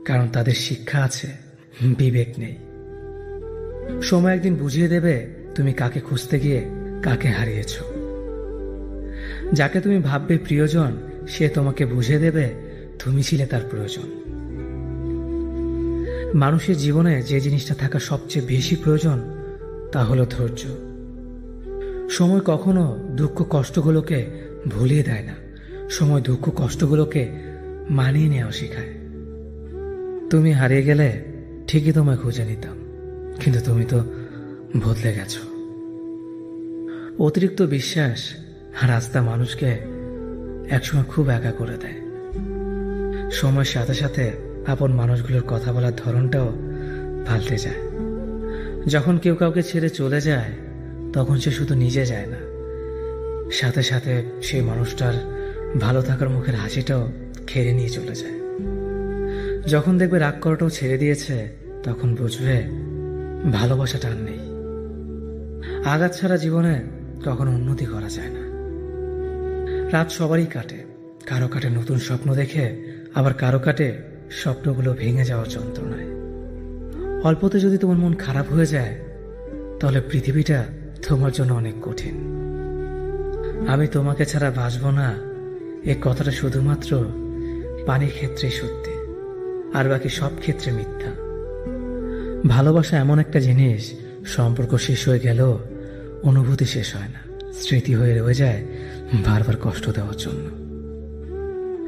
কারণ তাদের শিক্ষা আছে, বিবেক নেই। সময় একদিন বুঝিয়ে দেবে তুমি কাকে খুঁজতে গিয়ে কাকে হারিয়েছ। যাকে তুমি ভাববে প্রিয়জন, সে তোমাকে বুঝিয়ে দেবে তুমি ছিলে তার প্রয়োজন। মানুষের জীবনে যে জিনিসটা থাকা সবচেয়ে বেশি প্রয়োজন তা হলো ধৈর্য। সময় কখনো দুঃখ কষ্টগুলোকে ভুলিয়ে দেয় না, সময় দুঃখ কষ্টগুলোকে মানিয়ে নেওয়া শেখায়। তুমি হারিয়ে গেলে ঠিকই তোমায় খুঁজে নিতাম, কিন্তু তুমি তো বদলে গেছো। অতিরিক্ত বিশ্বাস আর আস্থা মানুষকে একসময় খুব একা করে দেয়। সময়ের সাথে সাথে আপন মানুষগুলোর কথা বলার ধরনটাও পাল্টে যায়। যখন কেউ কাউকে ছেড়ে চলে যায়, তখন সে শুধু নিজে যায় না, সাথে সাথে সেই মানুষটার ভালো থাকার মুখের হাসিটাও খেয়ে নিয়ে চলে যায়। যখন দেখবে রাগ করাটাও ছেড়ে দিয়েছে, তখন বুঝবে ভালোবাসাটা আর নেই। আঘাত ছাড়া জীবনে কখনো উন্নতি করা যায় না। রাত সবারই কাটে, কারো কাটে নতুন স্বপ্ন দেখে, আবার কারো কাটে স্বপ্নগুলো ভেঙে যাওয়ার যন্ত্রণায়। অল্পতে যদি তোমার মন খারাপ হয়ে যায়, তাহলে পৃথিবীটা তোমার জন্য অনেক কঠিন। আমি তোমাকে ছাড়া বাঁচব না, এ কথাটা শুধুমাত্র পানির ক্ষেত্রেই সত্যি, আর বাকি সব ক্ষেত্রে মিথ্যা। ভালোবাসা এমন একটা জিনিস, সম্পর্ক শেষ হয়ে গেলেও অনুভূতি শেষ হয় না, স্মৃতি হয়ে রয়ে যায় বারবার কষ্ট দেওয়ার জন্য।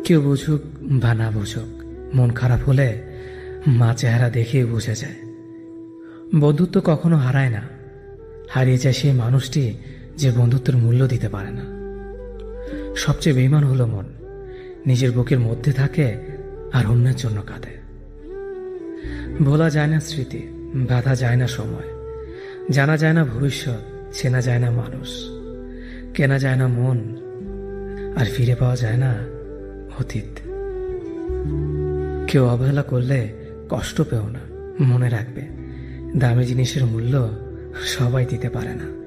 কেউ বুঝুক বা না বুঝুক, মন খারাপ হলে মা চেহারা দেখেই বুঝে যায়। বন্ধুত্ব কখনো হারায় না, হারিয়ে যায় সেই মানুষটি যে বন্ধুত্বের মূল্য দিতে পারে না। সবচেয়ে বেঈমান হলো মন, নিজের বুকের মধ্যে থাকে আর অন্যের জন্য কাঁদে। ভোলা যায় না স্মৃতি, বাধা যায় না সময়, জানা যায় না ভবিষ্যৎ, চেনা যায় না মানুষ, কেনা যায় না মন, আর ফিরে পাওয়া যায় না অতীত। কেউ অবহেলা করলে কষ্ট পেও না, মনে রাখবে দামি জিনিসের মূল্য সবাই দিতে পারে না।